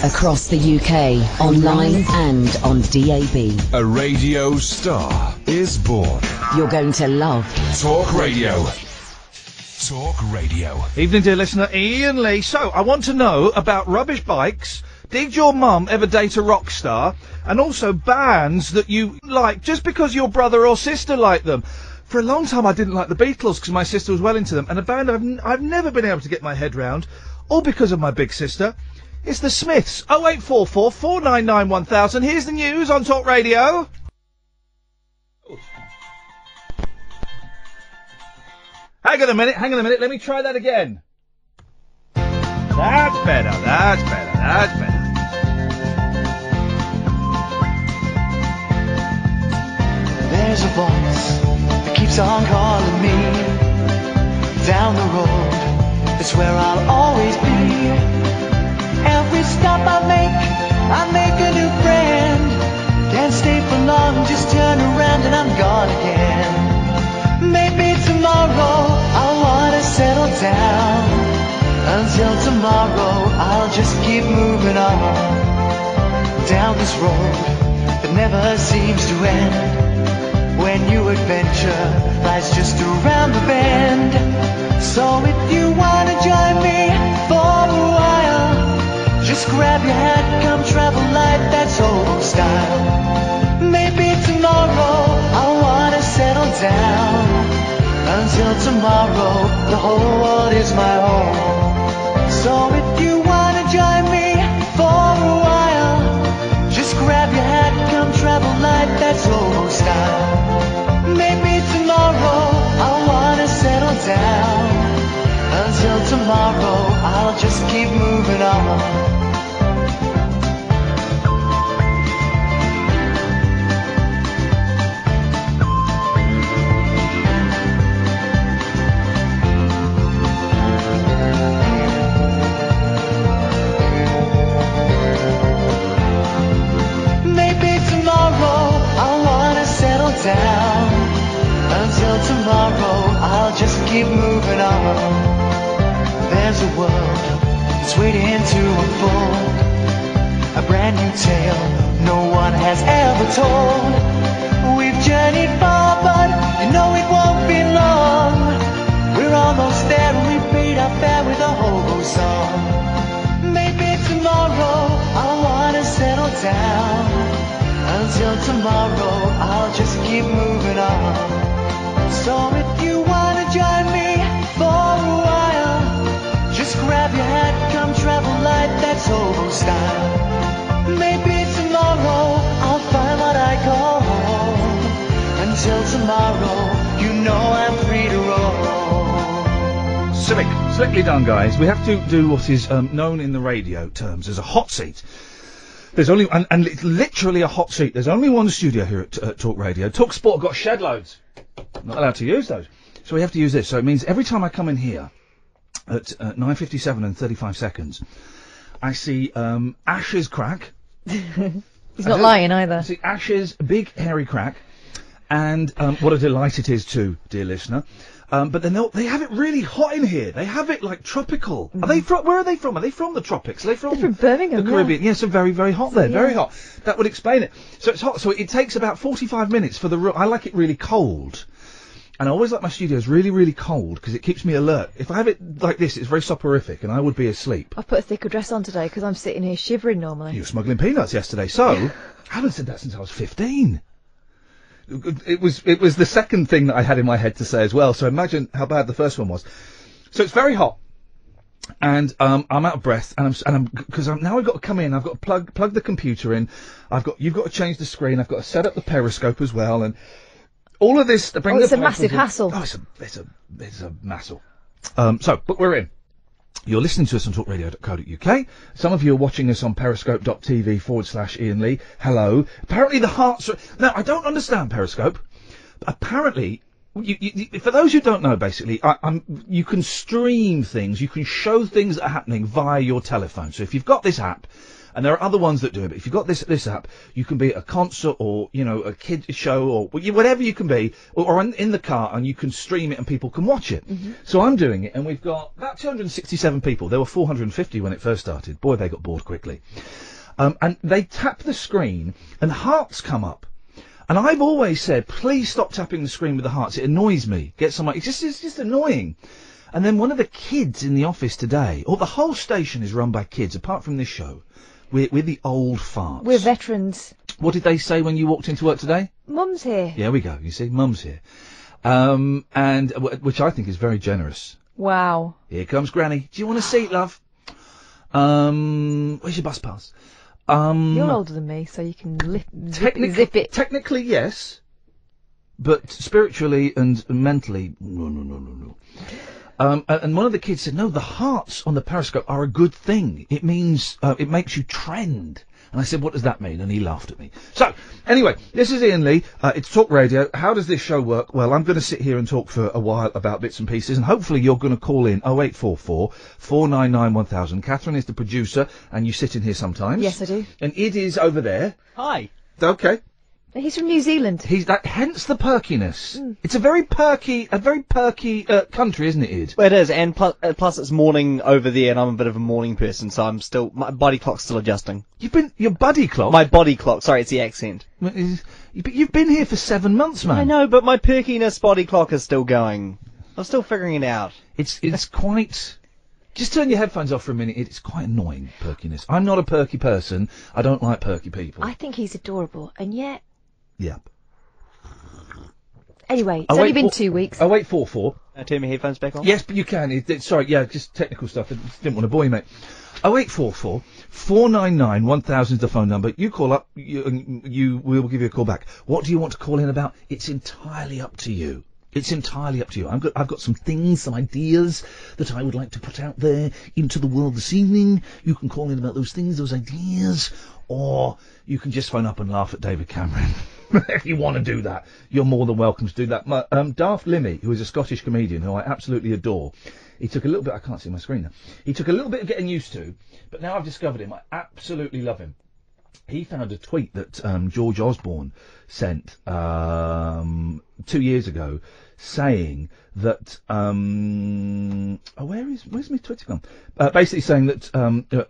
Across the UK, online and on DAB. A radio star is born. You're going to love Talk Radio. Talk Radio. Evening, dear listener, Iain Lee. So, I want to know about rubbish bikes. Did your mum ever date a rock star? And also bands that you like just because your brother or sister liked them. For a long time I didn't like the Beatles because my sister was well into them. And a band I've never been able to get my head round, all because of my big sister, is the Smiths. 0844 499 1000. Here's the news on Talk Radio. Hang on a minute, let me try that again. That's better. There's a voice that keeps on calling me down the road. It's where I'll always be. Every stop I make a new friend. Can't stay for long, just turn around and I'm gone again. Maybe tomorrow I'll wanna settle down. Until tomorrow I'll just keep moving on down this road that never seems to end. When new adventure lies just around the bend. So if you wanna join me for a while, just grab your hat, come travel light, that's old style. Maybe tomorrow I'll wanna settle down. Until tomorrow, the whole world is my home. So if you wanna join me for a while, just grab your hat, come travel light, that's old style. Maybe tomorrow I'll wanna settle down. Until tomorrow, I'll just keep moving on. Down. Until tomorrow, I'll just keep moving on. There's a world that's waiting to unfold, a brand new tale no one has ever told. We've journeyed far, but you know it won't be long. We're almost there and we paid our fare with a hobo song. Maybe tomorrow I'll wanna settle down. Until tomorrow, I'll just keep moving on. So if you wanna join me for a while, just grab your hat, come travel light, that's old style. Maybe tomorrow, I'll find what I call home. Until tomorrow, you know I'm free to roll. Slickly done, guys. We have to do what is known in the radio terms as a hot seat. There's only, and it's literally a hot seat. There's only one studio here at Talk Radio. Talk Sport got shed loads. Not allowed to use those. So we have to use this. So it means every time I come in here at 9:57 and 35 seconds, I see Ash's crack. He's not lying either. I see Ash's big hairy crack. And what a delight it is too, dear listener. But they have it really hot in here. They have it like tropical. Are they from? Where are they from? Are they from the tropics? Are they from Birmingham, the Caribbean? Yeah, so very, very hot there. Yeah. Very hot. That would explain it. So it's hot. So it takes about 45 minutes for the room. I like it really cold. And I always like my studios really, really cold because it keeps me alert. If I have it like this, it's very soporific and I would be asleep. I've put a thicker dress on today because I'm sitting here shivering normally. You were smuggling peanuts yesterday. So, I haven't said that since I was 15. It was the second thing that I had in my head to say as well, so imagine how bad the first one was. So it's very hot, and I'm out of breath, and because now I've got to come in, I've got to plug the computer in, you've got to change the screen, I've got to set up the periscope as well, and all of this. It's a massive hassle. Oh, it's a hassle. But we're in. You're listening to us on talkradio.co.uk. Some of you are watching us on periscope.tv/Iain Lee. Hello. Apparently the hearts are... Now, I don't understand Periscope. But apparently, for those who don't know, basically, you can stream things, you can show things that are happening via your telephone. So if you've got this app, And there are other ones that do it. But if you've got this app, you can be at a concert or, you know, a kid show or whatever you can be, or in the car, and you can stream it and people can watch it. So I'm doing it, and we've got about 267 people. There were 450 when it first started. Boy, they got bored quickly. And they tap the screen, and hearts come up. And I've always said, please stop tapping the screen with the hearts. It annoys me. It's just annoying. And then one of the kids in the office today, or the whole station is run by kids, apart from this show. We're the old farts. We're veterans. What did they say when you walked into work today? Mum's here. Yeah, we go. You see, Mum's here. Which I think is very generous. Wow. Here comes Granny. Do you want a seat, love? Where's your bus pass? You're older than me, so you can zip it. Technically, yes. But spiritually and mentally, no. And one of the kids said, no, the hearts on the periscope are a good thing. It means, it makes you trend. And I said, what does that mean? And he laughed at me. So, anyway, this is Iain Lee. It's Talk Radio. How does this show work? Well, I'm going to sit here and talk for a while about bits and pieces, and hopefully you're going to call in 0844 499 1000. Catherine is the producer, and you sit in here sometimes. Yes, I do. And Id is over there. Hi. Okay. He's from New Zealand. Hence the perkiness. It's a very perky country, isn't it, Id? Well, it is, and plus it's morning over there, and I'm a bit of a morning person, so my body clock's still adjusting. Your body clock? My body clock, sorry, it's the accent. But you've been here for 7 months, man. I know, but my perkiness body clock is still going. I'm still figuring it out. It's quite... Just turn your headphones off for a minute. It's quite annoying, perkiness. I'm not a perky person. I don't like perky people. I think he's adorable, and yet... Yeah. Anyway, it's only been 2 weeks. 0844. Turn my headphones back on? Yes, but you can. Sorry, yeah, just technical stuff. I just didn't want to bore you, mate. 0844 499 1000 is the phone number. You call up, we will give you a call back. What do you want to call in about? It's entirely up to you. It's entirely up to you. I've got some things, some ideas that I would like to put out there into the world this evening. You can call in about those things, those ideas, or you can just phone up and laugh at David Cameron. If you want to do that, you're more than welcome to do that. Daft Limmy, who is a Scottish comedian who I absolutely adore, he took a little bit, I can't see my screen now, he took a little bit of getting used to, but now I've discovered him. I absolutely love him. He found a tweet that George Osborne sent 2 years ago, saying that where's my Twitter gone? Basically saying that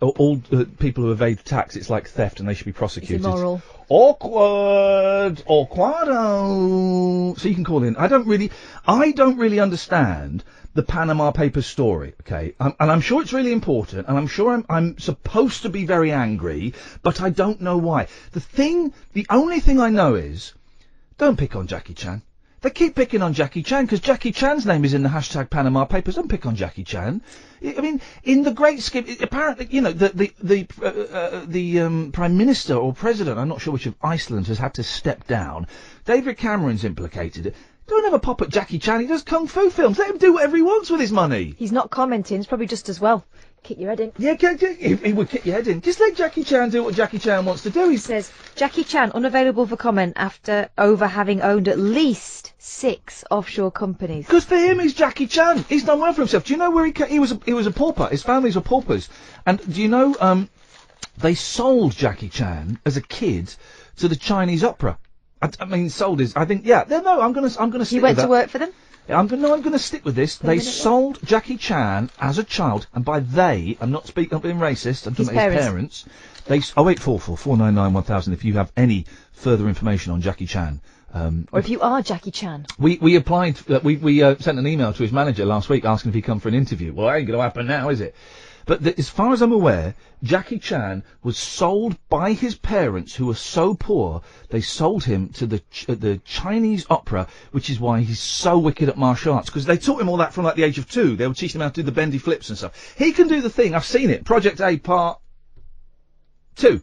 all people who evade tax, it's like theft and they should be prosecuted. It's immoral. Awkward. So you can call in. I don't really understand the Panama Papers story, okay? And I'm sure it's really important, and I'm sure I'm supposed to be very angry, but I don't know why. The only thing I know is, don't pick on Jackie Chan. They keep picking on Jackie Chan because Jackie Chan's name is in the hashtag Panama Papers. Don't pick on Jackie Chan. I mean, in the great scheme, apparently, you know, the Prime Minister or President, I'm not sure which of Iceland, has had to step down. David Cameron's implicated. Don't have a pop at Jackie Chan. He does kung fu films. Let him do whatever he wants with his money. He's not commenting. It's probably just as well. Kick your head in. Yeah, he would kick your head in. Just let Jackie Chan do what Jackie Chan wants to do. He says, Jackie Chan unavailable for comment after having owned at least 6 offshore companies. Because for him, he's Jackie Chan. He's done well for himself. Do you know where he was a pauper? His families were paupers. And do you know, they sold Jackie Chan as a kid to the Chinese opera. I mean, sold his. I think, yeah. No, I'm gonna stick with that. You went to work for them? Yeah, I'm gonna stick with this. They sold Jackie Chan as a child, and by they, I'm not being racist. I'm talking about his parents. 0844 499 1000. If you have any further information on Jackie Chan. Or if you are Jackie Chan. We applied. We sent an email to his manager last week asking if he'd come for an interview. Well, it ain't gonna happen now, is it? But as far as I'm aware, Jackie Chan was sold by his parents, who were so poor, they sold him to the Chinese opera, which is why he's so wicked at martial arts, because they taught him all that from like the age of 2. They would teach him how to do the bendy flips and stuff. He can do the thing. I've seen it. Project A Part 2.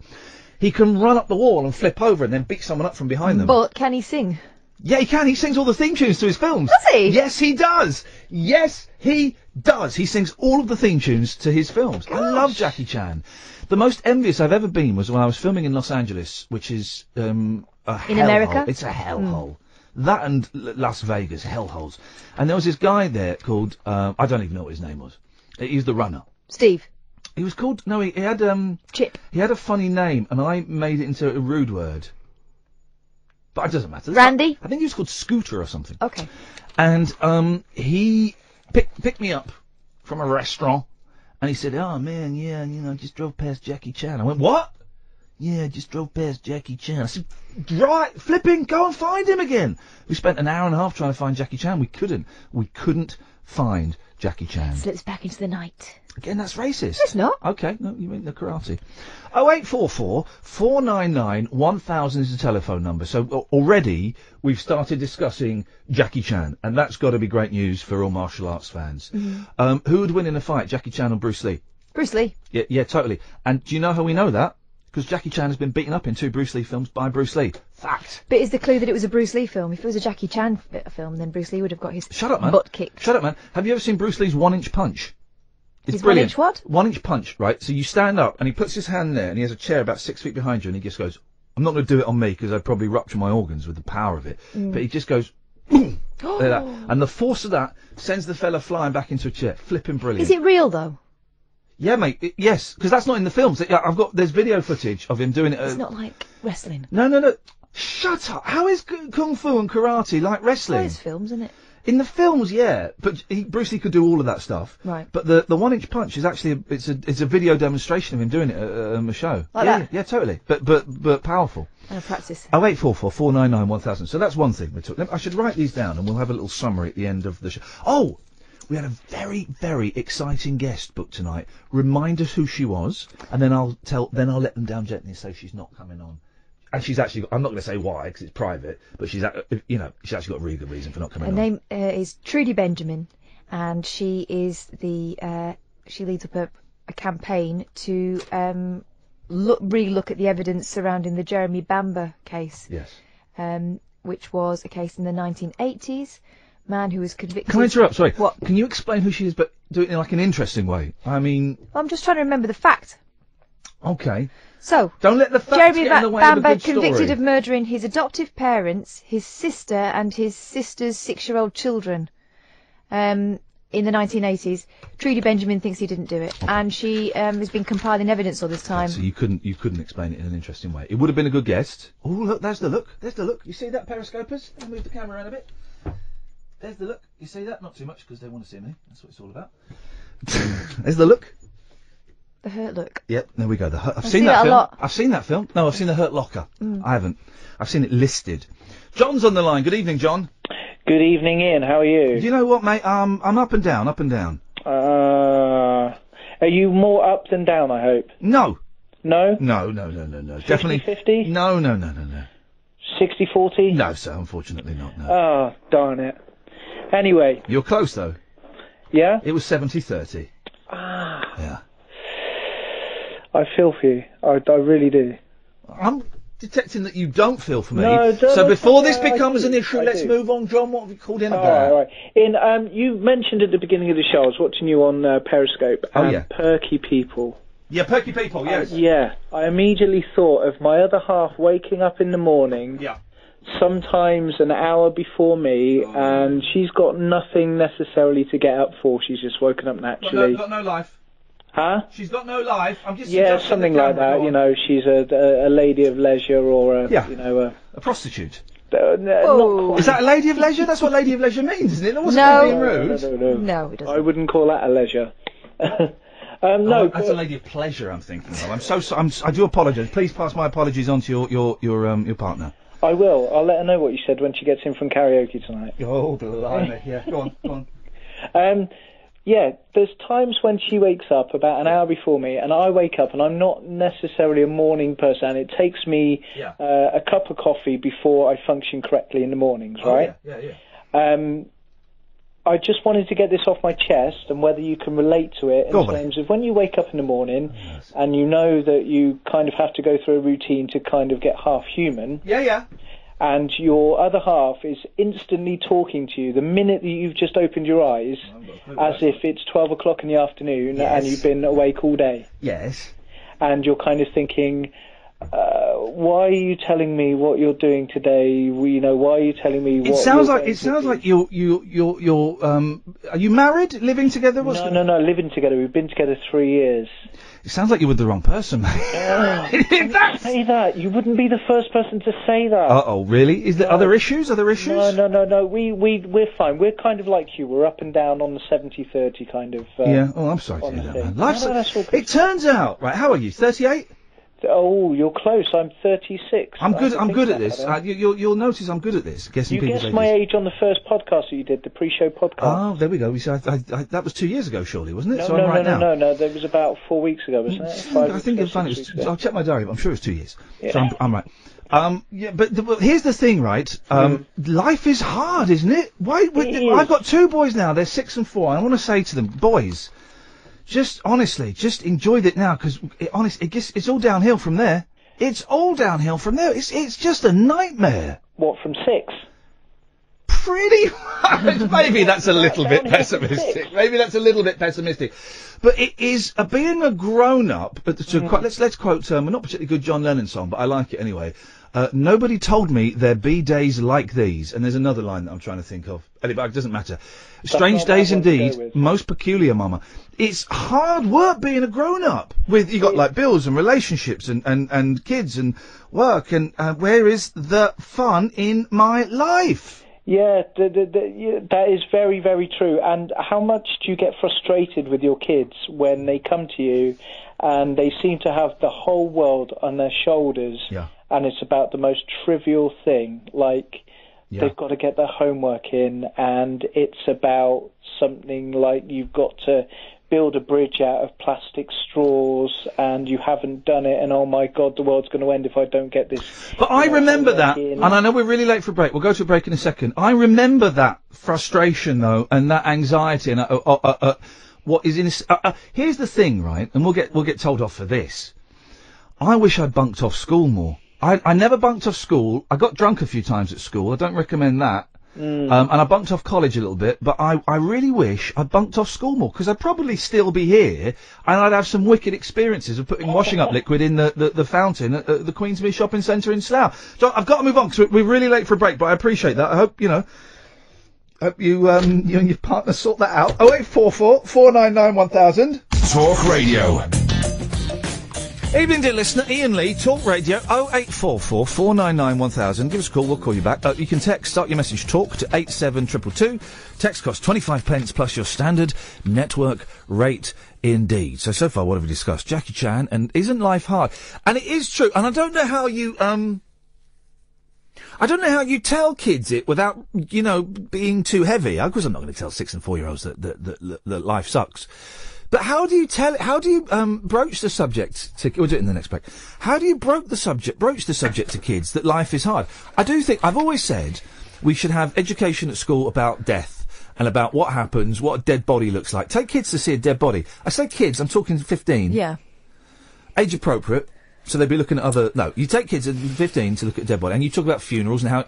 He can run up the wall and flip over and then beat someone up from behind them. But can he sing? Yeah, he can. He sings all the theme tunes to his films. Does he? Yes, he does. Yes, he does. He sings all of the theme tunes to his films. Gosh. I love Jackie Chan. The most envious I've ever been was when I was filming in Los Angeles, which is a hellhole. In America? It's a hellhole. That and Las Vegas, hellholes. And there was this guy there called, I don't even know what his name was. He was the runner. Steve. He was called... No, he had... Chip. He had a funny name, and I made it into a rude word. But it doesn't matter. Randy? I think he was called Scooter or something. Okay. And he picked me up from a restaurant, and he said, "Oh man, yeah, just drove past Jackie Chan." I went, "What?" "Yeah, just drove past Jackie Chan." I said, "Right, flipping, go and find him again." We spent an hour and a half trying to find Jackie Chan. We couldn't find Jackie Chan. Slips back into the night. Again, that's racist. It's not. Okay, no, you mean the karate. 0844 499 1000 is the telephone number. So already we've started discussing Jackie Chan, and that's got to be great news for all martial arts fans. Mm-hmm. Who would win in a fight, Jackie Chan or Bruce Lee? Bruce Lee. Yeah, totally. And do you know how we know that? Because Jackie Chan has been beaten up in 2 Bruce Lee films by Bruce Lee. Fact. But is the clue that it was a Bruce Lee film? If it was a Jackie Chan film, then Bruce Lee would have got his Shut up, man. butt kicked. Shut up, man. Have you ever seen Bruce Lee's 1-inch punch? It's His brilliant. 1-inch what? 1-inch punch, right? So you stand up and he puts his hand there and he has a chair about 6 feet behind you and he just goes, "I'm not going to do it on me because I'd probably rupture my organs with the power of it." But he just goes, boom, like that. And the force of that sends the fella flying back into a chair. Flipping brilliant. Is it real though? Yeah, mate. Yes, because that's not in the films. There's video footage of him doing it. It's not like wrestling. No. Shut up. How is kung fu and karate like wrestling? It's films, isn't it? In the films, yeah, but Bruce Lee could do all of that stuff. Right. But the 1-inch punch is actually it's a video demonstration of him doing it at a show. Like yeah, that? Yeah, totally. But powerful. I'll practice. 0844 499 1000. So that's one thing we took. I should write these down and we'll have a little summary at the end of the show. Oh, we had a very, very exciting guest booked tonight. Remind us who she was, and then I'll let them down gently and say she's not coming on. And she's actually, I'm not going to say why because it's private, but she's actually got a really good reason for not coming on. Her name is Trudy Benjamin, and she is she leads up a campaign to re-look at the evidence surrounding the Jeremy Bamber case. Yes. Which was a case in the 1980s. Man who was convicted. Can I interrupt? Sorry. What? Can you explain who she is, but do it in like an interesting way? I mean. I'm just trying to remember the fact. Okay. So, don't let the facts Jeremy get in the way of a Bamber good story. convicted of murdering his adoptive parents, his sister, and his sister's 6-year-old children. In the 1980s, Trudy Benjamin thinks he didn't do it, and she has been compiling evidence all this time. So you couldn't explain it in an interesting way. It would have been a good guest. Oh look, there's the look. You see that, periscopers? I'll move the camera around a bit. There's the look. You see that? Not too much because they want to see me. That's what it's all about. There's the look. The Hurt Look. Yep, there we go. I've seen seen that that a film. lot. I've seen that film. No, I've seen The Hurt Locker. I haven't. I've seen it listed. John's on the line. Good evening, John. Good evening, Ian. How are you? You know what, mate? I'm up and down. Are you more up than down, I hope? No. No? No. Definitely. 50-50? No. 60-40? No, sir, unfortunately not, no. Oh, darn it. Anyway. You're close, though. Yeah? It was 70-30. Ah. Yeah. I feel for you. I really do. I'm detecting that you don't feel for me. No, so before this becomes an I issue, let's do. move on. John, what have you called in All about? right. Ian, you mentioned at the beginning of the show, I was watching you on Periscope, yeah. Perky People. Yeah, Perky People, yes. Yeah. I immediately thought of my other half waking up in the morning. Yeah. Sometimes an hour before me, and she's got nothing necessarily to get up for. She's just woken up naturally. Got no life. Huh? She's got no life. I'm just yeah, something like that. You know, she's a lady of leisure or a prostitute. Not Is that a lady of leisure? That's what lady of leisure means, isn't it? That wasn't No. being rude. No, it doesn't. I wouldn't call that a leisure. No, that's a lady of pleasure. I'm thinking of. I'm so I do apologise. Please pass my apologies on to your partner. I will. I'll let her know what you said when she gets in from karaoke tonight. Oh, blimey. Yeah, go on. Yeah, there's times when she wakes up about an hour before me, and I wake up, and I'm not necessarily a morning person. It takes me a cup of coffee before I function correctly in the mornings, right? Yeah. I just wanted to get this off my chest, and whether you can relate to it in terms of when you wake up in the morning, and you know that you kind of have to go through a routine to kind of get half human. Yeah. And your other half is instantly talking to you the minute that you've just opened your eyes, as if it's 12 o'clock in the afternoon and you've been awake all day. Yes. And you're kind of thinking, why are you telling me what you're doing today? Why are you telling me what It sounds you're like going it sounds to like you're are you married, living together? No, living together. We've been together 3 years. It sounds like you're with the wrong person, mate. Don't say that. You wouldn't be the first person to say that. Uh-oh, really? Is there other issues? Other issues? No. We're fine. We're kind of like you. We're up and down on the 70-30 kind of. Yeah. Oh, I'm sorry to hear that, man. Life's that's all good. It turns out, right? How are you? 38? Oh, you're close. I'm 36. I'm good at this. You'll notice I'm good at this. Guessing you people's guessed ages. my age on the first podcast that you did, the pre-show podcast. Oh, there we go. That was 2 years ago, surely, wasn't it? No, so I'm right now. No. That was about 4 weeks ago, wasn't it? I think it was. I'll check my diary, but I'm sure it was 2 years. Yeah. So I'm right. But here's the thing, right? Life is hard, isn't it? I've got 2 boys now. They're 6 and 4. And I want to say to them, boys, just honestly, just enjoy it now, because it's all downhill from there. It's all downhill from there. It's just a nightmare. What, from 6? Pretty much. Maybe that's a little bit pessimistic. Maybe that's a little bit pessimistic. But it is being a grown-up. Let's quote a not particularly good John Lennon song, but I like it anyway. Nobody told me there'd be days like these. And there's another line that I'm trying to think of. Anyway, it doesn't matter. Strange days indeed. Most peculiar, mama. It's hard work being a grown-up. You got like bills and relationships and kids and work. And where is the fun in my life? Yeah, that is very, very true. And how much do you get frustrated with your kids when they come to you and they seem to have the whole world on their shoulders? Yeah. And it's about the most trivial thing, like they've got to get their homework in, and it's about something like you've got to build a bridge out of plastic straws, and you haven't done it, and oh my God, the world's going to end if I don't get this. But I remember that, and I know we're really late for a break. We'll go to a break in a second. I remember that frustration, though, and that anxiety, and what is in. Here's the thing, right? And we'll get told off for this. I wish I'd bunked off school more. I never bunked off school. I got drunk a few times at school. I don't recommend that. And I bunked off college a little bit, but I really wish I'd bunked off school more, because I'd probably still be here, and I'd have some wicked experiences of putting washing up liquid in the fountain at the Queensmere Shopping Centre in Slough. So I've got to move on, because we're really late for a break, but I appreciate that. I hope, you and your partner sort that out. 0844 499 1000. Talk Radio. Evening, dear listener. Iain Lee, Talk Radio, 0844 499 1000. Give us a call, we'll call you back. You can start your message talk to 87222. Text costs 25 pence plus your standard network rate indeed. So far, what have we discussed? Jackie Chan, and isn't life hard? And it is true, and I don't know how you, tell kids it without, being too heavy. Of course, I'm not going to tell 6 and 4-year-olds that life sucks. But how do you broach the subject we'll do it in the next break. How do you broach the subject to kids that life is hard? I've always said we should have education at school about death and about what happens, what a dead body looks like. Take kids to see a dead body. I say kids, I'm talking 15. Yeah. Age appropriate. So they'd be looking at you take kids at 15 to look at a dead body, and you talk about funerals and how,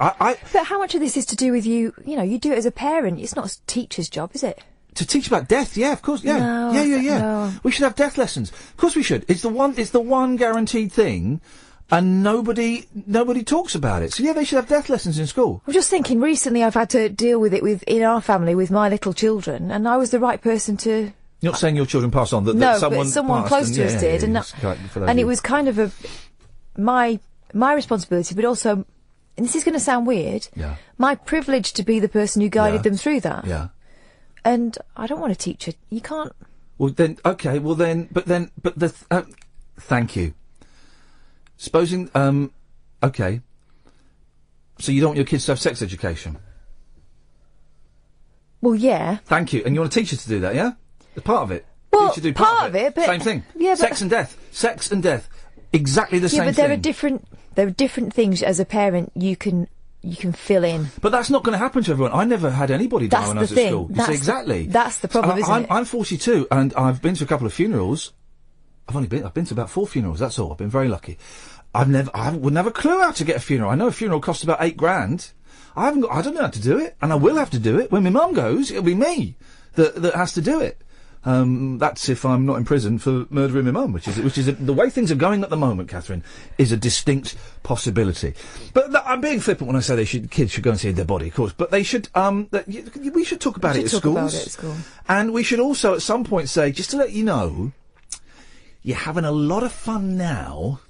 But how much of this is to do with you you do it as a parent, it's not a teacher's job, is it? To teach about death, yeah, of course, yeah. No. We should have death lessons. Of course we should. It's the one guaranteed thing, and nobody talks about it. So yeah, they should have death lessons in school. I'm just thinking, recently I've had to deal with it in our family with my little children, and I was the right person to... You're not saying your children passed on, that someone close to us did, and it was kind of my responsibility, but also, and this is going to sound weird, my privilege to be the person who guided them through that. Yeah. And I don't want to teach it. You can't. Well then, okay. Well then, but thank you. Supposing, okay. So you don't want your kids to have sex education? Well, yeah. Thank you. And you want a teacher to do that, yeah? It's part of it. Well, teacher do part of it, but same thing. Yeah, Sex and death. Exactly the same thing. Yeah, but there are different things as a parent you can fill in. But that's not going to happen to everyone. I never had anybody die when I was at school. Exactly. That's the problem, isn't it? I'm 42, and I've been to a couple of funerals. I've been to about 4 funerals, that's all. I've been very lucky. I wouldn't have a clue how to get a funeral. I know a funeral costs about $8,000. I don't know how to do it, and I will have to do it. When my mum goes, it'll be me that has to do it. That's if I'm not in prison for murdering my mum, which is the way things are going at the moment, Catherine, is a distinct possibility. But I'm being flippant when I say kids should go and see their body, of course. But they should. We should talk about it at schools. And we should also at some point say, just to let you know, you're having a lot of fun now.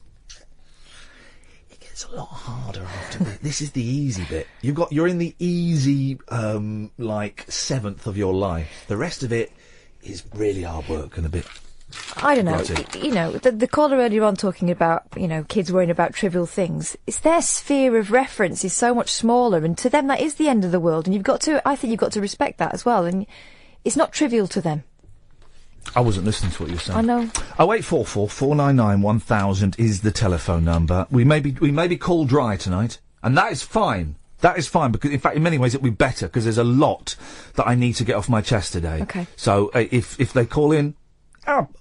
It gets a lot harder after this. This is the easy bit. You're in the easy, like 7th of your life. The rest of it is really hard work and a bit. I don't know. The caller earlier on talking about, kids worrying about trivial things. It's their sphere of reference is so much smaller, and to them that is the end of the world. And I think you've got to respect that as well. And it's not trivial to them. I wasn't listening to what you were saying. I know. 0844 499 1000 is the telephone number. We may be called dry tonight, and that is fine. That is fine, because, in fact, in many ways it'll be better, because there's a lot that I need to get off my chest today. Okay. So, if they call in,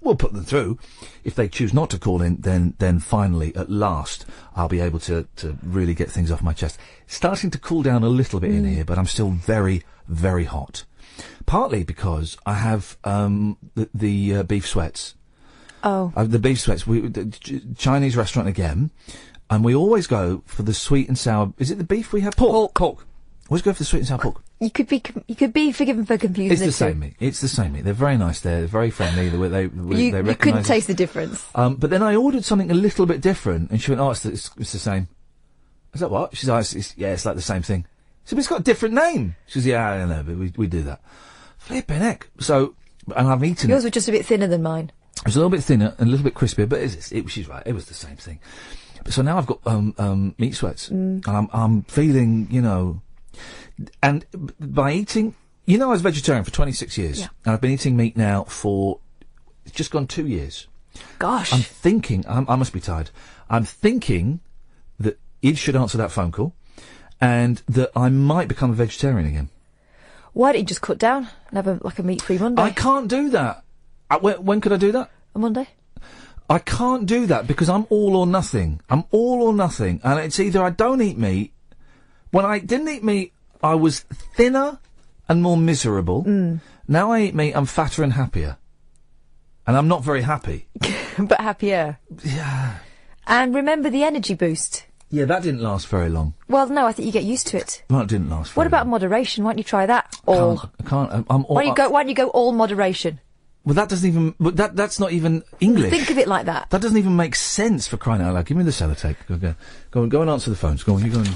we'll put them through. If they choose not to call in, then finally, at last, I'll be able to really get things off my chest. It's starting to cool down a little bit in here, but I'm still very, very hot. Partly because I have, the beef sweats. Oh. The beef sweats. Chinese restaurant again. And we always go for the sweet and sour. Is it the beef we have? Pork. Always go for the sweet and sour pork. You could be forgiven for confusing. It's the same meat. It's the same meat. They're very nice. They're very friendly. They you couldn't taste the difference. But then I ordered something a little bit different, and she went, "Oh, it's the same." I said, "What?" She's like, "It's like the same thing." I said, "But it's got a different name." She says, "Yeah, I know, but we do that." Flipping heck. So, and I've eaten Yours were just a bit thinner than mine. It was a little bit thinner and a little bit crispier, but she's right. It was the same thing. So now I've got meat sweats, and I'm feeling, and by eating, I was vegetarian for 26 years, and I've been eating meat now for it's just gone 2 years. Gosh, I'm thinking I must be tired. I'm thinking that Id should answer that phone call, and that I might become a vegetarian again. Why don't you just cut down and have a meat-free Monday? I can't do that. When could I do that? A Monday. I can't do that because I'm all or nothing. And it's either I don't eat meat. When I didn't eat meat, I was thinner and more miserable. Now I eat meat, I'm fatter and happier. And I'm not very happy. But happier. Yeah. And remember the energy boost. Yeah, that didn't last very long. Well, no, I think you get used to it. Well, it didn't last very long. What about moderation? Why don't you try that? All. I can't. Why don't you go all moderation? Well, that doesn't even. That's not even English. Think of it like that. That doesn't even make sense, for crying out loud. Give me the sellotape. Go and answer the phones. Go on. You go and.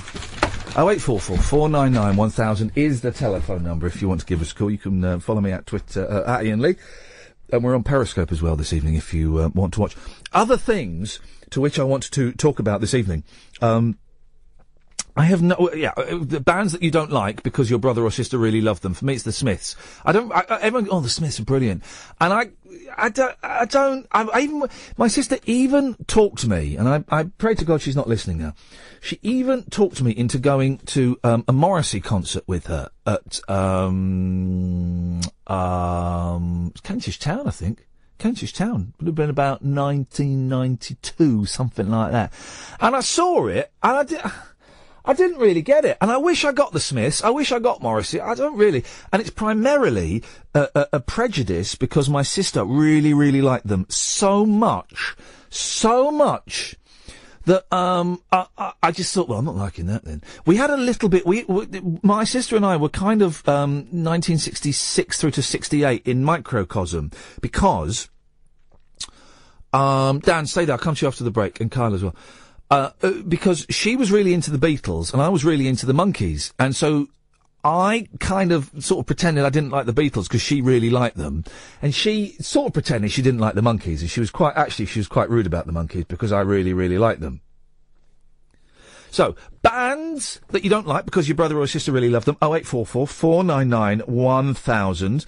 0844 499 1000 is the telephone number. If you want to give us a call, you can follow me at Twitter at Iain Lee, and we're on Periscope as well this evening. If you want to watch other things to which I want to talk about this evening. I have the bands that you don't like because your brother or sister really love them. For me, it's the Smiths. Everyone, the Smiths are brilliant. And my sister even talked to me, and I pray to God she's not listening now. She even talked to me into going to, a Morrissey concert with her at, Kentish Town, I think. Kentish Town. Would have been about 1992, something like that. And I saw it, and I didn't really get it, and I wish I got the Smiths. I wish I got Morrissey. I don't really, and it's primarily a prejudice because my sister really, really liked them so much that I just thought, well, I'm not liking that then. We had a little bit. My sister and I were kind of 1966 through to 68 in microcosm because Dan, stay there. I'll come to you after the break, and Kyle as well. Because she was really into the Beatles and I was really into the Monkees. And so I kind of sort of pretended I didn't like the Beatles because she really liked them. And she sort of pretended she didn't like the Monkees. And she was quite rude about the Monkees because I really, really liked them. So, bands that you don't like because your brother or sister really love them, 0844 499 1000.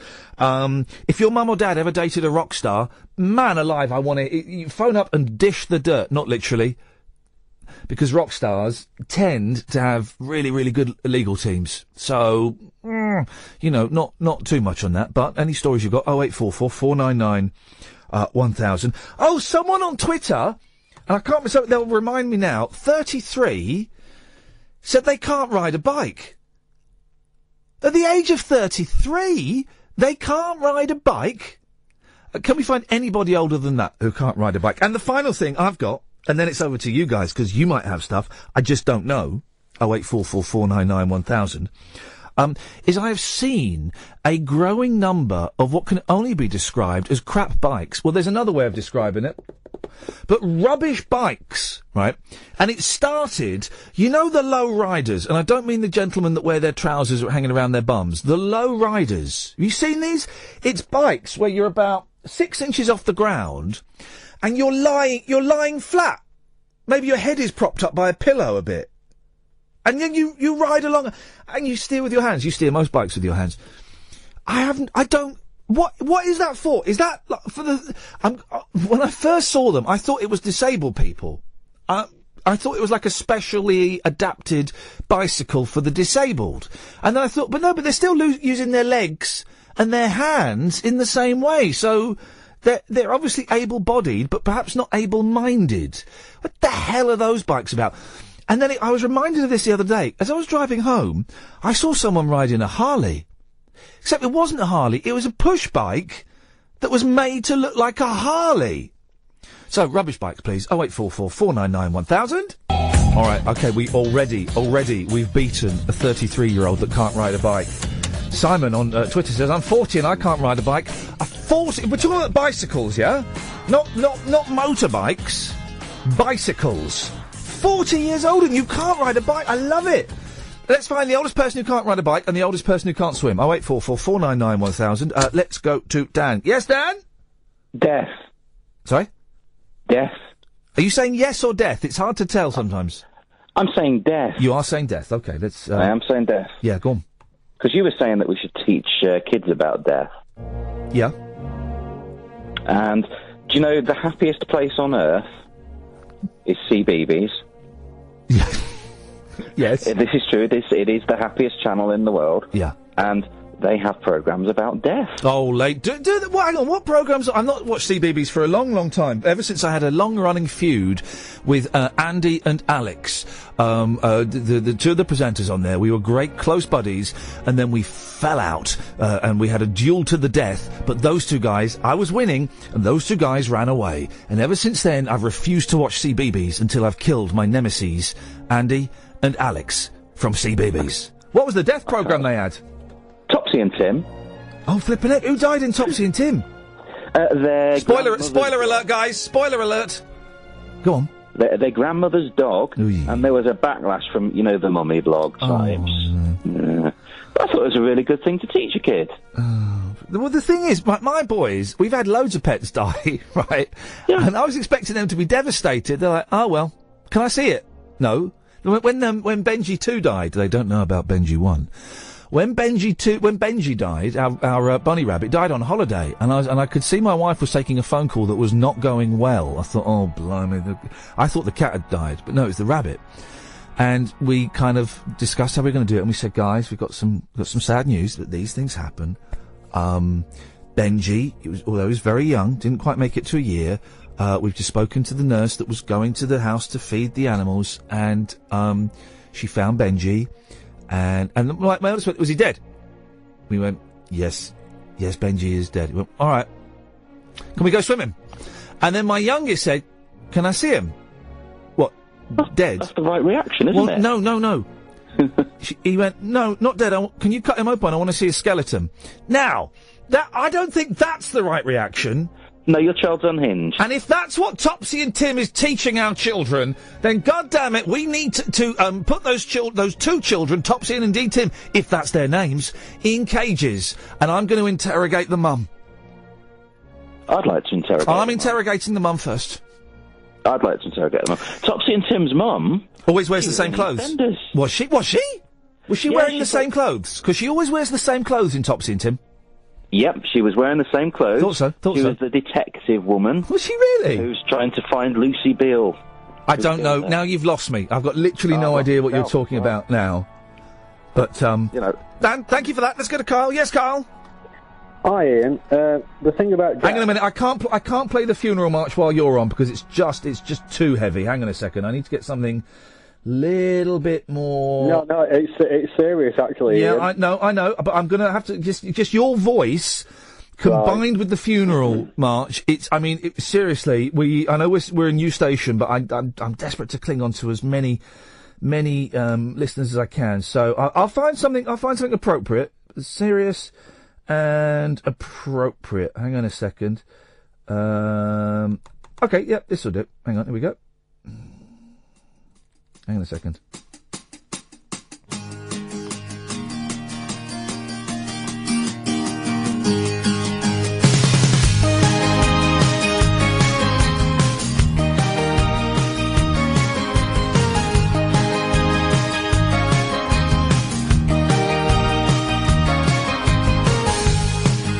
If your mum or dad ever dated a rock star, man alive, I want to phone up and dish the dirt, not literally. Because rock stars tend to have really, really good legal teams. So, not too much on that. But any stories you've got, 0844 499 1000. Oh, someone on Twitter, and I can't, so they'll remind me now, 33, said they can't ride a bike. At the age of 33, they can't ride a bike? Can we find anybody older than that who can't ride a bike? And the final thing I've got, and then it's over to you guys, because you might have stuff, I just don't know, 08444991000, is I have seen a growing number of what can only be described as crap bikes. Well, there's another way of describing it. But rubbish bikes, right? And it started, you know, the low riders, and I don't mean the gentlemen that wear their trousers or hanging around their bums. The low riders. Have you seen these? It's bikes where you're about 6 inches off the ground, and you're lying flat. Maybe your head is propped up by a pillow a bit. And then you ride along, and you steer with your hands. You steer most bikes with your hands. What is that for? Is that for the? When I first saw them, I thought it was disabled people. I thought it was like a specially adapted bicycle for the disabled. And then I thought, but they're still using their legs and their hands in the same way. So they're obviously able-bodied, but perhaps not able-minded. What the hell are those bikes about? And then I was reminded of this the other day. As I was driving home, I saw someone riding a Harley. Except it wasn't a Harley, it was a push bike that was made to look like a Harley. So, rubbish bikes, please. 08444991000. Alright, okay, we've beaten a 33-year-old that can't ride a bike. Simon on Twitter says, I'm 40 and I can't ride a bike. 40? We're talking about bicycles, yeah? Not motorbikes. Bicycles. 40 years old and you can't ride a bike. I love it. Let's find the oldest person who can't ride a bike and the oldest person who can't swim. 08444991000. Let's go to Dan. Yes, Dan? Death. Sorry? Death. Are you saying yes or death? It's hard to tell sometimes. I'm saying death. You are saying death. Okay, let's... I am saying death. Yeah, go on. Because you were saying that we should teach kids about death. Yeah. And do you know the happiest place on earth is CBeebies? Yes. This is true. It is the happiest channel in the world. Yeah. And they have programmes about death. Oh, hang on, what programmes? I've not watched CBeebies for a long, long time. Ever since I had a long-running feud with Andy and Alex, the two of the presenters on there. We were great, close buddies, and then we fell out, and we had a duel to the death. But those two guys, I was winning, and those two guys ran away. And ever since then, I've refused to watch CBeebies until I've killed my nemesis, Andy and Alex from CBeebies. What was the death programme they had? Topsy and Tim. Oh, flippin' heck. Who died in Topsy and Tim? Spoiler alert, guys. Spoiler alert. Go on. Their grandmother's dog, and there was a backlash from, the mummy blog types. Yeah. But I thought it was a really good thing to teach a kid. Well, the thing is, my boys, we've had loads of pets die, right? Yeah. And I was expecting them to be devastated. They're like, oh, well, can I see it? No. When Benji 2 died, they don't know about Benji 1. When Benji died, our bunny rabbit died on holiday, and I could see my wife was taking a phone call that was not going well. I thought, oh blimey, I thought the cat had died, but no, it was the rabbit. And we kind of discussed how we were going to do it, and we said, guys, we've got some sad news that these things happen. Benji, although he was very young, didn't quite make it to a year. We've just spoken to the nurse that was going to the house to feed the animals, and she found Benji. And my eldest went, was he dead? We went, yes, Benji is dead. We went, all right, can we go swimming? And then my youngest said, can I see him? What, dead? That's the right reaction, isn't it? No. He went, no, not dead. Can you cut him open? I want to see a skeleton. Now, I don't think that's the right reaction. No, your child's unhinged. And if that's what Topsy and Tim is teaching our children, then goddammit, we need to put those two children, Topsy and indeed Tim, if that's their names, in cages. And I'm going to interrogate the mum. I'd like to interrogate I'm interrogating the mum first. I'd like to interrogate the mum. Topsy and Tim's mum... always wears the same clothes. Was she? Was she wearing the same clothes? Because she always wears the same clothes in Topsy and Tim. Yep, she was wearing the same clothes. Thought so. She was the detective woman. Was she really? Who's trying to find Lucy Beale. I don't know. Now you've lost me. I've got literally no idea what you're talking about now. But, Dan, thank you for that. Let's go to Carl. Yes, Carl? Hi, Ian. The thing about... Hang on a minute. I can't play the funeral march while you're on because it's just too heavy. Hang on a second. I need to get something... little bit more... No, it's serious, actually. Yeah, I know, but I'm going to have to... Just your voice Combined with the funeral march, seriously, I know we're a new station, but I'm desperate to cling on to as many listeners as I can. So I'll find something appropriate, serious and appropriate. Hang on a second. Okay, yeah, this will do. Hang on, here we go. Hang on a second.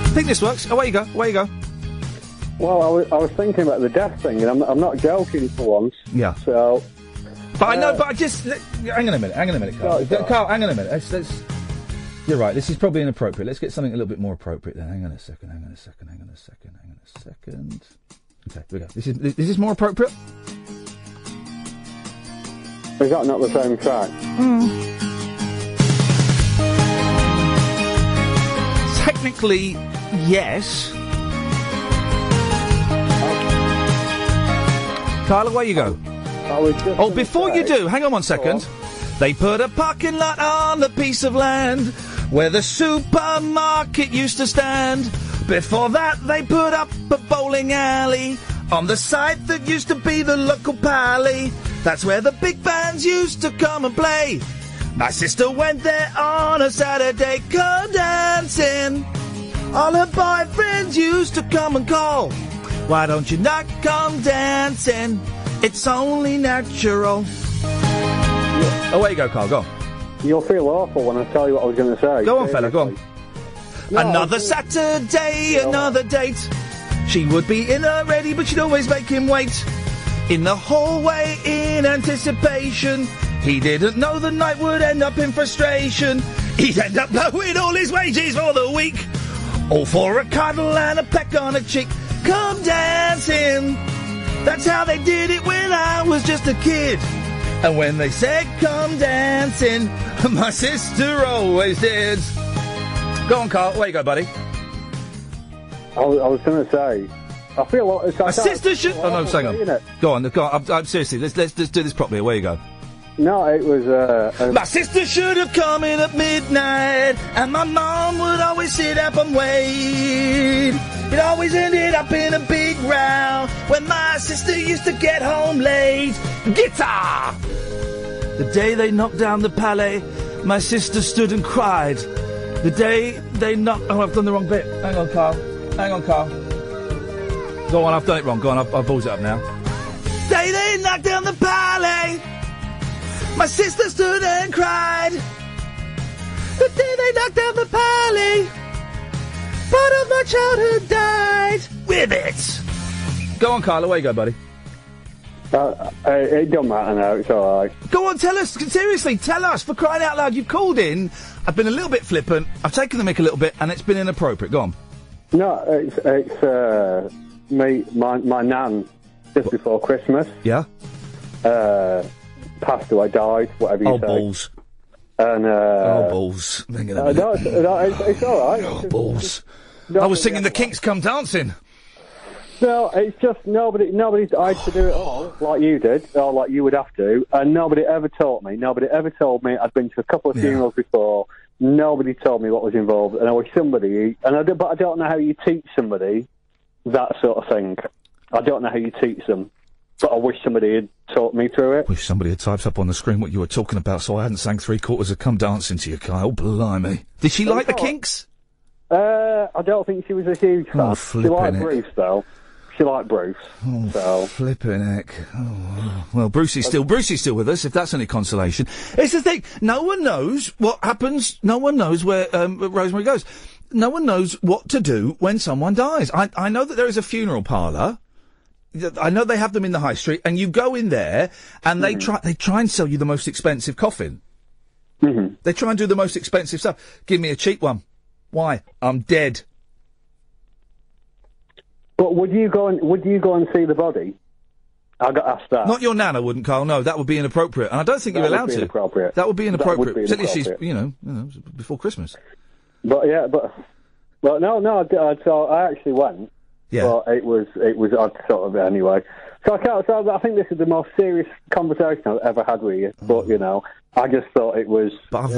I think this works. Away you go. Well, I was thinking about the death thing, and I'm not joking for once. Yeah. So. But I know. But I just hang on a minute, Carl. Carl, hang on a minute. Let's. You're right. This is probably inappropriate. Let's get something a little bit more appropriate then. Hang on a second. Okay, here we go. This is more appropriate. Is that not the same track? Technically, yes. Carla, where you go? Before you do, hang on one second. They put a parking lot on a piece of land where the supermarket used to stand. Before that, they put up a bowling alley on the site that used to be the local pally. That's where the big bands used to come and play. My sister went there on a Saturday, go dancing. All her boyfriends used to come and call. Why don't you not come dancing? It's only natural. Away you go, Carl, go on. You'll feel awful when I tell you what I was going to say. Go on, fella, go on. No, another Saturday, another date. She would be in already, but she'd always make him wait. In the hallway, in anticipation. He didn't know the night would end up in frustration. He'd end up blowing all his wages for the week. All for a cuddle and a peck on a cheek. Come dancing. That's how they did it when I was just a kid. And when they said come dancing, my sister always did. Go on, Carl. Where you go, buddy? I was going to say, I feel like it's... My sister should... Oh, no, hang on. Go on. I'm seriously, let's do this properly. Where you go? No, it was... My sister should have come in at midnight, and my mom would always sit up and wait. It always ended up in a big row when my sister used to get home late. Guitar! The day they knocked down the palais, my sister stood and cried. The day they knocked... Oh, I've done the wrong bit. Hang on, Carl. Go on, I've done it wrong. Go on, I've balls it up now. Day they knocked down the palais, my sister stood and cried. The day they knocked down the palais, part of my childhood died. With it. Go on, Carl. Away you go, buddy. It don't matter now. It's all right. Go on, tell us. Seriously, tell us. For crying out loud, you've called in. I've been a little bit flippant. I've taken the mick a little bit, and it's been inappropriate. Go on. No, it's my nan just before Christmas. Yeah. Passed away, died, whatever you say. Balls. And balls. No, it's all right. Oh, balls. I was singing The Kinks Come Dancing. No, it's just nobody's had to do it all like you did, or like you would have to, and nobody ever taught me. Nobody ever told me. I'd been to a couple of funerals before. Nobody told me what was involved, and I wish somebody. But I don't know how you teach somebody that sort of thing. I don't know how you teach them, but I wish somebody had taught me through it. Wish somebody had typed up on the screen what you were talking about, so I hadn't sang 3/4 of Come Dancing to you, Kyle. Blimey. Did she like the Kinks? I don't think she was a huge fan. Oh, she liked Bruce, though. She liked Bruce. Oh, so. Flippin' heck. Oh, well, Brucey's still with us, if that's any consolation. It's the thing. No one knows what happens. No one knows where Rosemary goes. No one knows what to do when someone dies. I know that there is a funeral parlour. I know they have them in the high street, and you go in there, and they try and sell you the most expensive coffin. Mm-hmm. They try and do the most expensive stuff. Give me a cheap one. Why? I'm dead. But would you go and see the body? I got asked that. Not your nan, I wouldn't, Carl. No, that would be inappropriate, and I don't think you're allowed to. Inappropriate. That would be inappropriate. Particularly she's, before Christmas. But yeah, but Well, no, I actually went. Yeah. But it was odd sort of anyway. So I think this is the most serious conversation I've ever had with you. But you know, I just thought it was. But I've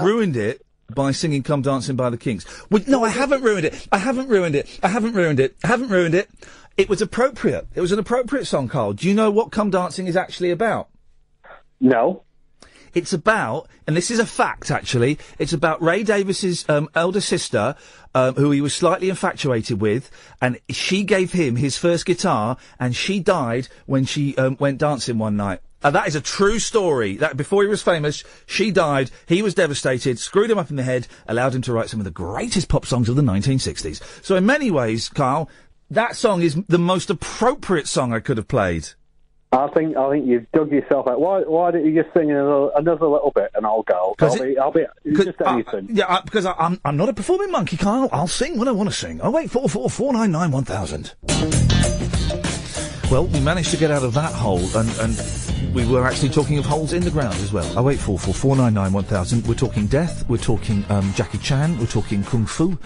ruined it by singing "Come Dancing" by the Kinks. Well, no, I haven't ruined it. I haven't ruined it. It was appropriate. It was an appropriate song, Carl. Do you know what "Come Dancing" is actually about? No. It's about, and this is a fact actually, it's about Ray Davies's elder sister, who he was slightly infatuated with, and she gave him his first guitar, and she died when she went dancing one night. That is a true story. That before he was famous, she died, he was devastated, screwed him up in the head, allowed him to write some of the greatest pop songs of the 1960s. So in many ways, Carl, that song is the most appropriate song I could have played. I think you've dug yourself out. Why don't you just sing another little bit and I'll go? I'll be just anything. Because I'm not a performing monkey, Carl. I'll sing when I want to sing. 08444 499 1000. Well, we managed to get out of that hole, and we were actually talking of holes in the ground as well. 08444 499 1000. We're talking death. We're talking Jackie Chan. We're talking kung fu.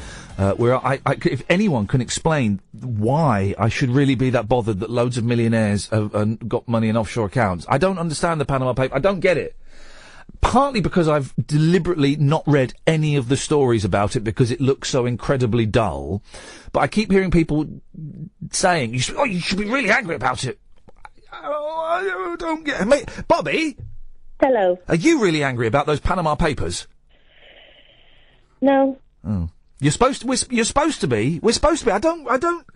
If anyone can explain why I should really be that bothered that loads of millionaires have got money in offshore accounts, I don't understand the Panama Papers. I don't get it. Partly because I've deliberately not read any of the stories about it because it looks so incredibly dull. But I keep hearing people saying, you should be really angry about it. I don't get it. Bobby? Hello. Are you really angry about those Panama Papers? No. Oh. You're supposed to be. We're supposed to be. I don't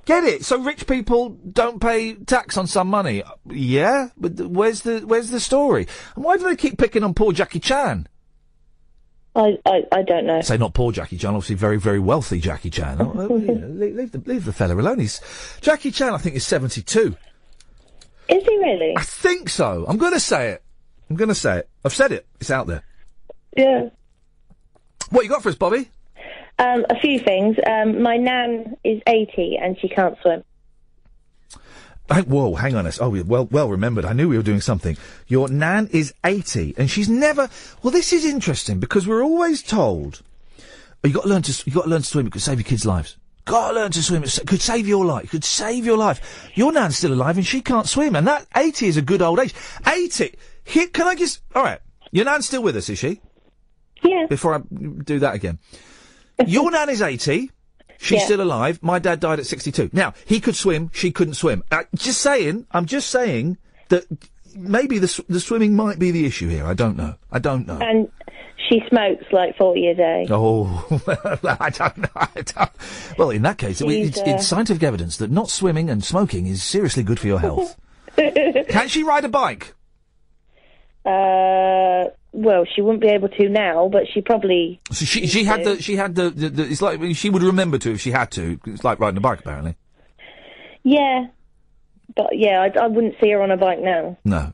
get it. So rich people don't pay tax on some money. Yeah? But where's the story? And why do they keep picking on poor Jackie Chan? I don't know. Say not poor Jackie Chan, obviously very, very wealthy Jackie Chan. Leave the fella alone. Jackie Chan, I think, is 72. Is he really? I think so. I'm going to say it. I've said it. It's out there. Yeah. What you got for us, Bobby? A few things. My nan is 80 and she can't swim. Whoa, hang on. Well remembered. I knew we were doing something. Your nan is 80 and she's never... Well, this is interesting because we're always told, you got to learn to swim. It could save your kids' lives. Got to learn to swim. It could save your life. Your nan's still alive and she can't swim. And that 80 is a good old age. 80. Here, can I just... All right. Your nan's still with us, is she? Yeah. Before I do that again. Your nan is 80. She's still alive. My dad died at 62. Now, he could swim. She couldn't swim. I'm just saying that maybe the swimming might be the issue here. I don't know. And she smokes like 40 a day. Oh, I don't know. Well, in that case, it's scientific evidence that not swimming and smoking is seriously good for your health. Can she ride a bike? Well, she wouldn't be able to now, but she probably. So she had the. It's like she would remember to if she had to. It's like riding a bike, apparently. Yeah, but yeah, I wouldn't see her on a bike now. No,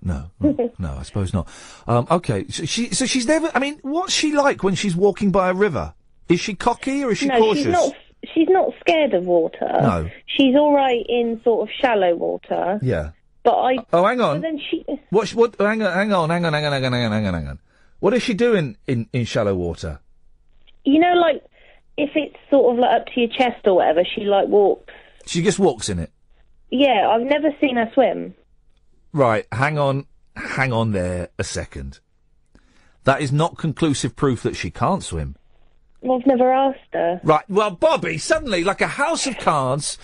I suppose not. Okay, so she's never. I mean, what's she like when she's walking by a river? Is she cocky or is she cautious? She's not scared of water. No, she's all right in sort of shallow water. Yeah. But hang on. But then she. What? Hang on. What does she do in shallow water? You know, like, if it's sort of like up to your chest or whatever, she like walks. She just walks in it? Yeah, I've never seen her swim. Right, hang on there a second. That is not conclusive proof that she can't swim. Well, I've never asked her. Right, well, Bobby, suddenly, like a house of cards,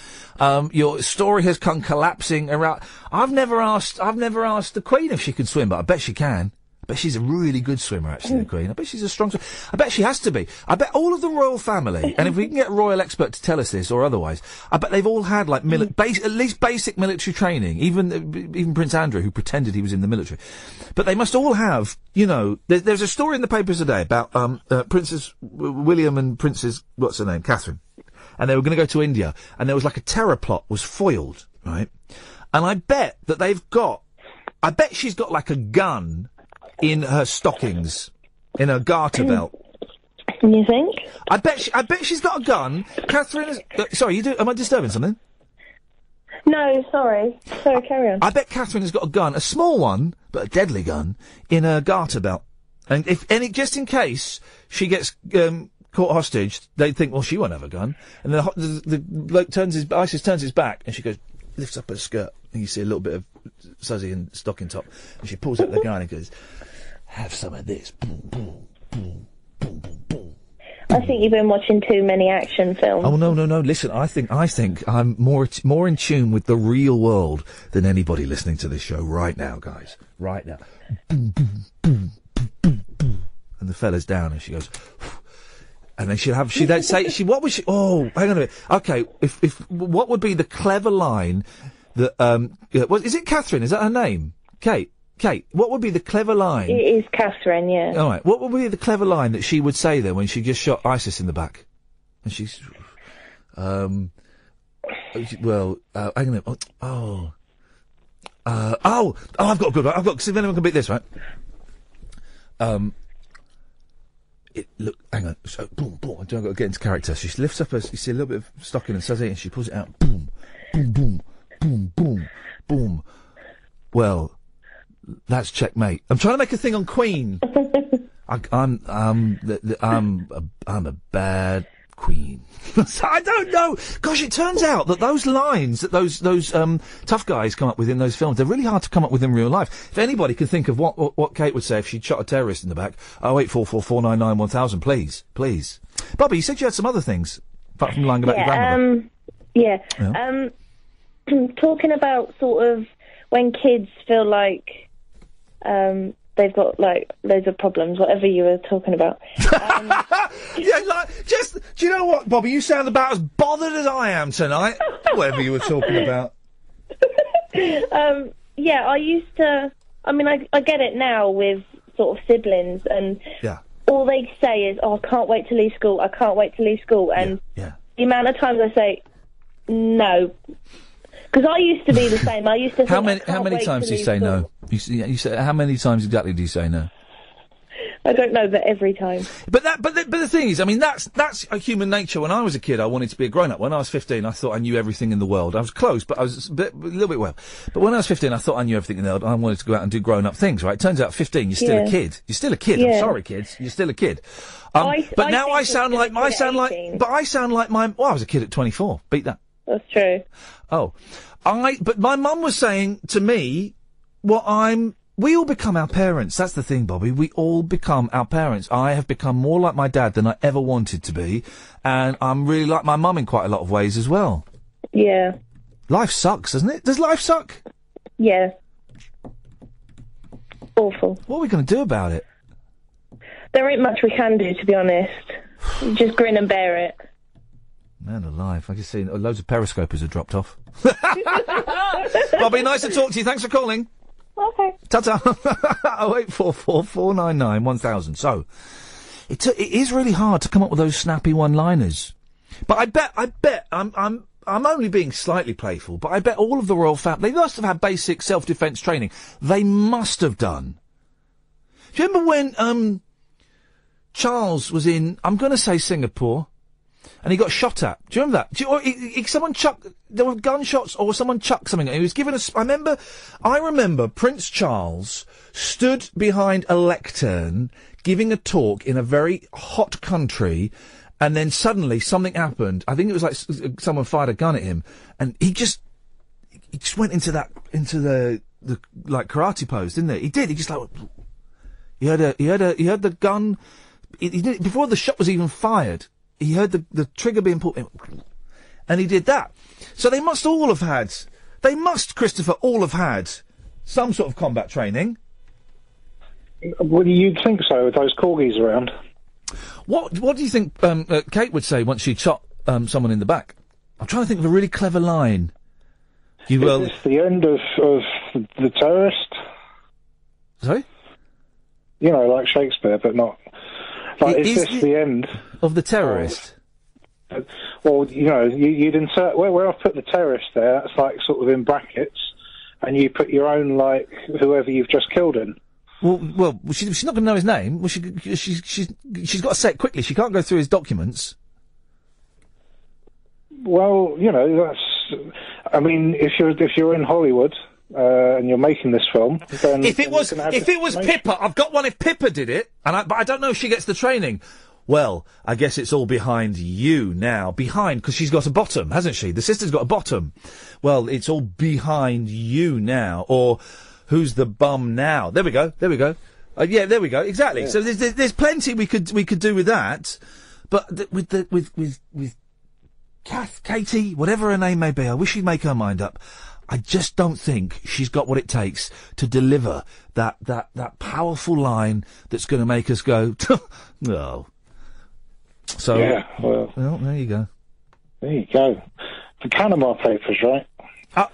your story has come collapsing around. I've never asked the Queen if she can swim, but I bet she can. I bet she's a really good swimmer, actually, the Queen. I bet she's a strong swimmer. I bet she has to be. I bet all of the royal family, and if we can get a royal expert to tell us this or otherwise, I bet they've all had, like, at least basic military training. Even Prince Andrew, who pretended he was in the military. But they must all have, you know... There's a story in the papers today about Princess William and Princess... What's her name? Catherine. And they were going to go to India. And there was, like, a terror plot was foiled, right? And I bet that they've got... I bet she's got, like, a gun... in her stockings, in her garter belt. You think? I bet she's got a gun. Catherine is... sorry, am I disturbing something? No, sorry. Sorry, carry on. I bet Catherine has got a gun, a small one, but a deadly gun, in her garter belt. And just in case she gets caught hostage, they'd think, well, she won't have a gun. And then the bloke ISIS turns his back, and she lifts up her skirt, and you see a little bit of Suzy and stocking top, and she pulls out the gun and goes, have some of this. Boom, boom, boom, boom, boom, boom. I think you've been watching too many action films. Oh, no. Listen, I think I'm more in tune with the real world than anybody listening to this show right now, guys. Right now. Boom, boom, boom, boom, boom, boom. And the fella's down, and she goes, and then she'd say, what was she, oh, hang on a minute. Okay, what would be the clever line that, is it Catherine? Is that her name? Kate, what would be the clever line? It is Catherine, yeah. All right. What would be the clever line that she would say then when she just shot ISIS in the back? And she's, hang on a minute. I've got a good one. See if anyone can beat this, right? Look, hang on. So, boom, boom. I've got to get into character. She lifts up you see a little bit of stocking and Suzy, and she pulls it out. Boom, boom, boom, boom, boom, boom. Well, that's checkmate. I'm trying to make a thing on Queen. I'm a bad Queen. So I don't know. Gosh, it turns out that those lines that those tough guys come up with in those films, they're really hard to come up with in real life. If anybody can think of what Kate would say if she'd shot a terrorist in the back, 08444991000, please. Bobby, you said you had some other things apart from lying about your grandmother. Talking about sort of when kids feel like they've got like loads of problems, whatever you were talking about. Do you know what, Bobby? You sound about as bothered as I am tonight. Whatever you were talking about. I used to. I mean, I get it now with sort of siblings, and all they say is, "Oh, I can't wait to leave school. I can't wait to leave school." And the amount of times I say no. Because I used to be the same. I used to think, how many times do you say no? You say, how many times exactly do you say no? I don't know, but every time. But the thing is, I mean, that's a human nature. When I was a kid, I wanted to be a grown-up. When I was 15, I thought I knew everything in the world. I was close, but I was a little bit well. But when I was 15, I thought I knew everything in the world. I wanted to go out and do grown-up things, right? Turns out, 15, you're still a kid. You're still a kid. I'm sorry, kids. You're still a kid. But now I sound like I was a kid at 24. Beat that. That's true. Oh. But my mum was saying to me, we all become our parents. That's the thing, Bobby. We all become our parents. I have become more like my dad than I ever wanted to be, and I'm really like my mum in quite a lot of ways as well. Yeah. Life sucks, doesn't it? Does life suck? Yeah. Awful. What are we going to do about it? There ain't much we can do, to be honest. Just grin and bear it. Man alive, I can see loads of periscopers have dropped off. Bobby, nice to talk to you. Thanks for calling. Okay. Ta-ta. 08444991000. So, it is really hard to come up with those snappy one-liners. But I bet, I'm only being slightly playful, but I bet all of the royal family, they must have had basic self-defence training. They must have done. Do you remember when, Charles was in, I'm going to say Singapore, and he got shot at? Do you remember that? Someone chucked, there were gunshots, or someone chucked something. He was given I remember Prince Charles stood behind a lectern, giving a talk in a very hot country, and then suddenly something happened. I think it was like someone fired a gun at him, and he just went into the like karate pose, didn't he? He did. He just like, he heard the gun, he did, before the shot was even fired. He heard the trigger being pulled, and he did that. So they must, Christopher, all have had some sort of combat training. Well, you'd think so, with those corgis around. What do you think Kate would say once she shot someone in the back? I'm trying to think of a really clever line. Is this the end of the terrorist? Sorry? You know, like Shakespeare, but not... Like, is this the end of the terrorist? Well, you know, you'd insert where I've put the terrorist there. That's like sort of in brackets, and you put your own, like, whoever you've just killed in. Well, she's not going to know his name. Well, she's got to say it quickly. She can't go through his documents. Well, you know, that's. I mean, if you're in Hollywood. And you're making this film. Then if it was Pippa, I've got one. If Pippa did it, but I don't know if she gets the training. Well, I guess it's all behind you now. Behind, because she's got a bottom, hasn't she? The sister's got a bottom. Well, it's all behind you now. Or, who's the bum now? There we go. Yeah, there we go. Exactly. Yeah. So there's plenty we could do with that. But with Katie, whatever her name may be, I wish she'd make her mind up. I just don't think she's got what it takes to deliver that powerful line that's going to make us go, no. So, yeah, well, there you go. There you go. The Panama Papers, right?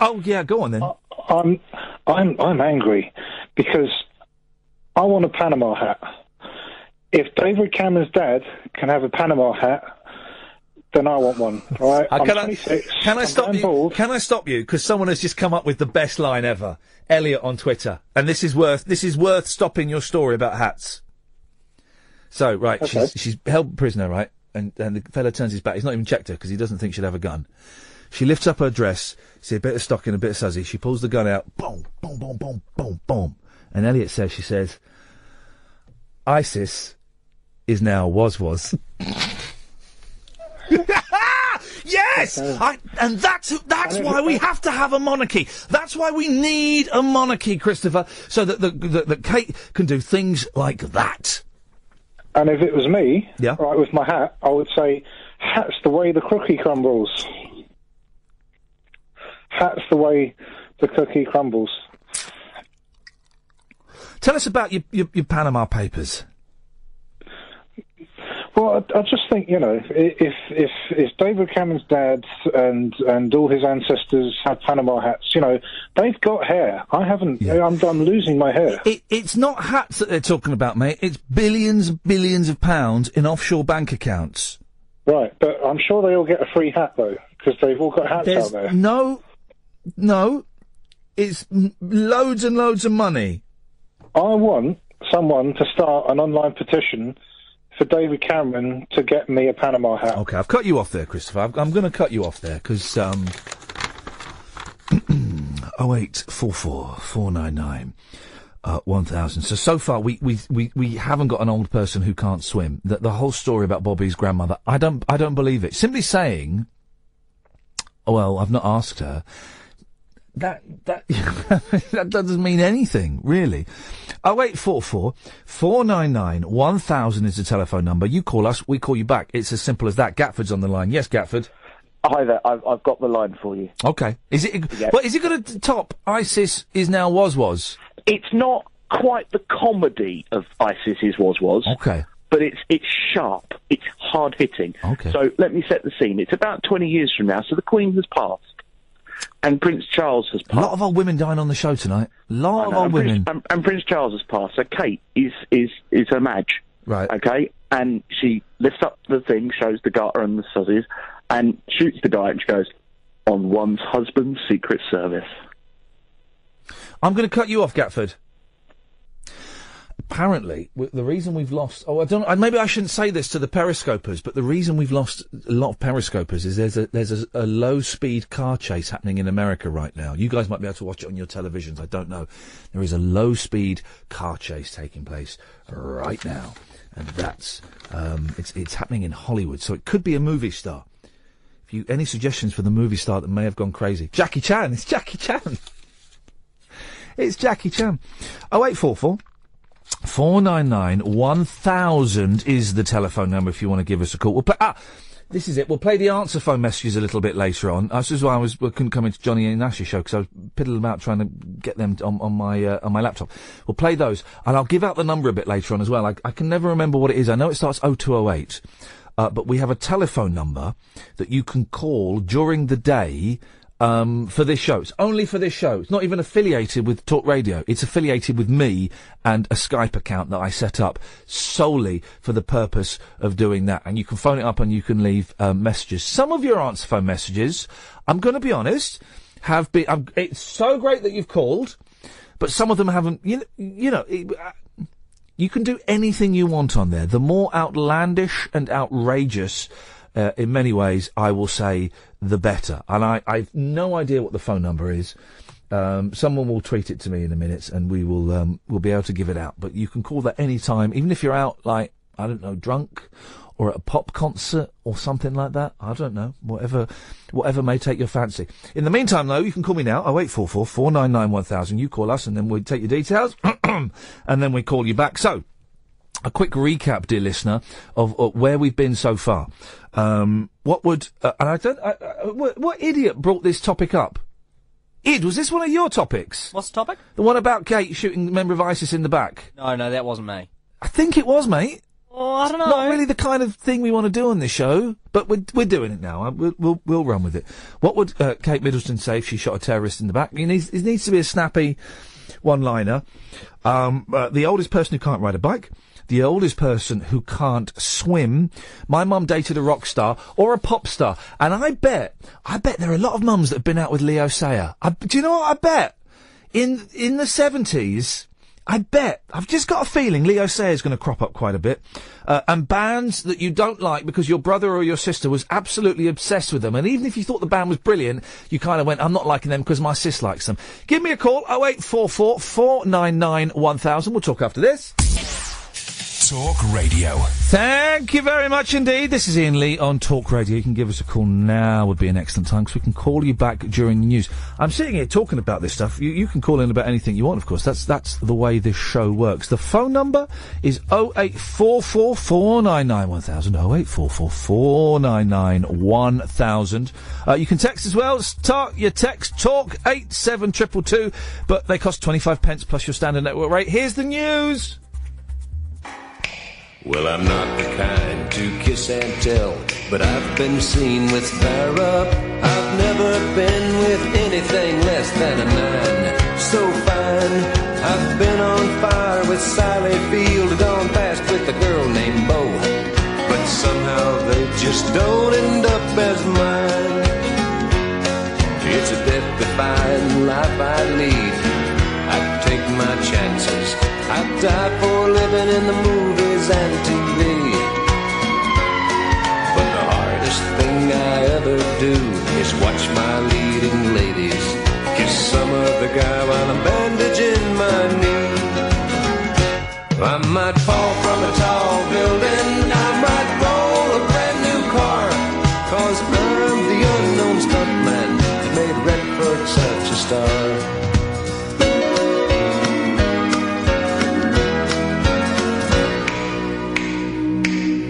Oh yeah, go on then. I'm angry because I want a Panama hat. If David Cameron's dad can have a Panama hat, then I want one. All right? I'm 26. Can I stop you? Can I stop you? Because someone has just come up with the best line ever. Elliot on Twitter, and this is worth stopping your story about hats. So right, okay. she's held prisoner, right, and the fella turns his back. He's not even checked her because he doesn't think she'll have a gun. She lifts up her dress, see a bit of stocking, a bit of suzzy. She pulls the gun out, boom, boom, boom, boom, boom, boom. And Elliot she says, ISIS is now was. Yes! And that's why we have to have a monarchy. That's why we need a monarchy, Christopher, so that Kate can do things like that. And if it was me, right, with my hat, I would say, hat's the way the cookie crumbles. Hat's the way the cookie crumbles. Tell us about your Panama Papers. Well, I just think, if David Cameron's dad and all his ancestors have Panama hats, they've got hair. I haven't. Yeah. I'm losing my hair. It's not hats that they're talking about, mate. It's billions of pounds in offshore bank accounts. Right, but I'm sure they all get a free hat, though, because they've all got hats out there. No, it's loads and loads of money. I want someone to start an online petition for David Cameron to get me a Panama hat. Okay, I've cut you off there, Christopher. I'm going to cut you off there, because 0844 499 1000. So far, we haven't got an old person who can't swim. The whole story about Bobby's grandmother, I don't believe it. Simply saying, well, I've not asked her. That doesn't mean anything, really. 0844 499 1000 is the telephone number. You call us, we call you back. It's as simple as that. Gatford's on the line. Yes, Gatford. Hi there. I've got the line for you. Okay. Is it going to top ISIS is now was? It's not quite the comedy of ISIS is was. Okay. But it's sharp. It's hard hitting. Okay. So let me set the scene. It's about 20 years from now. So the Queen has passed. And Prince Charles has passed. A lot of old women dying on the show tonight. Lot of old women. And Prince Charles has passed. So Kate is her Madge. Right. Okay? And she lifts up the thing, shows the garter and the suzzies, and shoots the guy, and she goes, on one's husband's secret service. I'm going to cut you off, Gatford. Apparently, the reason we've lost... maybe I shouldn't say this to the periscopers, but the reason we've lost a lot of periscopers is there's a low-speed car chase happening in America right now. You guys might be able to watch it on your televisions, I don't know. There is a low-speed car chase taking place right now. And that's... it's happening in Hollywood, so it could be a movie star. Any suggestions for the movie star that may have gone crazy? Jackie Chan! It's Jackie Chan! It's Jackie Chan. 0844 499 1000 is the telephone number if you want to give us a call. We'll play, this is it. We'll play the answer phone messages a little bit later on. This is why I couldn't come into Johnny and Nash's show, because I was piddling about trying to get them on my laptop. We'll play those, and I'll give out the number a bit later on as well. I can never remember what it is. I know it starts 0208, but we have a telephone number that you can call during the day for this show. It's only for this show. It's not even affiliated with Talk Radio. It's affiliated with me and a Skype account that I set up solely for the purpose of doing that. And you can phone it up and you can leave messages. Some of your answer phone messages, I'm going to be honest, have been... it's so great that you've called, but some of them haven't... You can do anything you want on there. The more outlandish and outrageous... in many ways, I will say, the better. And I've no idea what the phone number is. Someone will tweet it to me in a minute, and we'll be able to give it out. But you can call that any time, even if you're out, like, I don't know, drunk, or at a pop concert or something like that. I don't know. Whatever may take your fancy. In the meantime, though, you can call me now, 0844 499 1000. You call us and then we take your details and then we call you back. So, a quick recap, dear listener, of where we've been so far. What idiot brought this topic up? Id, was this one of your topics? What's the topic? The one about Kate shooting a member of ISIS in the back. No, that wasn't me. I think it was, mate. Oh, I don't know. Not really the kind of thing we want to do on this show, but we're doing it now. We'll run with it. What would Kate Middleton say if she shot a terrorist in the back? It needs to be a snappy one-liner. The oldest person who can't ride a bike. The oldest person who can't swim. My mum dated a rock star or a pop star. And I bet there are a lot of mums that have been out with Leo Sayer. Do you know what I bet? In the 70s, I bet, I've just got a feeling Leo Sayer's going to crop up quite a bit. And bands that you don't like because your brother or your sister was absolutely obsessed with them. And even if you thought the band was brilliant, you kind of went, I'm not liking them because my sis likes them. Give me a call, 0844 499 1000. We'll talk after this. Talk Radio. Thank you very much indeed. This is Iain Lee on Talk Radio. You can give us a call now, would be an excellent time, because we can call you back during the news. I'm sitting here talking about this stuff. You can call in about anything you want, of course. That's the way this show works. The phone number is 0844 499 1000. 0844 499 1000. You can text as well. Start your text, talk 87222, but they cost 25 pence plus your standard network rate. Here's the news. Well, I'm not the kind to kiss and tell, but I've been seen with fire up. I've never been with anything less than a 9. So fine, I've been on fire with Sally Field, gone past with a girl named Bo, but somehow they just don't end up as mine. It's a death-defying life I lead. I take my chances. I die for living in the movies and TV. But the hardest thing I ever do is watch my leading ladies kiss some other guy while I'm bandaging my knee. I might fall from a tall building, I might roll a brand new car, 'cause I'm the unknown stuntman that made Redford such a star.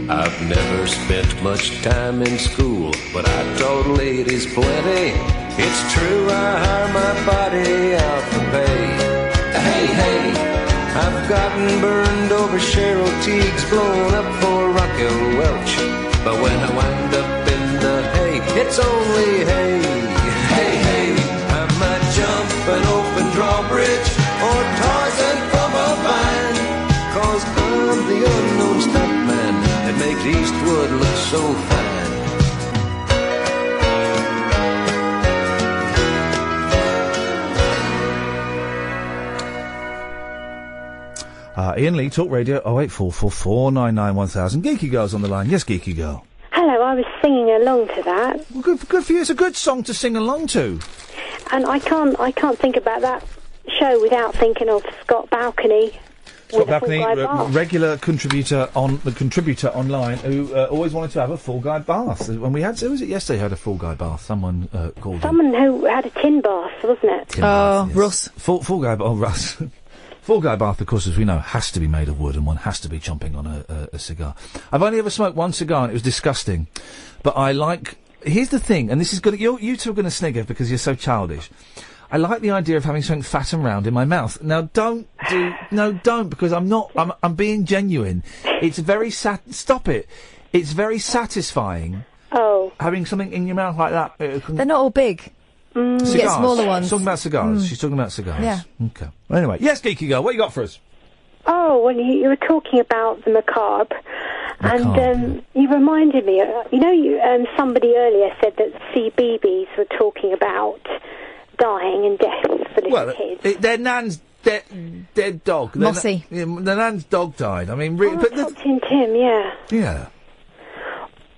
I've never spent much time in school, but I taught ladies plenty. It's true, I hire my body out for pay. Hey, I've gotten burned over Cheryl Teague's, blown up for Raquel Welch. But when I wind up in the hay, it's only hay. Hey, I might jump an open drawbridge or Tarzan from a vine, 'cause I'm the unknown stuntman that makes Eastwood look so fine. Iain Lee, Talk Radio, 0844 499 1000. Geeky Girl's on the line. Yes, Geeky Girl. Hello, I was singing along to that. Well, good for you. It's a good song to sing along to. And I can't think about that show without thinking of Scott Balcony. Scott Balcony, regular contributor online, who always wanted to have a full guy bath. When we had, who was it yesterday? Had a full guy bath. Someone called. Someone who had a tin bath, wasn't it? Tin bath, yes. Russ. Full guy. Oh, Russ. Full guy bath, of course, as we know, has to be made of wood, and one has to be chomping on a cigar. I've only ever smoked one cigar, and it was disgusting. But I like. Here's the thing, and this is good. You two are going to snigger because you're so childish. I like the idea of having something fat and round in my mouth. Now, don't, because I'm being genuine. It's very stop it. It's very satisfying. Oh. Having something in your mouth like that. They're not all big. Cigars. You get smaller ones. She's talking about cigars. She's talking about cigars. Yeah. Okay. Well, anyway, yes, Geeky Girl, what you got for us? Oh, well, you were talking about the macabre. And you reminded me, somebody earlier said that CBeebies were talking about dying and death for little kids. Their nan's dead dog. Mossy. Their nan's dog died. I mean, really. Captain Tim, yeah. Yeah.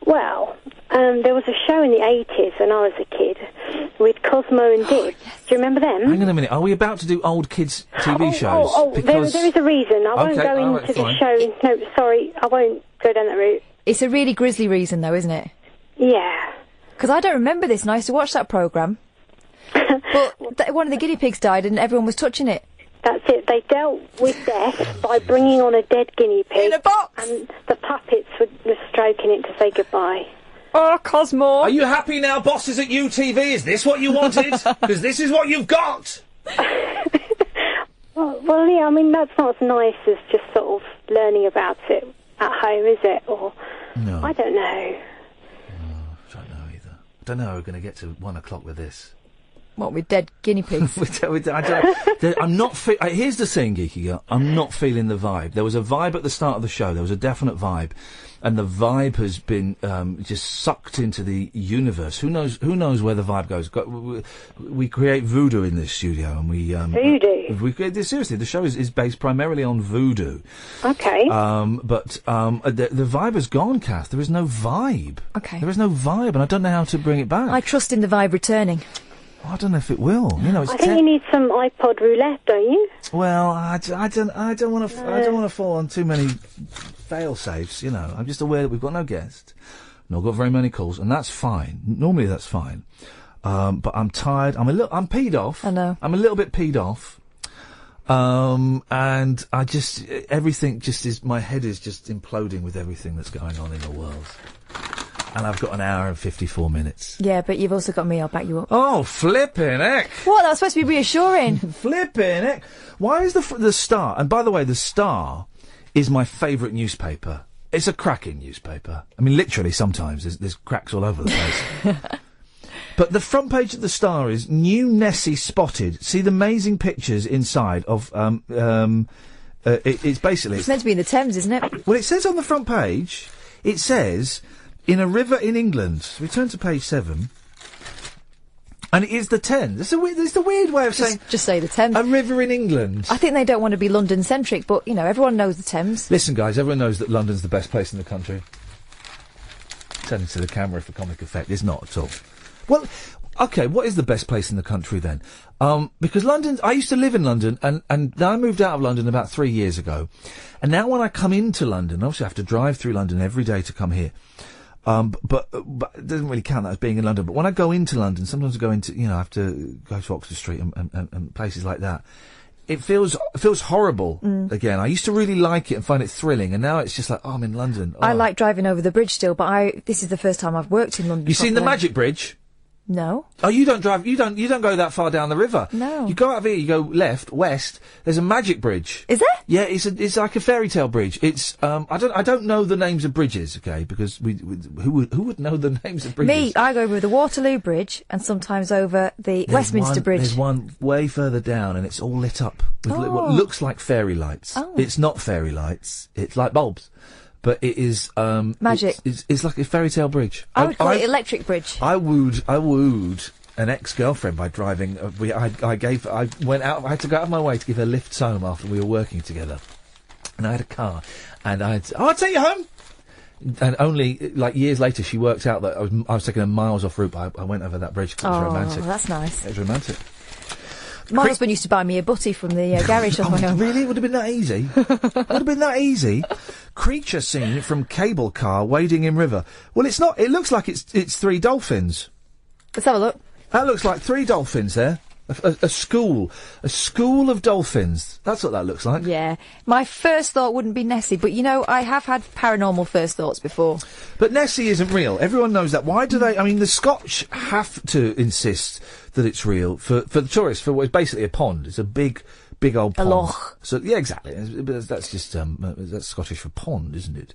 Well, there was a show in the 80s when I was a kid with Cosmo and Dib. Yes. Do you remember them? Hang on a minute. Are we about to do old kids' TV shows? There is a reason. I won't go into the show. No, sorry, I won't go down that route. It's a really grisly reason, though, isn't it? Yeah. Because I don't remember this, and I used to watch that programme. But one of the guinea pigs died, and everyone was touching it. That's it. They dealt with death by bringing on a dead guinea pig. In a box! And the puppets were stroking it to say goodbye. Oh, Cosmo! Are you happy now, bosses at UTV? Is this what you wanted? Because this is what you've got! Well, yeah, I mean, that's not as nice as just sort of learning about it at home, is it? Or, No. I don't know. I don't know how we're going to get to 1 o'clock with this. What, with dead guinea pigs? I'm not. Here's the thing, Geeky Girl. I'm not feeling the vibe. There was a vibe at the start of the show. There was a definite vibe, and the vibe has been just sucked into the universe. Who knows? Who knows where the vibe goes? We create voodoo in this studio, and we voodoo. We create this seriously. The show is based primarily on voodoo. Okay. But the vibe has gone, Kath. There is no vibe. Okay. There is no vibe, and I don't know how to bring it back. I trust in the vibe returning. I don't know if it will. You know, it's I think you need some iPod roulette, don't you? Well, I don't want to fall on too many fail safes. You know, I'm just aware that we've got no guests, not got very many calls, and that's fine. Normally, that's fine. But I'm tired. I'm peed off. I know. I'm a little bit peed off. And I just everything just is. My head is just imploding with everything that's going on in the world. And I've got an hour and 54 minutes. Yeah, but you've also got me. I'll back you up. Oh, flippin' heck! What? That was supposed to be reassuring. Flippin' heck! Why is the Star? And by the way, the Star is my favourite newspaper. It's a cracking newspaper. I mean, literally, sometimes there's cracks all over the place. But the front page of the Star is new Nessie spotted. See the amazing pictures inside of it's basically It's meant to be in the Thames, isn't it? Well, it says on the front page. It says. In a river in England. Return to page 7. And it is the Thames. It's a weird way of saying... Just say the Thames. A river in England. I think they don't want to be London-centric, but, you know, everyone knows the Thames. Listen, guys, everyone knows that London's the best place in the country. Turning to the camera for comic effect. It's not at all. Well, OK, what is the best place in the country, then? Because London... I used to live in London, and then I moved out of London about 3 years ago. And now when I come into London, obviously I have to drive through London every day to come here. But it doesn't really count that as being in London. But when I go into London, sometimes I go into, you know, I have to go to Oxford Street and places like that. It feels horrible again. I used to really like it and find it thrilling, and now it's just like, oh, I'm in London. Oh. I like driving over the bridge still, but this is the first time I've worked in London. You seen the Magic Bridge? No. Oh, you don't drive. You don't go that far down the river. No. You go out of here. You go left, west. There's a magic bridge. Is there? Yeah, it's like a fairy tale bridge. It's I don't know the names of bridges, okay? Because who would know the names of bridges? Me, I go over the Waterloo Bridge and sometimes over the Westminster Bridge. There's one way further down, and it's all lit up with what looks like fairy lights. Oh. It's not fairy lights. It's like bulbs. But it is magic. It's like a fairy tale bridge. I would call it electric bridge. I wooed an ex-girlfriend by driving. I went out. I had to go out of my way to give her lifts home after we were working together. And I had a car, and I'll take you home. And only like years later, she worked out that I was taking her miles off route. But I went over that bridge. It was romantic. Oh, that's nice. It was romantic. My husband used to buy me a butty from the garage on my own. Really? Would have been that easy? Would have been that easy? Creature seen from cable car wading in river. Well, it's not. It looks like it's 3 dolphins. Let's have a look. That looks like 3 dolphins there. A school of dolphins. That's what that looks like. Yeah. My first thought wouldn't be Nessie, but you know, I have had paranormal first thoughts before. But Nessie isn't real. Everyone knows that. Why do they? I mean, the Scotch have to insist that it's real for the tourists. For what is basically a pond. It's a big old pond. A loch. So yeah, exactly. That's just that's Scottish for pond, isn't it?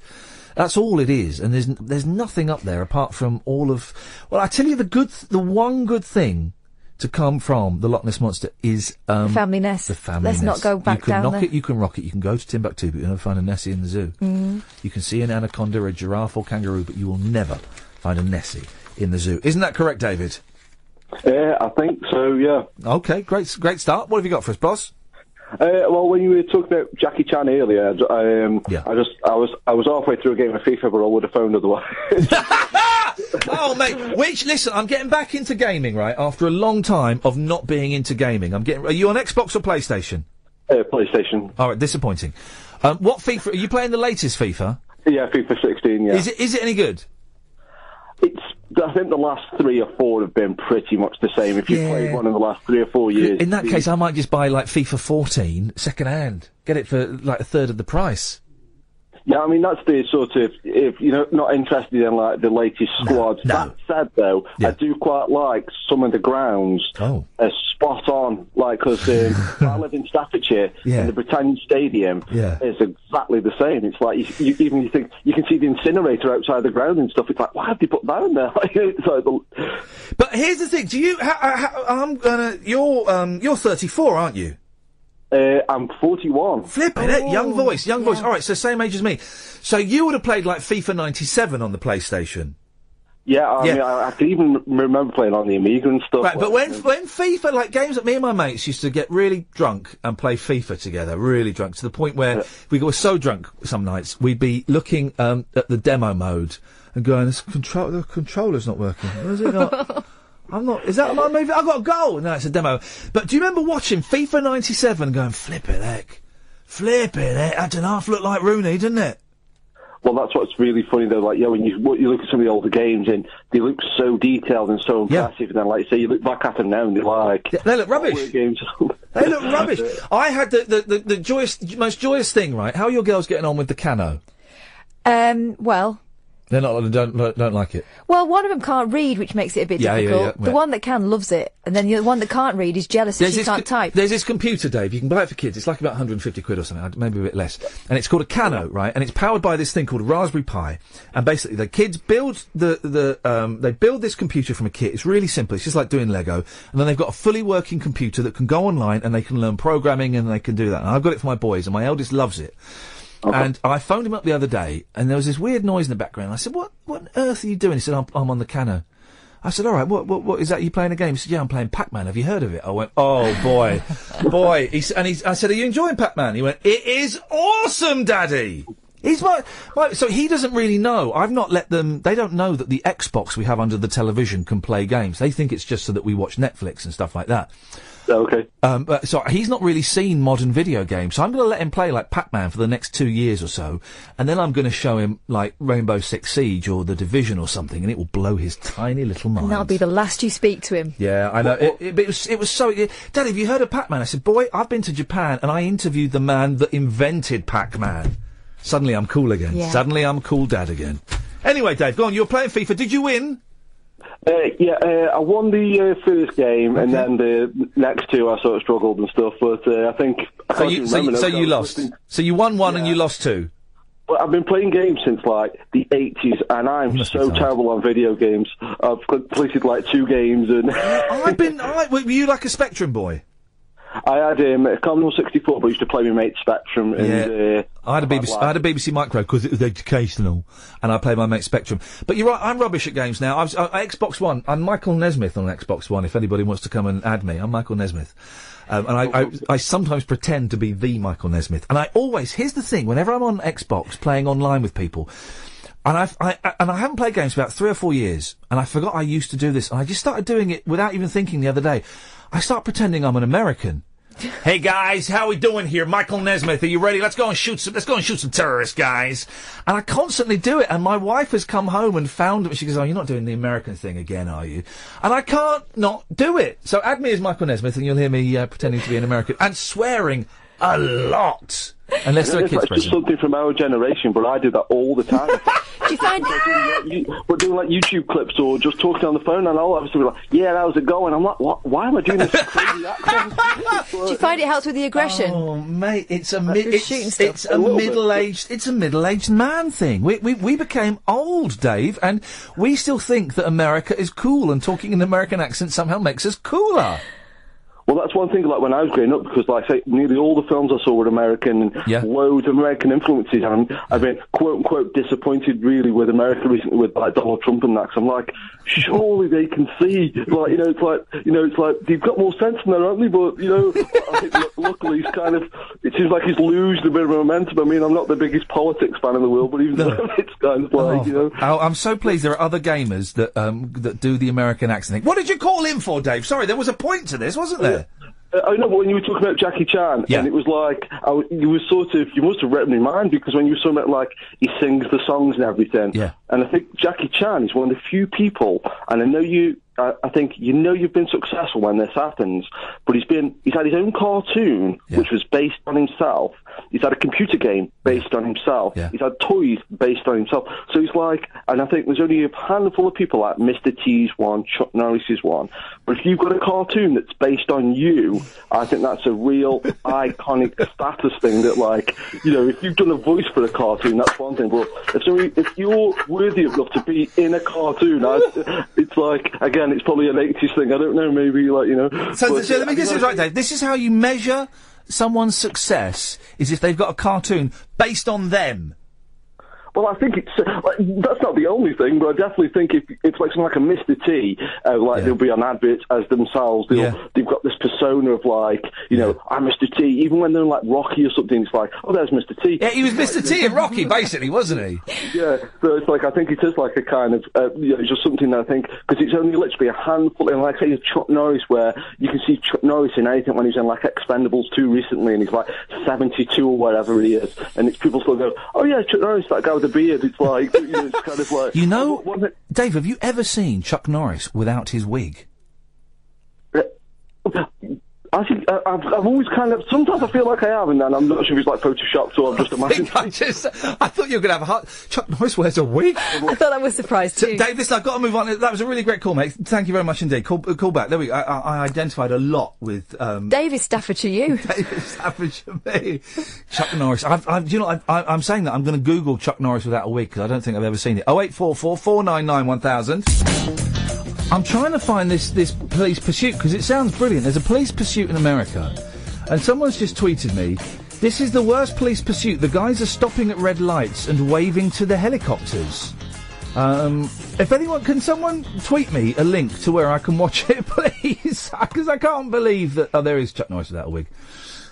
That's all it is, and there's nothing up there apart from all of. Well, I tell you, the one good thing to come from the Loch Ness Monster is the family nest. The family Let's nest. not go back down there. You can rock it. You can go to Timbuktu, but you'll never find a Nessie in the zoo. You can see an anaconda, a giraffe, or kangaroo, but you will never find a Nessie in the zoo. Isn't that correct, David? Yeah, I think so. Yeah. Okay, great start. What have you got for us, boss? Well, when you were talking about Jackie Chan earlier, I was halfway through a game of FIFA, but I would have phoned otherwise. Oh, mate, listen, I'm getting back into gaming, right, after a long time of not being into gaming. Are you on Xbox or PlayStation? PlayStation. Alright, disappointing. What FIFA, are you playing the latest FIFA? Yeah, FIFA 16, yeah. Is it any good? I think the last 3 or 4 have been pretty much the same. If you've played one in the last 3 or 4 years. In that case, I might just buy, like, FIFA 14 second hand. Get it for, like, a third of the price. Yeah, I mean, that's the sort of, if you're not interested in, like, the latest squads. That said, though, I do quite like some of the grounds are spot on. Like, because I live in Staffordshire, and the Britannia Stadium is exactly the same. It's like, you think, you can see the incinerator outside the ground and stuff. It's like, why have they put that in there? But here's the thing, you're 34, aren't you? I'm 41. Flipping it, young voice. All right, so same age as me. So you would have played like FIFA 97 on the PlayStation. Yeah, I mean, I can even remember playing on the Amiga and stuff. Right, but when FIFA, like games that me and my mates used to get really drunk and play FIFA together, really drunk, to the point where we were so drunk some nights, we'd be looking at the demo mode and going, the controller's not working. Is it not? Is that my movie? I've got a goal! No, it's a demo. But do you remember watching FIFA 97 and going, flippin' heck, that didn't half look like Rooney, didn't it? Well, that's what's really funny, though. Like, when you look at some of the older games, and they look so detailed and so impressive, and then, like you say, you look back at them now, and they're like... They look rubbish. Games. They look rubbish. I had the most joyous thing, right? How are your girls getting on with the Cano? Well... They don't like it. Well, one of them can't read, which makes it a bit difficult. The one that can loves it, and then the one that can't read is jealous that she can't type. There's this computer, Dave. You can buy it for kids. It's like about 150 quid or something, maybe a bit less. And it's called a Cano, right? And it's powered by this thing called a Raspberry Pi. And basically, the kids build they build this computer from a kit. It's really simple. It's just like doing Lego. And then they've got a fully working computer that can go online and they can learn programming and they can do that. And I've got it for my boys, and my eldest loves it. Okay. And I phoned him up the other day, and there was this weird noise in the background. I said, "What on earth are you doing?" He said, "I'm on the Cano." I said, "All right, what is that? Are you playing a game?" He said, "Yeah, I'm playing Pac-Man. Have you heard of it?" I went, "Oh boy, boy." I said, "Are you enjoying Pac-Man?" He went, "It is awesome, Daddy." He's so he doesn't really know. I've not let them. They don't know that the Xbox we have under the television can play games. They think it's just so that we watch Netflix and stuff like that. Okay. So he's not really seen modern video games, so I'm going to let him play like Pac-Man for the next 2 years or so, and then I'm going to show him like Rainbow Six Siege or The Division or something, and it will blow his tiny little mind. And that'll be the last you speak to him. Yeah, I know. It was so... Daddy, have you heard of Pac-Man? I said, boy, I've been to Japan, and I interviewed the man that invented Pac-Man. Suddenly I'm cool again. Yeah. Suddenly I'm cool dad again. Anyway, Dave, go on, you were playing FIFA. Did you win? I won the first game, and then the next 2 I sort of struggled and stuff. But I think so you lost. So you won 1 and you lost 2. Well, I've been playing games since like the 80s, and I'm so terrible on video games. I've completed like 2 games, and were you like a Spectrum boy? I had a Commodore 64, but I used to play with mate Spectrum. And, I had a BBC Micro because it was educational, and I played my mate Spectrum. But you're right, I'm rubbish at games now. Xbox One. I'm Michael Nesmith on Xbox One. If anybody wants to come and add me, I'm Michael Nesmith. And I sometimes pretend to be the Michael Nesmith. And here's the thing: whenever I'm on Xbox playing online with people. And I haven't played games for about 3 or 4 years, and I forgot I used to do this, and I just started doing it without even thinking the other day. I start pretending I'm an American. Hey guys, how we doing here? Michael Nesmith, are you ready? Let's go and shoot some terrorists, guys. And I constantly do it, and my wife has come home and found it. She goes, "Oh, you're not doing the American thing again, are you?" And I can't not do it. So add me as Michael Nesmith, and you'll hear me pretending to be an American and swearing a lot. Unless there are kids present. It's just something from our generation, but I do that all the time. Do you find we're doing like YouTube clips or just talking on the phone, and I'll obviously be like, "Yeah, how's it going?" I'm like, "What? Why am I doing this crazy accent?" Do you find it helps with the aggression? Oh, mate, it's a middle-aged man thing. We became old, Dave, and we still think that America is cool, and talking in an American accent somehow makes us cooler. Well, that's one thing, like, when I was growing up, because, like I say, nearly all the films I saw were American, and loads of American influences, and I've been, quote-unquote, disappointed, really, with America recently, with, like, Donald Trump and that, 'cause I'm like, surely they can see, like, it's like, they've got more sense than that, haven't they? But, I think, luckily, it seems like he's losing a bit of momentum. I mean, I'm not the biggest politics fan in the world, but even though it's kind of like, I'm so pleased there are other gamers that do the American accent thing. What did you call him for, Dave? Sorry, there was a point to this, wasn't there? I know, but when you were talking about Jackie Chan, and it was like, you must have read my mind, because when you were talking about, like, he sings the songs and everything, and I think Jackie Chan is one of the few people, and I know I think you've been successful when this happens, but he's had his own cartoon, which was based on himself. He's had a computer game based on himself. He's had toys based on himself. So he's like, and I think there's only a handful of people, like Mr. T's one, Chuck Norris's one. But if you've got a cartoon that's based on you, I think that's a real iconic status thing that, like, you know, if you've done a voice for a cartoon, that's one thing. But if you're worthy enough to be in a cartoon, it's like, again, it's probably an 80s thing. I don't know, maybe, like, you know. So let me get this right, Dave. This is how you measure someone's success, is if they've got a cartoon based on them. Well, I think that's not the only thing, but I definitely think if it's like something like a Mr. T, they'll be on adverts as themselves. They've got this persona of, like, you know, I'm Mr. T. Even when they're in, like, Rocky or something, it's like, oh, there's Mr. T. Yeah, he was Mr. T in Rocky, basically, wasn't he? Yeah, so it's like, I think it is like a kind of, it's just something that I think, because it's only literally a handful, and like, say, Chuck Norris, where you can see Chuck Norris in anything when he's in, like, Expendables 2 recently, and he's, like, 72 or whatever he is, and it's people still go, oh, yeah, Chuck Norris, that guy with the beard. It's like, you know, it's kind of like... You know, Dave, have you ever seen Chuck Norris without his wig? I think I've always kind of... Sometimes I feel like I have, and then I'm not sure if it's like photoshopped or I'm just imagining. I thought you were going to have a heart... Chuck Norris wears a wig? I thought that was a surprise too. Dave, listen, I've got to move on. That was a really great call, mate. Thank you very much indeed. Call back. There we go. I identified a lot with... Dave is Staffordshire you. Dave is Staffordshire me. Chuck Norris. I'm saying that I'm going to Google Chuck Norris without a wig, because I don't think I've ever seen it. 0844 499 1000. I'm trying to find this police pursuit, because it sounds brilliant. There's a police pursuit in America, and someone's just tweeted me, this is the worst police pursuit. The guys are stopping at red lights and waving to the helicopters. If anyone, can someone tweet me a link to where I can watch it, please? Because I can't believe that... Oh, there is Chuck Norris without a wig.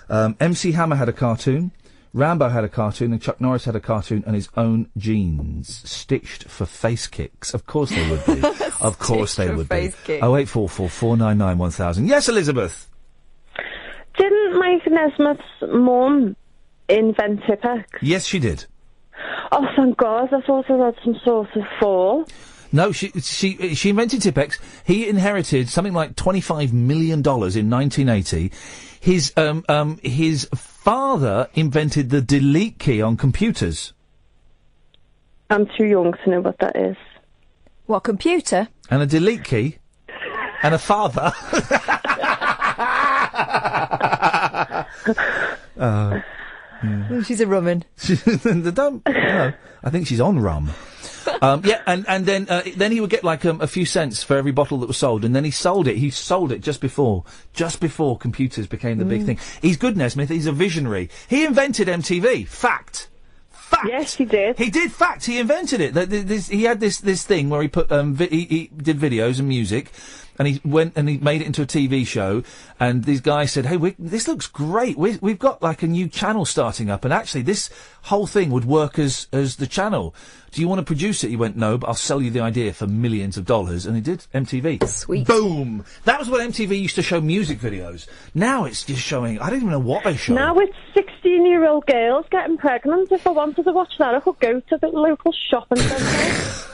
MC Hammer had a cartoon. Rambo had a cartoon, and Chuck Norris had a cartoon and his own jeans, stitched for face kicks. Of course they would be. Of course they would be. 0844 499 1000. Yes, Elizabeth? Didn't Mike Nesmith's mum invent Tipex? Yes, she did. Oh, thank God. I thought I had some sort of fall. No, she invented Tipex. He inherited something like $25 million in 1980. His father invented the delete key on computers. I'm too young to know what that is. What, computer? And a delete key. And a father. She's a rumman. No, I think she's on rum. Yeah, and then he would get like a few cents for every bottle that was sold, and then he sold it. He sold it just before computers became the big thing. He's good, Nesmith. He's a visionary. He invented MTV. Fact. Yes, he did. He did. Fact. He invented it. He had this thing where he put he did videos and music. And he went and he made it into a TV show, and these guys said, hey, this looks great. We've got like a new channel starting up, and actually this whole thing would work as the channel. Do you want to produce it? He went, no, but I'll sell you the idea for millions of dollars. And he did. MTV. Sweet. Boom. That was what MTV used to show music videos. Now it's just showing, I don't even know what they show. Now it's 16-year-old girls getting pregnant. If I wanted to watch that, I could go to the local shopping centre.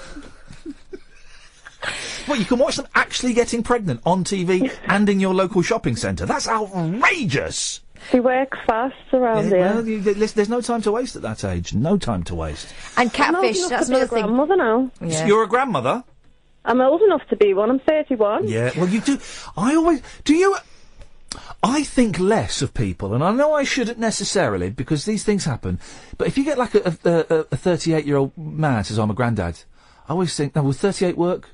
Well, you can watch them actually getting pregnant on TV and in your local shopping centre. That's outrageous! She works fast around here. Well, there's no time to waste at that age. No time to waste. And catfish, that's another thing. I'm old enough to be a grandmother now. Yeah. You're a grandmother? I'm old enough to be one. I'm 31. Yeah, well, you do. I think less of people, and I know I shouldn't necessarily, because these things happen, but if you get like a 38-year-old man says, I'm a granddad, I always think, now, will 38 work?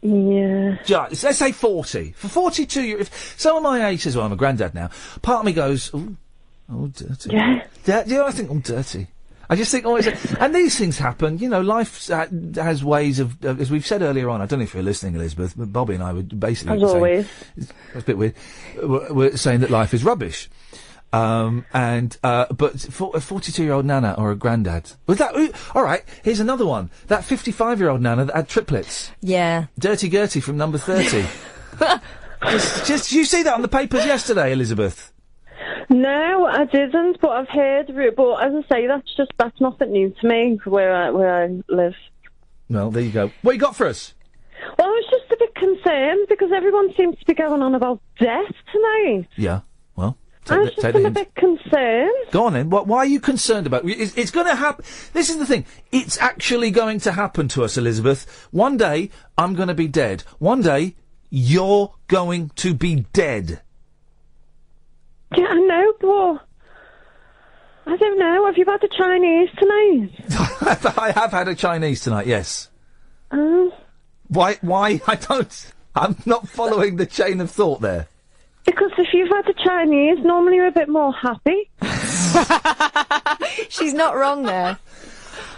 Yeah. Let's say 40. For 42 years, if someone my age says, well, I'm a granddad now, part of me goes, oh, dirty. Yeah. Yeah, I think I'm dirty. I just think, and these things happen, you know, life has ways of, as we've said earlier on, I don't know if you're listening, Elizabeth, but Bobby and I were basically as always. That's a bit weird. We're saying that life is rubbish. But a 42-year-old nana or a granddad. Was that, alright, here's another one. That 55-year-old nana that had triplets. Yeah. Dirty Gertie from number 30. Just you see that on the papers yesterday, Elizabeth? No, I didn't, but I've heard of it. But as I say, that's nothing new to me where I live. Well, there you go. What you got for us? Well, I was just a bit concerned because everyone seems to be going on about death tonight. Yeah. Well, I was just a bit concerned. Go on then. Why are you concerned about? It's going to happen. This is the thing. It's actually going to happen to us, Elizabeth. One day I'm going to be dead. One day you're going to be dead. Yeah, I know, but I don't know. Have you had a Chinese tonight? I have had a Chinese tonight. Yes. Oh. Why? I'm not following the chain of thought there. Because if you've had a Chinese, normally you're a bit more happy. She's not wrong there.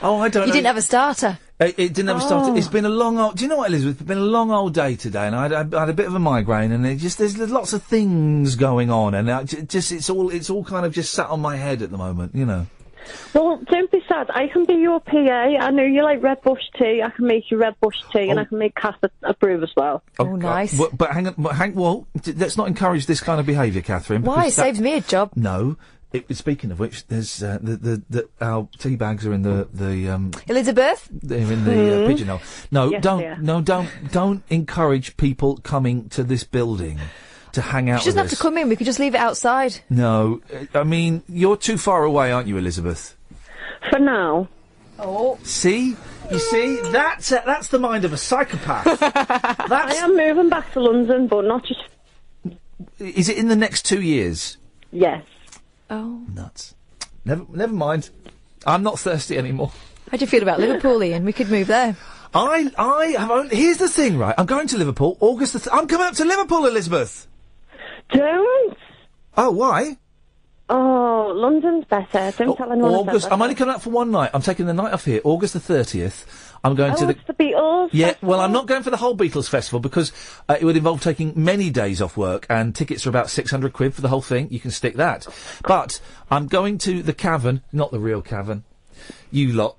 Oh, I don't know. You didn't have a starter. It didn't have a starter. It's been a long old... Do you know what, Elizabeth? It's been a long old day today, and I had a bit of a migraine, and there's lots of things going on, and it's all kind of just sat on my head at the moment, you know. Well, don't be sad. I can be your PA. I know you like Red Bush tea. I can make you Red Bush tea, and I can make Kath approve as well. Oh, nice. But hang on. Well, let's not encourage this kind of behaviour, Catherine. Why? It saves me a job. No. Speaking of which, there's our tea bags are in the Elizabeth. They're in the pigeonhole. No, Yes, don't encourage people coming to this building to hang out. She doesn't have to come in. We could just leave it outside. No, I mean you're too far away, aren't you, Elizabeth? For now. Oh. See, you see, that's the mind of a psychopath. I am moving back to London, but not just. Is it in the next 2 years? Yes. Oh. Nuts. Never mind. I'm not thirsty anymore. How do you feel about Liverpool, Ian? We could move there. I have only... Here's the thing, right? I'm going to Liverpool, August the... I'm coming up to Liverpool, Elizabeth! Don't! Oh, why? Oh, London's better. Don't tell anyone August... about I'm only coming up for one night. I'm taking the night off here, August the 30th. I'm going to it's the Beatles Yeah, festival. well, I'm not going for the whole Beatles festival because it would involve taking many days off work, and tickets are about £600 for the whole thing. You can stick that. But I'm going to the Cavern, not the real Cavern. You lot.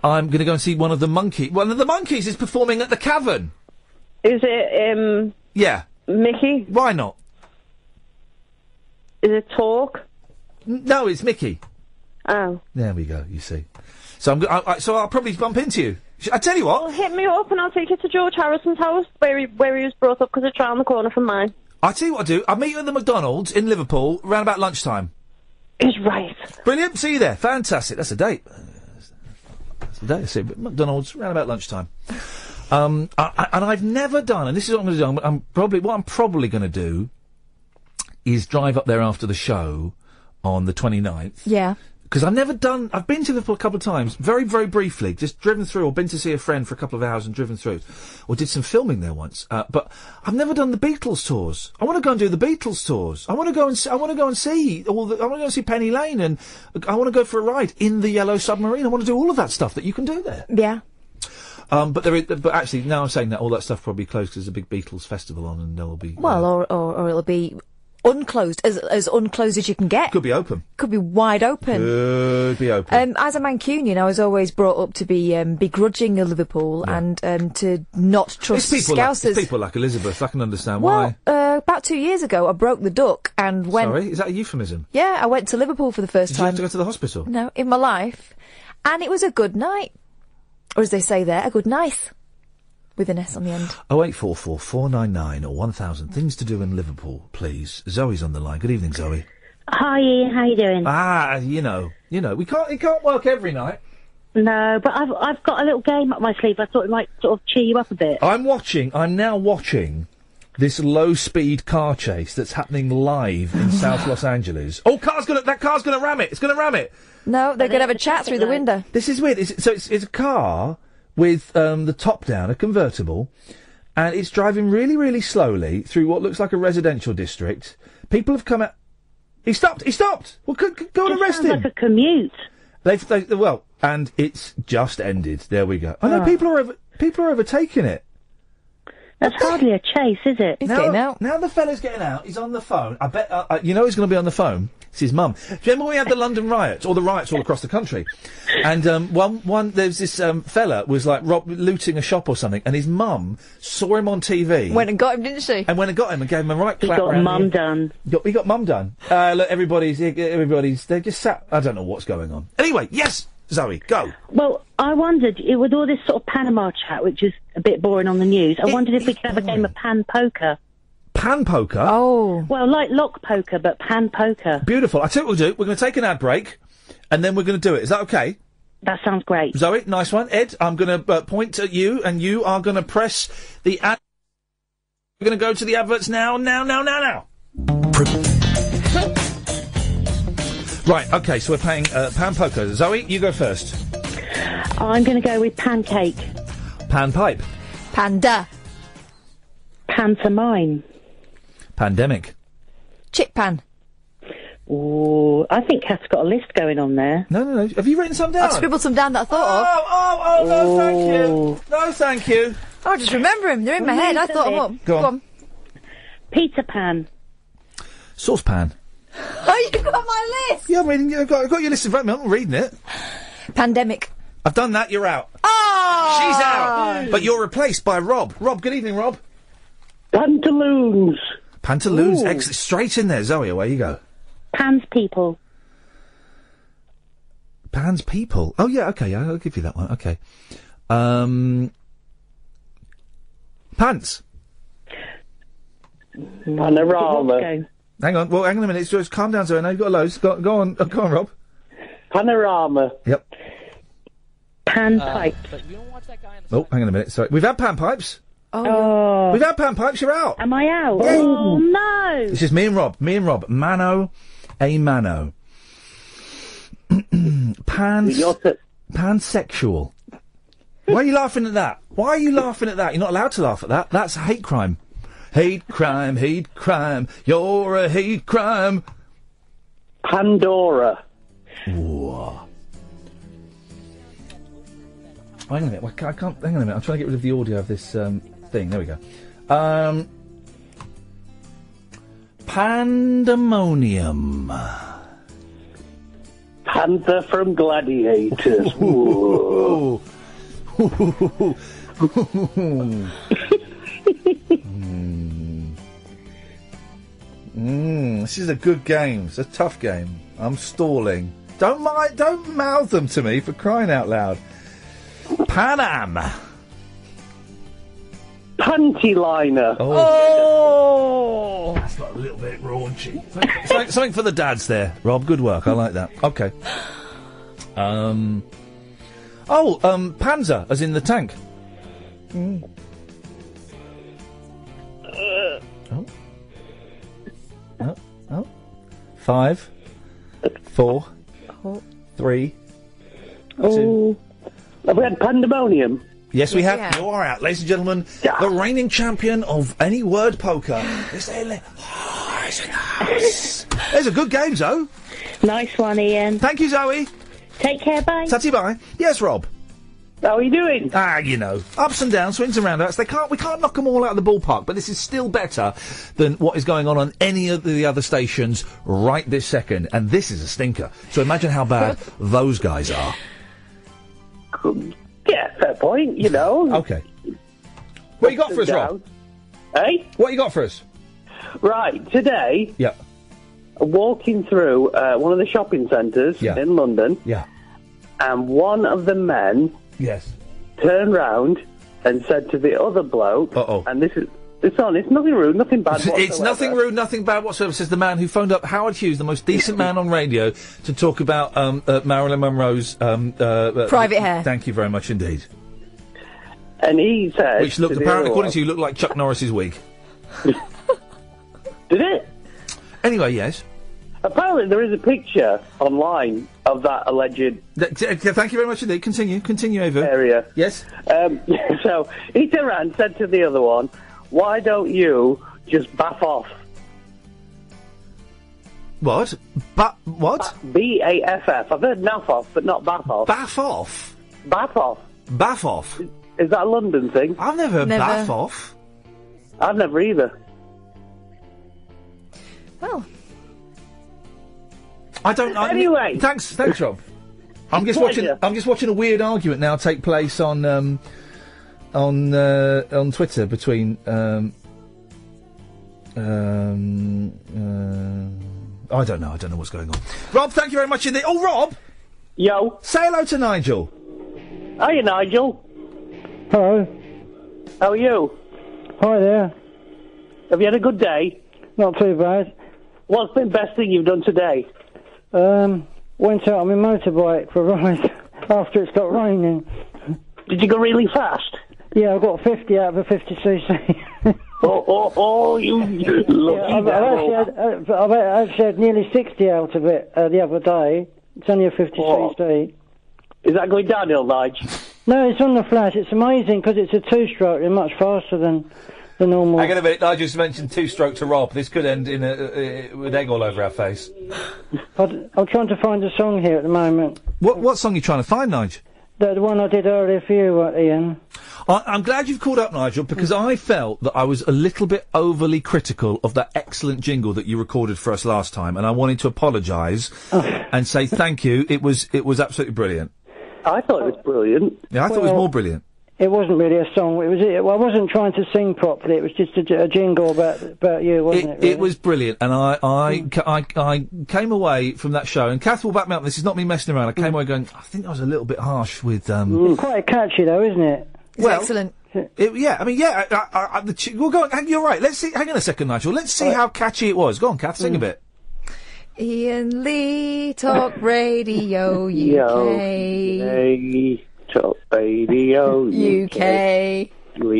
I'm going to go and see one of the Monkeys. One of the Monkeys is performing at the Cavern. Is it, Yeah. Mickey? Why not? Is it Talk? No, it's Mickey. Oh. There we go, you see. So so I'll probably bump into you. I tell you what. Well, hit me up and I'll take you to George Harrison's house, where he was brought up, because it's round the corner from mine. I tell you what I'll do. I'll meet you at the McDonald's in Liverpool around about lunchtime. Is right. Brilliant. See you there. Fantastic. That's a date. That's the date. See, McDonald's around about lunchtime. And I've never done, and this is what I'm going to do. What I'm probably going to do is drive up there after the show on the 29th. Yeah. Because I've been to Liverpool a couple of times, very, very briefly, just driven through, or been to see a friend for a couple of hours and driven through, or did some filming there once. But I've never done the Beatles tours. I want to go and do the Beatles tours. I want to go and see Penny Lane, and I want to go for a ride in the Yellow Submarine. I want to do all of that stuff that you can do there. Yeah. But actually, now I'm saying that, all that stuff probably closed because there's a big Beatles festival on, and there will be. Well, or it'll be unclosed, as unclosed as you can get. Could be open. Could be wide open. Could be open. As a Mancunian, I was always brought up to be begrudging of Liverpool and to not trust Scousers. It's people like Elizabeth. I can understand why. Well, about 2 years ago, I broke the duck and went. Sorry, is that a euphemism? Yeah, I went to Liverpool for the first time. Did you have to go to the hospital? No, in my life, and it was a good night, or as they say there, a good night. With an S on the end. 0844 499 or 1000. Things to do in Liverpool, please. Zoe's on the line. Good evening, Zoe. Hi, Ian. How you doing? It can't work every night. No, but I've got a little game up my sleeve. I thought it might sort of cheer you up a bit. I'm now watching this low-speed car chase that's happening live in South Los Angeles. Oh, that car's gonna ram it. It's gonna ram it. No, they're gonna have a chat through the window. This is weird. It's a car with the top down, a convertible, and it's driving really, really slowly through what looks like a residential district. People have come out. He stopped! Well, go and arrest him! Sounds like a commute. Well, and it's just ended. There we go. I know people are overtaking it. That's hardly a chase, is it? He's getting out. Now the fella's getting out. He's on the phone. I bet, he's going to be on the phone. It's his mum. Do you remember when we had the London riots, or the riots all across the country? And there's this fella was like looting a shop or something, and his mum saw him on TV. Went and got him, didn't she? And went and got him and gave him a right He clap. got round mum the- done. He got mum done. Look, everybody's they just sat. I don't know what's going on. Anyway, yes, Zoe, go. Well, I wondered, with all this sort of Panama chat, which is a bit boring on the news, I wondered if we could have a game of pan poker. Pan poker? Oh. Well, like lock poker, but pan poker. Beautiful. I tell you what we'll do. We're going to take an ad break, and then we're going to do it. Is that okay? That sounds great. Zoe, nice one. Ed, I'm going to point at you, and you are going to press the ad. We're going to go to the adverts now. Right, okay, so we're playing pan poker. Zoe, you go first. I'm going to go with pancake. Pan pipe. Panda. Pantomime. Pandemic. Chip pan. Ooh, I think Kath's got a list going on there. No. Have you written some down? I've scribbled some down that I thought of. Oh, no, thank you. No, thank you. I just remember them. They're in my head. I thought of them. Go on. Peter Pan. Saucepan. Oh, you got my list. Yeah, I'm reading. I've got your list in front of me. I'm reading it. Pandemic. I've done that. You're out. Oh! She's out. But you're replaced by Rob. Rob, good evening, Rob. Pantaloons. Pantaloons. Excellent. Straight in there, Zoe. Away you go. Pan's people. Pan's people. Oh, yeah, okay. I'll give you that one. Okay. Pants. Panorama. Hang on. Well, hang on a minute. Just calm down, Zoe. Now you've got loads. Go on. Go on, Rob. Panorama. Yep. Pan pipes. Oh, hang on a minute. Sorry. We've had pan pipes. Oh. We've had pan pipes. You're out. Am I out? Oh, no. It's just me and Rob. Mano. A mano. Pansexual. Why are you laughing at that? You're not allowed to laugh at that. That's a hate crime. Hate crime. You're a hate crime. Pandora. Ooh. Hang on a minute. I can't. Hang on a minute. I'm trying to get rid of the audio of this thing. There we go. Pandemonium. Panther from Gladiators. Ooh. This is a good game. It's a tough game. I'm stalling. Don't mouth them to me, for crying out loud. Panam. Panty liner. Oh! That's got a little bit raunchy. Something for the dads there, Rob. Good work. I like that. Okay. Panzer, as in the tank. Oh. 5, 4, 3, 2. Have we had pandemonium? Yes, we have. You are out. Ladies and gentlemen, the reigning champion of any word poker is There's a good game, Zoe. Nice one, Ian. Thank you, Zoe. Take care, bye. Tatty bye. Yes, Rob. How are you doing? Ups and downs, swings and roundabouts. We can't knock them all out of the ballpark, but this is still better than what is going on any of the other stations right this second. And this is a stinker. So imagine how bad those guys are. Yeah, fair point, you know. Okay. What you got for us, Rob? Hey? What you got for us? Right, today... Yeah. Walking through one of the shopping centres in London. Yeah. And one of the men... Yes. Turned round and said to the other bloke... And this is... It's nothing rude, nothing bad whatsoever. It's nothing rude, nothing bad whatsoever, says the man who phoned up Howard Hughes, the most decent man on radio, to talk about Marilyn Monroe's... private hair. Thank you very much indeed. And he said... Which looked, apparently, according to you, looked like Chuck Norris's wig. Did it? Anyway, yes. Apparently there is a picture online of that alleged... Thank you very much indeed. Continue, Ava. Area. Yes. So, he turned around and said to the other one... Why don't you just baff off? What? What? B-A-F-F. I've heard naff off, but not baff off. Baff off? Baff off. Baff off? Is that a London thing? I've never heard baff off. I've never either. Well. I don't. Anyway. Thanks, Rob. I'm just watching a weird argument now take place on Twitter between I don't know what's going on. Rob, thank you very much indeed. Oh, Rob! Yo. Say hello to Nigel. Hiya, Nigel. Hello. How are you? Hi there. Have you had a good day? Not too bad. What's been the best thing you've done today? Went out on my motorbike for a ride after it stopped raining. Did you go really fast? Yeah, I got 50 out of a 50cc. you lucky I've actually had nearly 60 out of it the other day. It's only a 50cc. Is that going downhill, Nigel? No, it's on the flat. It's amazing because it's a two-stroke. They're much faster than the normal. Hang on a minute, I just mentioned two-stroke to Rob. This could end in with egg all over our face. I'm trying to find a song here at the moment. What song are you trying to find, Nigel? The one I did earlier for you, Ian. I'm glad you've called up, Nigel, because I felt that I was a little bit overly critical of that excellent jingle that you recorded for us last time, and I wanted to apologise and say thank you. It was absolutely brilliant. I thought it was brilliant. Yeah, I thought it was more brilliant. It wasn't really a song. I wasn't trying to sing properly. It was just a jingle about you, wasn't it? Really? It was brilliant, and I came away from that show, and Kath will back me up. This is not me messing around. I came away going, I think I was a little bit harsh with. It's quite catchy, though, isn't it? Excellent. We'll go on. You're right. Let's see. Hang on a second, Nigel. Let's see how catchy it was. Go on, Kath. Sing a bit. Iain Lee, Talk Radio UK. Talk Radio UK. Do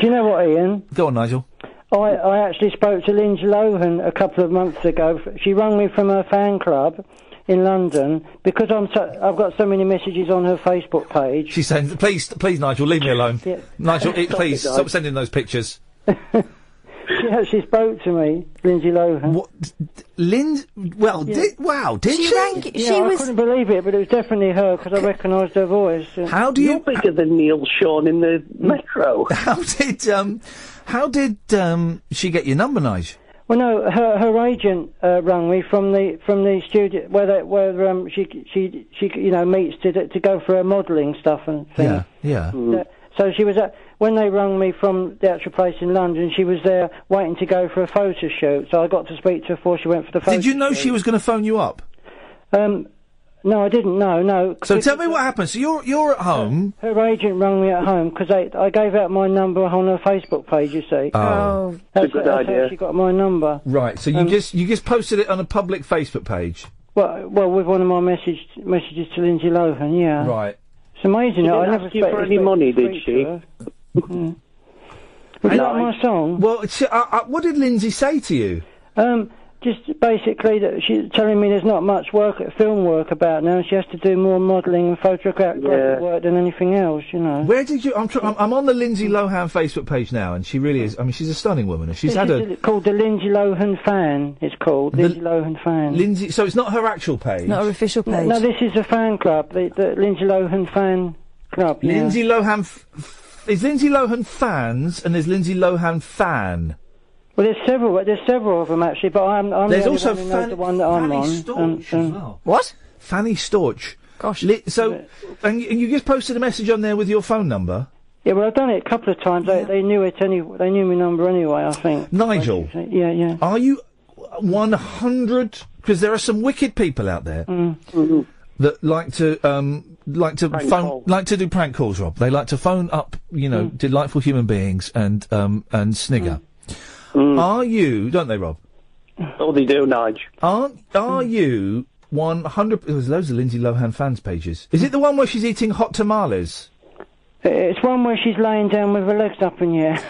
you know what, Ian? Go on, Nigel. I actually spoke to Lindsay Lohan a couple of months ago. She rang me from her fan club in London because I've got so many messages on her Facebook page. She's saying, please, Nigel, leave me alone. Yeah. Nigel, please, stop sending those pictures. She actually spoke to me, Lindsay Lohan. What? Did she? I couldn't believe it, but it was definitely her because I recognised her voice. How do you... You're bigger than Neil Sean in the Metro. How did she get your number, Nigel? Well, no, her agent rang me from the studio where she meets to go for her modelling stuff and things. Yeah. So she was when they rang me from the actual place in London, she was there waiting to go for a photo shoot. So I got to speak to her before she went for the photo shoot. Did you know she was going to phone you up? No, I didn't. No. So tell me what happened. So you're at home. Her agent rang me at home because I gave out my number on her Facebook page. You see. Oh, that's a good idea. How she got my number. Right. So you just posted it on a public Facebook page. Well, with one of my messages to Lindsay Lohan. Yeah. Right. It's amazing. She I didn't never ask you for any money, did she? Would you like my song? Well, what did Lindsay say to you? Just basically that she's telling me there's not much film work about now. She has to do more modelling and photographic work than anything else, you know. Where did you... I'm on the Lindsay Lohan Facebook page now, and she really is... I mean, she's a stunning woman, and she's It's called the Lindsay Lohan Fan, it's called. Lindsay Lohan Fan. So it's not her actual page? Not her official page? No, this is a fan club, the Lindsay Lohan Fan Club. Lindsay Lohan... Is Lindsay Lohan Fans, and there's Lindsay Lohan Fan? Well, there's several of them actually, but I'm there's the also only one who knows the one that I'm Fanny on. Storch as well. What? Fanny Storch. Gosh. And you just posted a message on there with your phone number? Yeah, well, I've done it a couple of times. They knew it anyway. They knew my number anyway, I think. Nigel. Yeah. Are you 100? Because there are some wicked people out there that like to do prank calls, Rob. They like to phone up, delightful human beings and snigger. Are you? Don't they, Rob? Oh, they do, Nige. Are you 100? There's loads of Lindsay Lohan fans pages. Is it the one where she's eating hot tamales? It's one where she's laying down with her legs up in the air.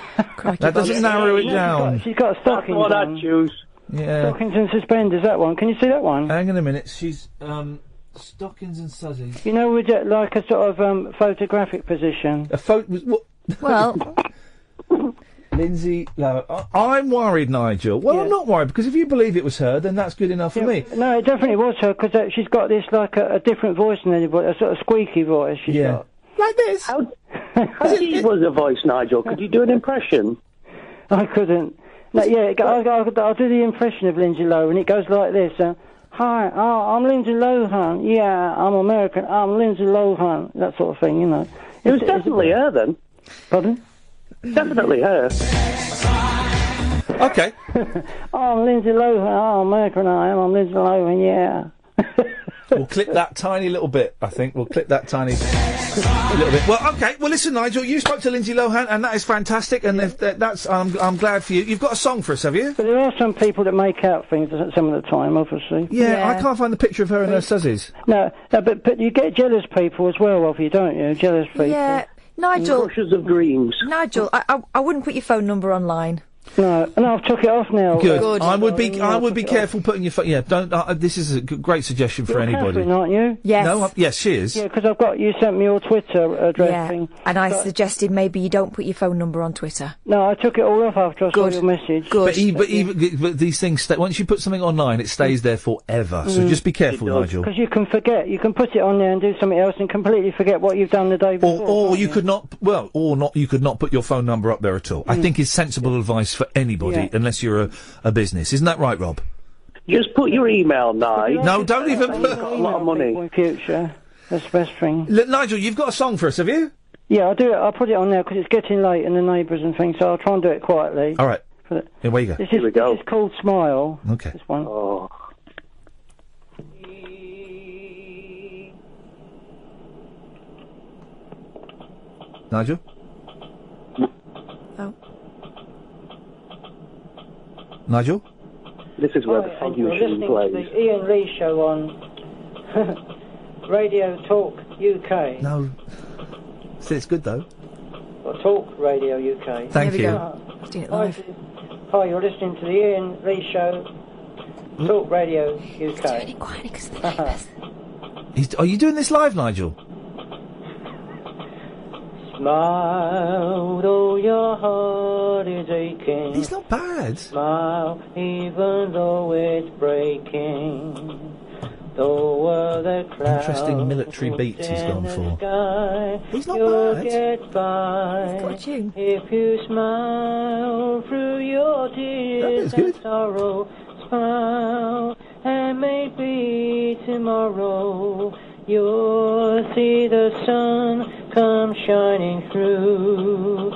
That doesn't narrow it down. She's got stockings. That's what I'd choose. Yeah. Stockings and suspenders. That one. Can you see that one? Hang on a minute. She's stockings and suzzies. You know, with like a sort of photographic position. A photo. Well. Lindsay Lohan. I'm worried, Nigel. Well, I'm not worried, because if you believe it was her, then that's good enough for me. No, it definitely was her, because she's got this, like, a different voice than anybody, a sort of squeaky voice she's got. Like this. How deep was her voice, Nigel? Could you do an impression? I couldn't. No, yeah, I'll do the impression of Lindsay Lohan. It goes like this. Hi, I'm Lindsay Lohan. Yeah, I'm American. I'm Lindsay Lohan. That sort of thing, you know. It was definitely her then. Pardon? Definitely her. Okay. I'm Lindsay Lohan. I'm American. I'm Lindsay Lohan. Yeah. We'll clip that tiny little bit, I think. We'll clip that tiny little bit. Well, okay. Well, listen, Nigel, you spoke to Lindsay Lohan, and that is fantastic, and that's I'm glad for you. You've got a song for us, have you? But there are some people that make out things some of the time, obviously. Yeah, I can't find the picture of her and her suzies. No, but you get jealous people as well of you, don't you? Jealous people. Yeah, Nigel. Rushes of dreams. Nigel, I wouldn't put your phone number online. No, I've took it off now. Good. I would be careful putting your phone. Yeah, don't. This is a great suggestion for anybody. Catherine, aren't you? Yes. No, yes, she is. Yeah, because you sent me your Twitter address thing. And I suggested maybe you don't put your phone number on Twitter. No, I took it all off after I saw your message. Good. But these things once you put something online, it stays there forever. So just be careful, Nigel. Because you can forget. You can put it on there and do something else and completely forget what you've done the day before. Or you could not. Well, you could not put your phone number up there at all. I think is sensible advice for anybody. Yeah. Unless you're a business. Isn't that right, Rob? Just put your email, Nigel. No, don't even put... You've got a lot of money. In future. That's the best thing. Nigel, you've got a song for us, have you? Yeah, I'll do it. I'll put it on there because it's getting late and the neighbours and things, so I'll try and do it quietly. All right. Here we go. This is called Smile. Okay. This one. Oh. Nigel? Oh. Nigel? This is where the fog You're machine listening plays. to the Iain Lee show on Radio Talk UK. No. See, it's good, though. Or Talk Radio UK. Thank you. Hi, you're listening to the Iain Lee show, Talk Radio UK. Doing it quietly because of the neighbours. Are you doing this live, Nigel? Smile, though your heart is aching. He's not bad. Smile, even though it's breaking. Though the clouds interesting military beats he's gone for. Sky, he's not bad. He's got a tune. If you smile through your tears and sorrow, smile, and maybe tomorrow you'll see the sun come shining through.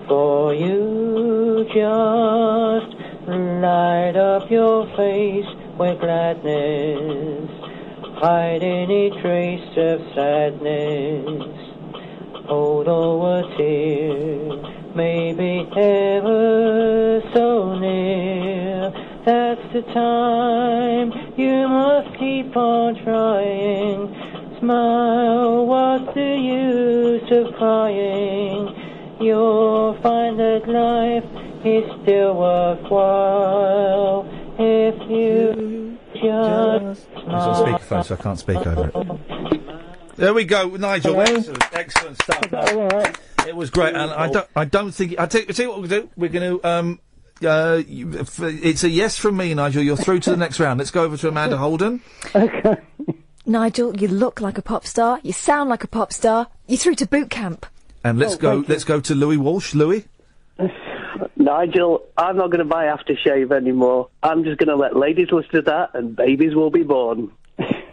For you just light up your face with gladness, hide any trace of sadness. Although a tear may be ever so near, that's the time you must keep on trying. Smile, what's the use of crying? You'll find that life is still worthwhile if you just It's on speakerphone, so I can't speak over it. There we go, Nigel. Excellent stuff. It was great, and I don't think. I tell you what we'll do. We're going to. It's a yes from me, Nigel. You're through to the next round. Let's go over to Amanda Holden. Okay. Nigel, you look like a pop star. You sound like a pop star. You're through to boot camp. And let's go to Louis Walsh. Louis. Nigel, I'm not going to buy aftershave anymore. I'm just going to let ladies listen to that and babies will be born.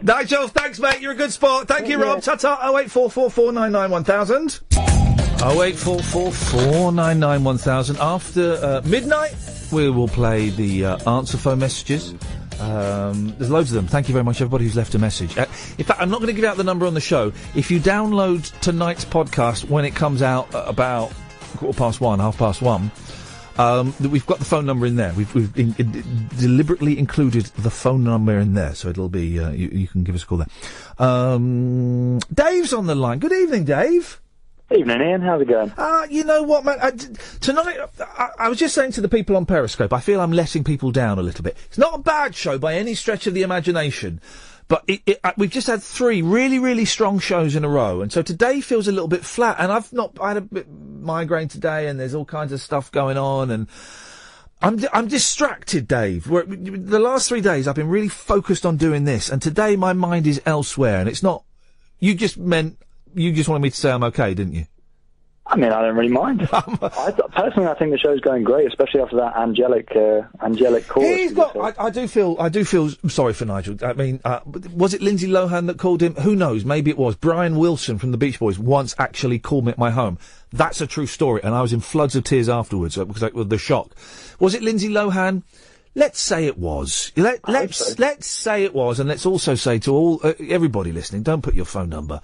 Nigel, thanks, mate. You're a good sport. Thank you, Rob. Ta-ta. 08444991000. 08444991000. After midnight, we will play the answer phone messages. There's loads of them. Thank you very much, everybody who's left a message. In fact, I'm not going to give out the number on the show. If you download tonight's podcast when it comes out about 1:15, 1:30, we've got the phone number in there. We've deliberately included the phone number in there, so it'll be you can give us a call there. Dave's on the line. Good evening, Dave. Evening, Ian. How's it going? You know what, man? Tonight, I was just saying to the people on Periscope, I feel I'm letting people down a little bit. It's not a bad show by any stretch of the imagination, but we've just had 3 really, really strong shows in a row, and so today feels a little bit flat, and I had a bit migraine today, and there's all kinds of stuff going on, and I'm distracted, Dave. The last 3 days I've been really focused on doing this, and today my mind is elsewhere, and it's not... You just wanted me to say I'm okay, didn't you? I mean, I don't really mind. Personally, I think the show's going great, especially after that angelic chorus. He's got. I do feel sorry for Nigel. I mean, was it Lindsay Lohan that called him? Who knows? Maybe it was. Brian Wilson from the Beach Boys once actually called me at my home. That's a true story, and I was in floods of tears afterwards because of the shock. Was it Lindsay Lohan? Let's say it was. Let's say it was, and let's also say to all everybody listening, don't put your phone number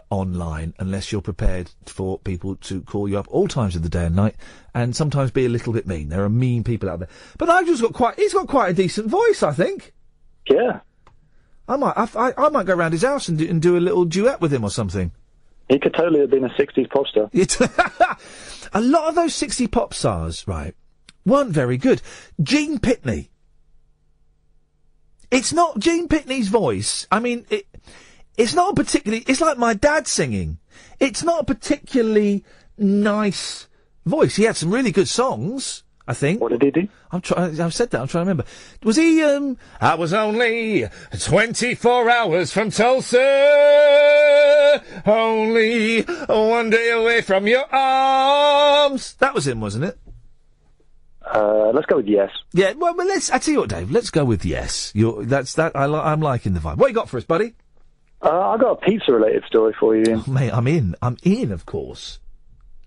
online unless you're prepared for people to call you up all times of the day and night, and sometimes be a little bit mean. There are mean people out there, but Nigel's he's got quite a decent voice, I think. Yeah, I might go round his house and do a little duet with him or something. He could totally have been a 60s pop star. A lot of those 60s pop stars, right, weren't very good. Gene Pitney. It's not Gene Pitney's voice. I mean, it's not it's like my dad singing. It's not a particularly nice voice. He had some really good songs, I think. What did he do? I've said that, I'm trying to remember. Was he, I was only 24 hours from Tulsa, only one day away from your arms. That was him, wasn't it? Let's go with yes. Yeah, well, I tell you what, Dave, let's go with yes. I'm liking the vibe. What you got for us, buddy? I got a pizza-related story for you, Ian. Oh, mate, I'm in, of course.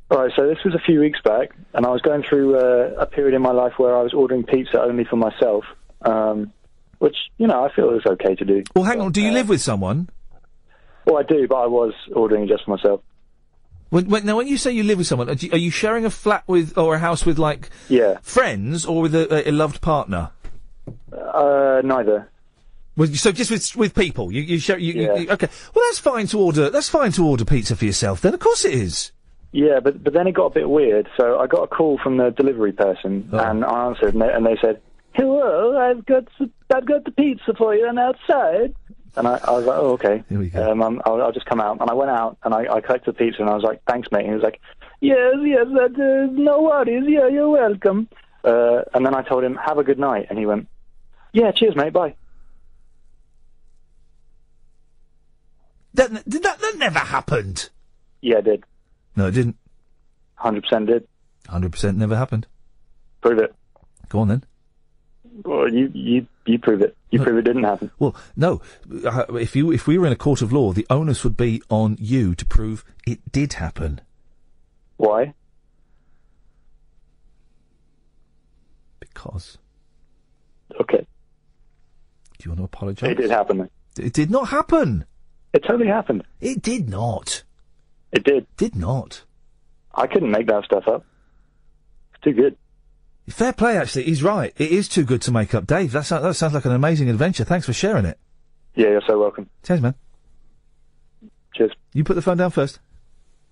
All right, so this was a few weeks back, and I was going through a period in my life where I was ordering pizza only for myself, which, I feel is okay to do. Well, hang on, do you live with someone? Well, I do, but I was ordering just for myself. Now, when you say you live with someone, are you sharing a flat with, or a house with, friends, or with a loved partner? Neither. Well, so just with people, you share. Okay. Well, that's fine to order. That's fine to order pizza for yourself. Then, of course, it is. Yeah, but then it got a bit weird. So I got a call from the delivery person, and I answered, and they said, "Hello, I've got the pizza for you and outside." And I was like, "Oh, okay. Here we go. I'll just come out." And I went out and I collected the pizza, and I was like, "Thanks, mate." And he was like, "Yes, no worries. Yeah, you're welcome." And then I told him, "Have a good night," and he went, "Yeah, cheers, mate. Bye." That never happened. Yeah, it did. No, it didn't. 100% did. 100% never happened. Prove it. Go on then. Well, you prove it. You prove it didn't happen. Well, no. If we were in a court of law, the onus would be on you to prove it did happen. Why? Because. Okay. Do you want to apologise? It did happen then. It did not happen. It totally happened. It did not. It did. Did not. I couldn't make that stuff up. It's too good. Fair play, actually. He's right. It is too good to make up. Dave, that sounds like an amazing adventure. Thanks for sharing it. Yeah, you're so welcome. Cheers, man. Cheers. You put the phone down first.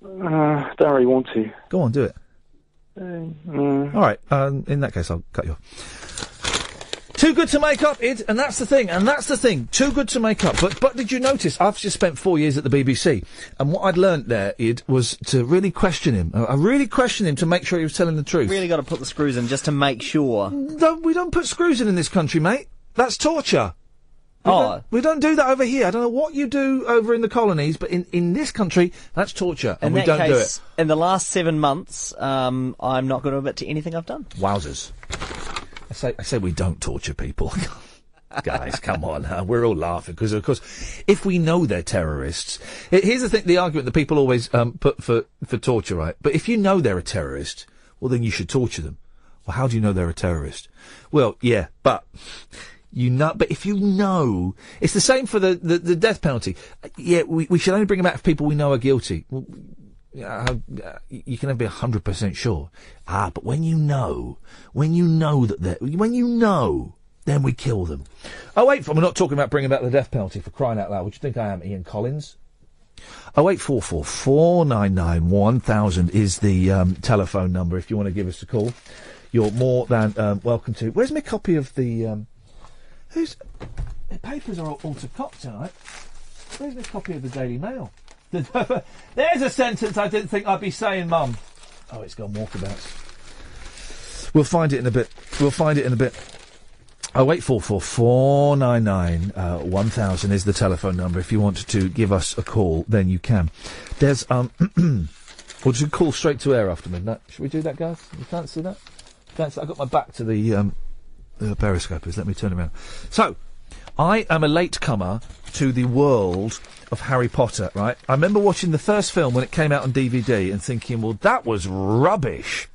Don't really want to. Go on, do it. All right. In that case, I'll cut you off. Too good to make up, Id, and that's the thing. Too good to make up. But did you notice, I've just spent 4 years at the BBC, and what I'd learnt there, Id, was to really question him. I really questioned him to make sure he was telling the truth. Really got to put the screws in just to make sure. We don't put screws in this country, mate. That's torture. We don't do that over here. I don't know what you do over in the colonies, but in this country, that's torture, and we don't do it. In the last 7 months, I'm not going to admit to anything I've done. Wowzers. I say we don't torture people. Guys, come on. We're all laughing because, of course, if we know they're terrorists... Here's the argument that people always put for torture, right? But if you know they're a terrorist, well, then you should torture them. Well, how do you know they're a terrorist? Well, yeah, but if you know... It's the same for the death penalty. Yeah, we should only bring them out if people we know are guilty. Well, you can never be 100% sure. But when you know that then we kill them. Oh, wait, we're not talking about bringing back the death penalty, for crying out loud. What do you think I am, Ian Collins? 0844 499 1000 is the telephone number if you want to give us a call. You're more than welcome to. Where's my copy of the... The papers are all to cop tonight. Where's my copy of the Daily Mail? There's a sentence I didn't think I'd be saying, Mum. Oh, it's gone walkabouts. We'll find it in a bit. 0844 499 1000 is the telephone number. If you want to give us a call, then you can. There's Or just call straight to air after midnight. Should we do that, guys? You fancy that? I've got my back to the periscopers. Let me turn around. So, I am a latecomer to the world of Harry Potter, right? I remember watching the first film when it came out on DVD and thinking, well, that was rubbish.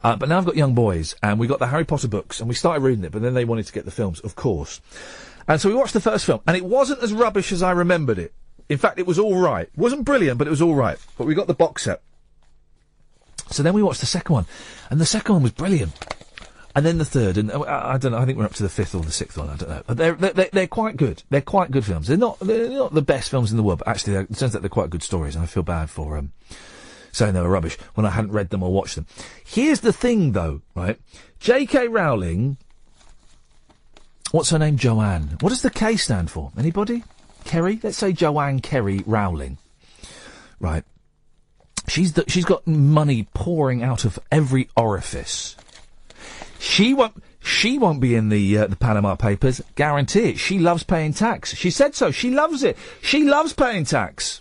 But now I've got young boys, and we got the Harry Potter books, and we started reading it, but then they wanted to get the films, of course. And so we watched the first film, and it wasn't as rubbish as I remembered it. In fact, it was all right. It wasn't brilliant, but it was all right. But we got the box set. So then we watched the second one, and the second one was brilliant. And then the third, and I don't know, I think we're up to the fifth or the sixth one, I don't know. But they're quite good. They're quite good films. They're not the best films in the world, but actually, it turns out they're quite good stories, and I feel bad for saying they were rubbish when I hadn't read them or watched them. Here's the thing, though, right? J.K. Rowling, what's her name? Joanne. What does the K stand for? Anybody? Kerry? Let's say Joanne Kerry Rowling. Right. She's got money pouring out of every orifice. She won't be in the Panama Papers. Guarantee it. She loves paying tax. She said so. She loves it. She loves paying tax.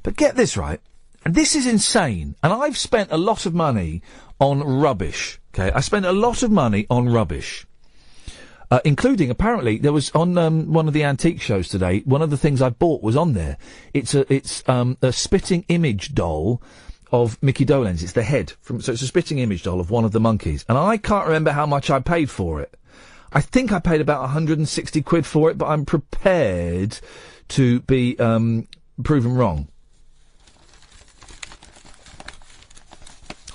But get this right, and this is insane, and I've spent a lot of money on rubbish, okay? I spent a lot of money on rubbish, including, apparently, there was on one of the antique shows today, one of the things I bought was on there. It's a spitting image doll of Mickey Dolenz. It's the head, so it's a spitting image doll of one of the monkeys, and I can't remember how much I paid for it. I think I paid about 160 quid for it, but I'm prepared to be proven wrong.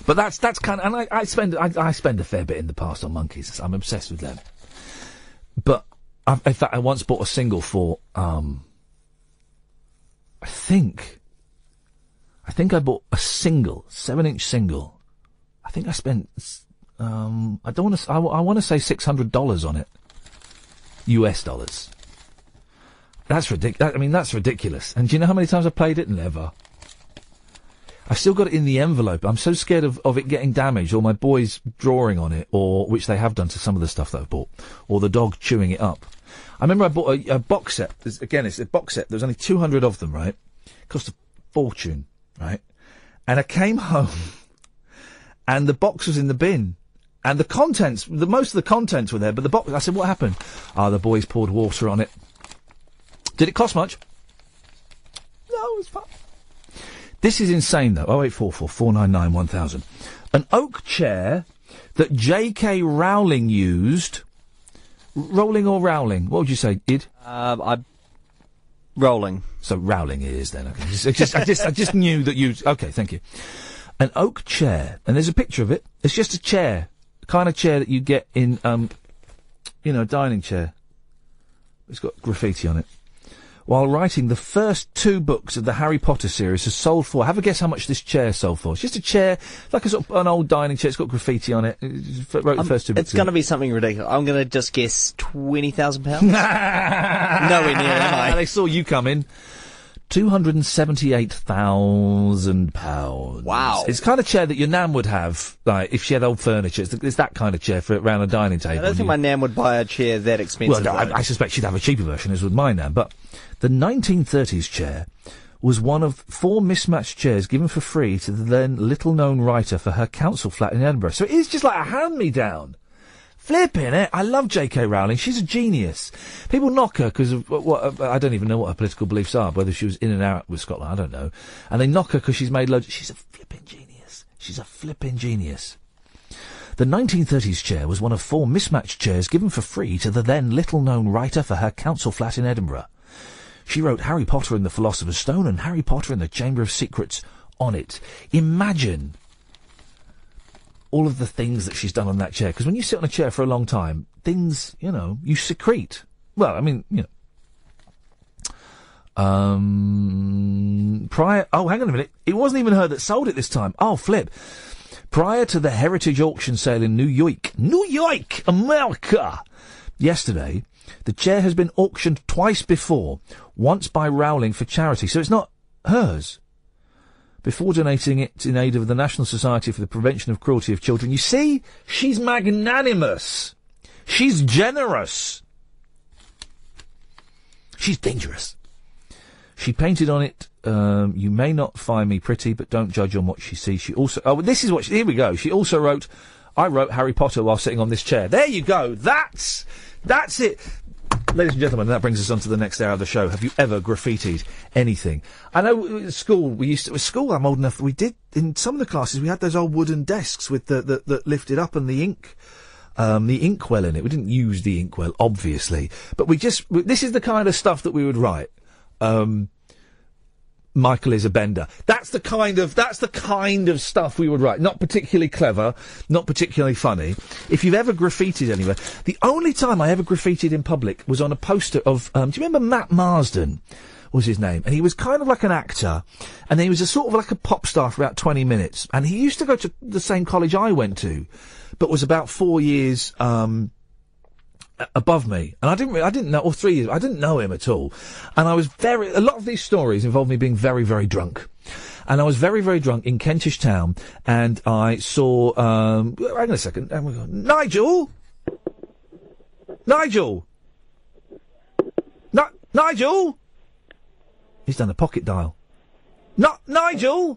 But that's kind of, and I spend a fair bit in the past on monkeys. I'm obsessed with them. But in fact, I once bought a single for I think I bought a single 7-inch single. I think I spent I want to say $600 on it, US dollars. That's ridiculous. I mean, that's ridiculous. And do you know how many times I played it? Never. I've still got it in the envelope. I'm so scared of it getting damaged, or my boys drawing on it, or which they have done to some of the stuff that I've bought, or the dog chewing it up. I remember I bought a box set. Again, it's a box set. There's only 200 of them, right? It cost a fortune, right? And I came home, and the box was in the bin, and the contents, most of the contents were there, but the box. I said, "What happened?" The boys poured water on it. Did it cost much? No, it was fun. This is insane, though. 0844 499 1000. An oak chair that J.K. Rowling used. Rolling or Rowling? What would you say, Id? Rolling. So Rowling it is then. Okay. I just knew that you. Okay, thank you. An oak chair, and there's a picture of it. It's just a chair, the kind of chair that you get in, a dining chair. It's got graffiti on it. While writing the first 2 books of the Harry Potter series, has sold for. Have a guess how much this chair sold for. It's just a chair, like a sort of an old dining chair. It's got graffiti on it. Wrote the first 2 books. It's going to be something ridiculous. I'm going to just guess £20,000. Nowhere near, am I? They saw you coming. £278,000. Wow. It's the kind of chair that your nan would have, like, if she had old furniture. It's that kind of chair for around a dining table. I don't think my nan would buy a chair that expensive. Well, I suspect she'd have a cheaper version, as would my nan. But the 1930s chair was one of 4 mismatched chairs given for free to the then little-known writer for her council flat in Edinburgh. So it is just like a hand-me-down. Flipping it. I love J.K. Rowling. She's a genius. People knock her because of what I don't even know what her political beliefs are, whether she was in and out with Scotland, I don't know. And they knock her because she's made loads. She's a flipping genius. She's a flipping genius. The 1930s chair was one of 4 mismatched chairs given for free to the then little-known writer for her council flat in Edinburgh. She wrote Harry Potter and the Philosopher's Stone and Harry Potter and the Chamber of Secrets on it. Imagine all of the things that she's done on that chair. Because when you sit on a chair for a long time, things, you secrete. Well, I mean, prior... Oh, hang on a minute. It wasn't even her that sold it this time. Oh, flip. Prior to the Heritage Auction sale in New York, America, yesterday, the chair has been auctioned twice before, once by Rowling for charity. So it's not hers. Before donating it in aid of the National Society for the Prevention of Cruelty of Children. You see? She's magnanimous. She's generous. She's dangerous. She painted on it, you may not find me pretty, but don't judge on what she sees. She also, this is what here we go. She also wrote, I wrote Harry Potter while sitting on this chair. There you go. That's it. Ladies and gentlemen, that brings us on to the next hour of the show. Have you ever graffitied anything? I know at school, I'm old enough, we did, in some of the classes, we had those old wooden desks with that lifted up and the inkwell in it. We didn't use the inkwell, obviously, but this is the kind of stuff that we would write. Michael is a bender. That's the kind of stuff we would write. Not particularly clever, not particularly funny. If you've ever graffitied anywhere, the only time I ever graffitied in public was on a poster of, do you remember Matt Marsden? Was his name? And he was kind of like an actor, and then he was a sort of like a pop star for about 20 minutes. And he used to go to the same college I went to, but was about 4 years, above me, and I didn't know, or 3 years, I didn't know him at all, and I was a lot of these stories involve me being very, very drunk, and I was very, very drunk in Kentish Town, and I saw, hang on a second, Nigel, he's done a pocket dial. Nigel,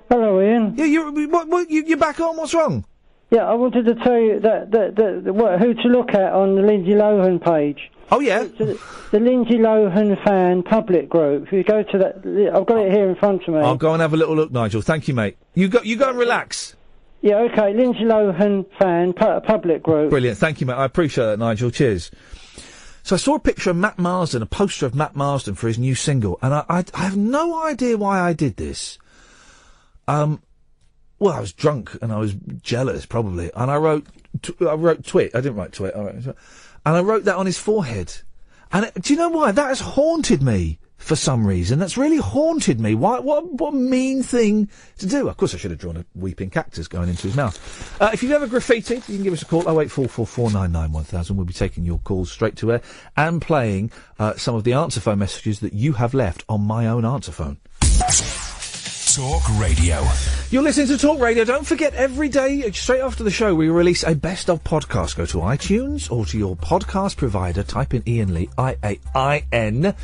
hello, Ian. Yeah, you're back on. What's wrong? Yeah, I wanted to tell you who to look at on the Lindsay Lohan page. Oh, yeah? The Lindsay Lohan fan public group. If you go to that, I've got it here in front of me. I'll go and have a little look, Nigel. Thank you, mate. You go and relax. Yeah, okay, Lindsay Lohan fan public group. Brilliant. Thank you, mate. I appreciate that, Nigel. Cheers. So I saw a picture of Matt Marsden, a poster of Matt Marsden for his new single, and I have no idea why I did this. Well, I was drunk and I was jealous, probably. And I wrote twit. I didn't write twit. And I wrote that on his forehead. And do you know why? That has haunted me for some reason. That's really haunted me. Why? What mean thing to do? Of course, I should have drawn a weeping cactus going into his mouth. If you've ever graffitied, you can give us a call. 08444991000. We'll be taking your calls straight to air and playing some of the answer phone messages that you have left on my own answer phone. Talk Radio. You're listening to Talk Radio. Don't forget, every day, straight after the show, we release a best of podcast. Go to iTunes or to your podcast provider, type in Iain Lee, IAINLEE,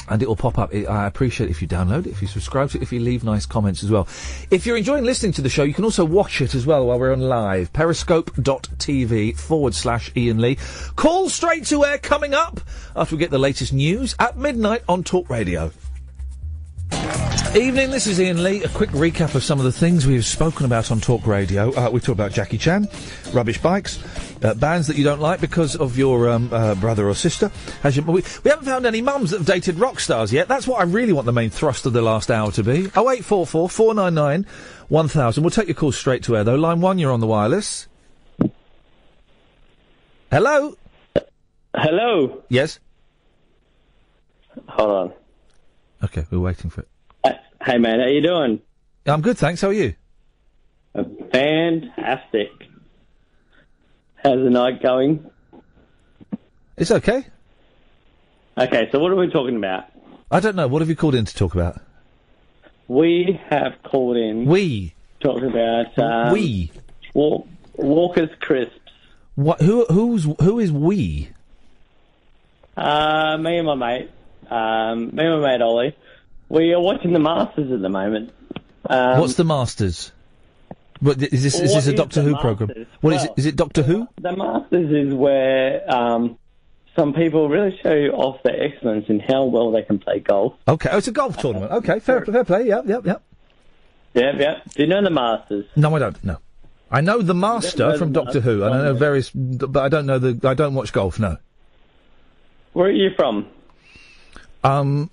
and it will pop up. I appreciate it if you download it, if you subscribe to it, if you leave nice comments as well. If you're enjoying listening to the show, you can also watch it as well while we're on live. Periscope.tv/Iain Lee. Call straight to air coming up after we get the latest news at midnight on Talk Radio. Evening, this is Iain Lee. A quick recap of some of the things we've spoken about on Talk Radio. We talked about Jackie Chan, rubbish bikes, bands that you don't like because of your brother or sister. We haven't found any mums that have dated rock stars yet. That's what I really want the main thrust of the last hour to be. 0844 499 1000. We'll take your call straight to air, though. Line 1, you're on the wireless. Hello? Hello? Yes? Hold on. Okay, we're waiting for it. Hey, man, how you doing? I'm good, thanks. How are you? Fantastic. How's the night going? It's okay. Okay, so what are we talking about? I don't know. What have you called in to talk about? We have called in... We? Talking about... we? Walker's Crisps. What? Who is we? Me and my mate. Ollie. We are watching the Masters at the moment. What's the Masters? What, is this a Doctor Who program? What is it? Is it Doctor Who? The Masters is where some people really show off their excellence in how well they can play golf. Okay, it's a golf tournament. Okay, fair play. Yep. Do you know the Masters? No, I don't. No, I know the Master from Doctor Who, and I know various, but I don't know I don't watch golf. No. Where are you from? Where am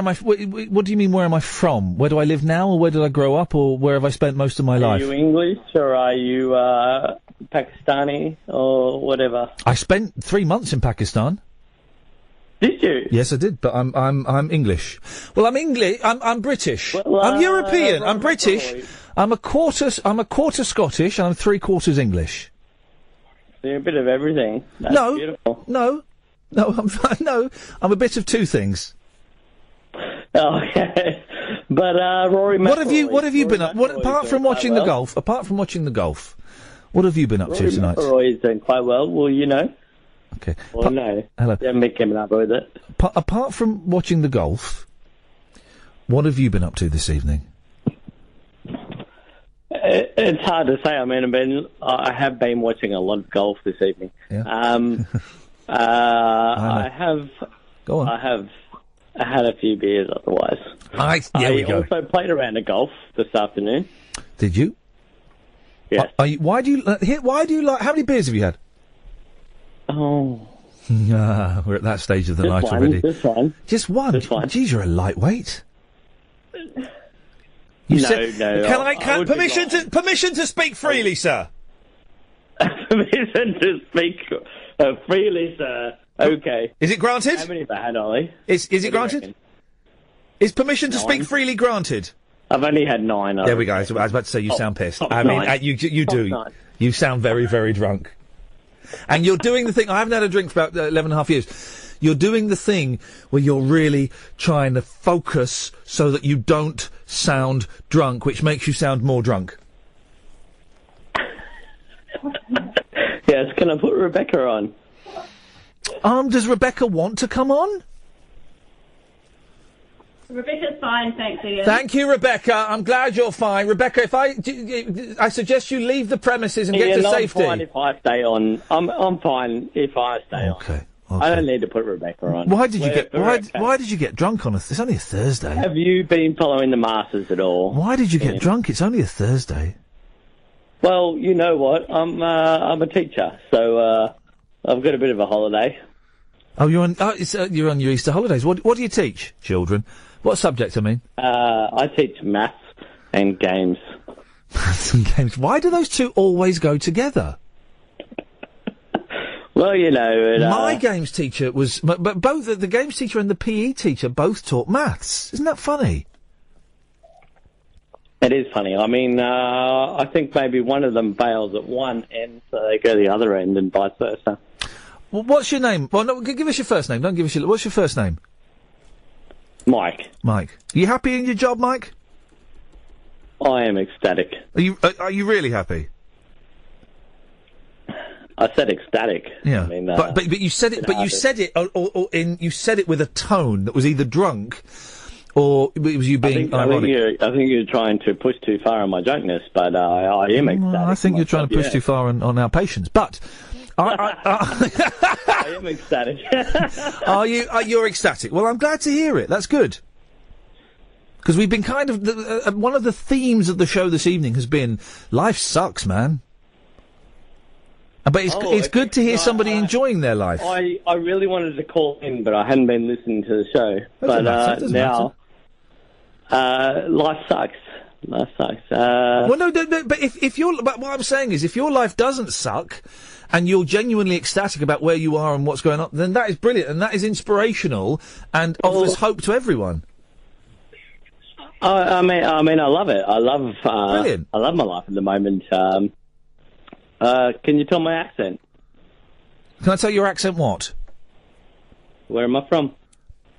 I? What do you mean? Where am I from? Where do I live now, or where did I grow up, or where have I spent most of my life? Are you English, or are you Pakistani, or whatever? I spent 3 months in Pakistan. Did you? Yes, I did, but I'm English. Well, I'm English. I'm British. Well, I'm European. I'm British. I'm a quarter Scottish, and I'm 3/4 English. So you're a bit of everything. That's beautiful. No, I'm a bit of two things. Okay, but Rory McIlroy... What have you been up? Apart from watching the golf, what have you been up to tonight? Rory McIlroy is doing quite well. Well, you know, Okay. Well, no. Hello. You haven't been keeping up with it. Apart from watching the golf, what have you been up to this evening? It's hard to say. I mean, I have been watching a lot of golf this evening. Yeah. I have. Go on. I have had a few beers otherwise. There we go. Also played a round of golf this afternoon. Did you? Yes. Why do you like? How many beers have you had? Oh. We're at that stage of the night already. Just one. Just one. Jeez, you're a lightweight. No. Can permission to speak freely, sir? Permission to speak freely, sir. Okay. Is it granted? How many have I had, Ollie? Is it granted? Is permission to speak freely granted? I've only had 9. There we go. I was about to say you sound pissed. I mean, you do. 9. You sound very, very drunk. And you're doing the thing. I haven't had a drink for about 11 and a half years. You're doing the thing where you're really trying to focus so that you don't sound drunk, which makes you sound more drunk. Yes, can I put Rebecca on? Does Rebecca want to come on? Rebecca's fine, thanks, Ian. Thank you, Rebecca. I'm glad you're fine. Rebecca, I suggest you leave the premises and get to safety. I'm fine if I stay on. I'm fine if I stay on. Okay. I don't need to put Rebecca on. Why did you get drunk on it's only a Thursday? Have you been following the Masters at all? Why did you get drunk? It's only a Thursday. Well, you know what? I'm a teacher, so I've got a bit of a holiday. Oh, you're on your Easter holidays. What do you teach children? What subject, I mean? I teach maths and games. Maths and games. Why do those two always go together? Well, you know... My games teacher was... But both the games teacher and the PE teacher both taught maths. Isn't that funny? It is funny. I mean, I think maybe one of them fails at one end, so they go the other end and vice versa. Well, what's your name? Well, no, give us your first name. Don't give us your... What's your first name? Mike. Mike. Are you happy in your job, Mike? I am ecstatic. Are you really happy? I said ecstatic. Yeah. I mean, but you said it. But you said it. You said it with a tone that was either drunk, or it was you being ironic. I think you're trying to push too far on my drunkenness, but I am ecstatic. Well, I think you're trying to push too far on our patience, but. I am ecstatic. You're ecstatic. Well, I'm glad to hear it. That's good. Because we've been kind of... one of the themes of the show this evening has been, life sucks, man. But it's good to hear somebody enjoying their life. I really wanted to call in, but I hadn't been listening to the show. But now, life sucks. Life sucks. Well, no, but but what I'm saying is, if your life doesn't suck, and you're genuinely ecstatic about where you are and what's going on, then that is brilliant and that is inspirational and offers hope to everyone. I mean, I love it. I love. Brilliant. I love my life at the moment. Can you tell my accent? Can I tell your accent? What? Where am I from?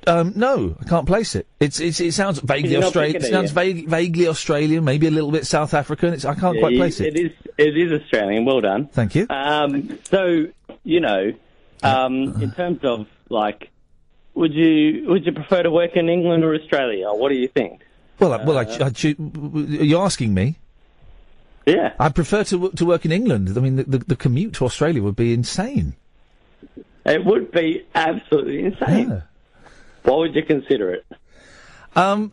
No, I can't place it. It sounds vaguely Australian. It sounds vaguely Australian, maybe a little bit South African. I can't quite place it. It is Australian. Well done. Thank you. So in terms of would you prefer to work in England or Australia? What do you think? Well, are you asking me? Yeah. I prefer to work in England. I mean, the commute to Australia would be insane. It would be absolutely insane. Yeah. Why would you consider it? I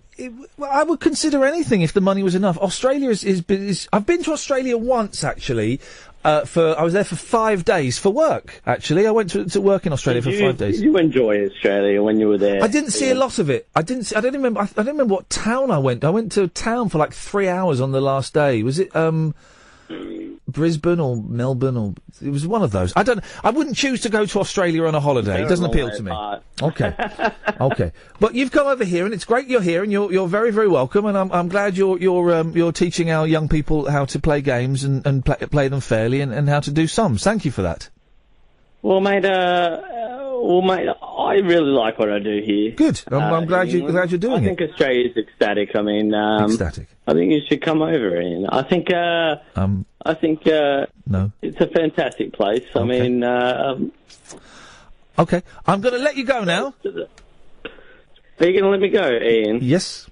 would consider anything if the money was enough. Australia is I've been to Australia once, actually. I was there for 5 days for work, actually. I went to work in Australia for 5 days. Did you enjoy Australia when you were there? I didn't see a lot of it. I don't remember what town I went. I went to a town for 3 hours on the last day. Was it, Brisbane or Melbourne or it was one of those. I wouldn't choose to go to Australia on a holiday. It doesn't appeal to me. Okay. Okay. But you've come over here and it's great you're here and you're very, very welcome and I'm glad you're teaching our young people how to play games and play them fairly and how to do sums. Thank you for that. Well, mate, I really like what I do here. Good. I'm glad you're doing it. I think Australia's ecstatic. I mean, ecstatic. I think you should come over, Ian. I think no. it's a fantastic place. I mean, Okay, I'm going to let you go now. Are you going to let me go, Ian? Yes.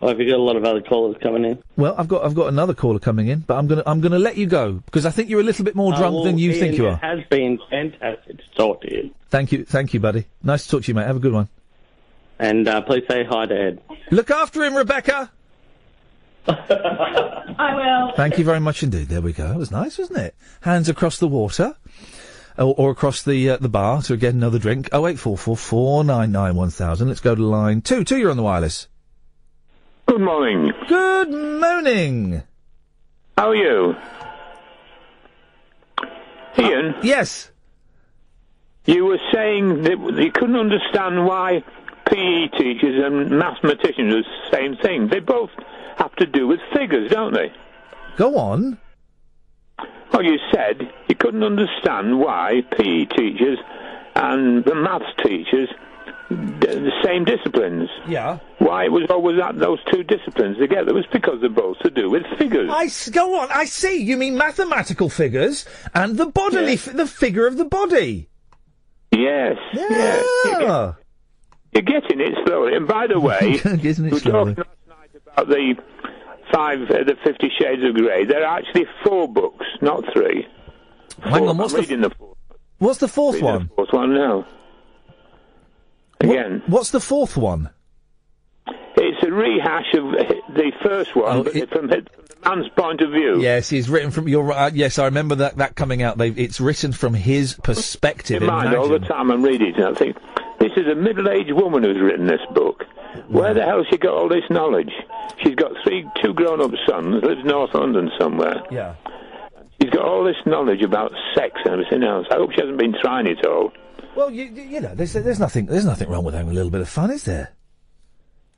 Oh, have you got a lot of other callers coming in? Well, I've got another caller coming in, but I'm gonna let you go because I think you're a little bit more drunk than you think you are. It has been fantastic to talk to you. Thank you, buddy. Nice to talk to you, mate. Have a good one. And please say hi to Ed. Look after him, Rebecca. I will. Thank you very much indeed. There we go. That was nice, wasn't it? Hands across the water, or across the bar to get another drink. 0844 499 1000. Let's go to line 2. 2, you're on the wireless. Good morning. Good morning. How are you? Ian? Yes. You were saying that you couldn't understand why PE teachers and mathematicians are the same thing. They both have to do with figures, don't they? Go on. Well, you said you couldn't understand why PE teachers and the maths teachers the same disciplines. Yeah. Why it was always those two disciplines together? It was because they're both to do with figures. Go on. I see. You mean mathematical figures and the bodily, the figure of the body. Yes. Yeah. Yes. You're getting it slowly. And by the way, Isn't it we were slowly? talking last night about the 50 Shades of Grey. There are actually 4 books, not 3. Hang on, what's I'm reading the fourth. What's the fourth Reading one? The fourth one now. Again. What's the fourth one? It's a rehash of the first one, but from the man's point of view. Yes, he's written from your. Yes, I remember that coming out. It's written from his perspective. In mind, all the time I'm reading it, and I think this is a middle-aged woman who's written this book. Where the hell she got all this knowledge? She's got 2 grown-up sons, lives North London somewhere. Yeah. She's got all this knowledge about sex and everything else. I hope she hasn't been trying it all. Well, you know, there's nothing wrong with having a little bit of fun, is there?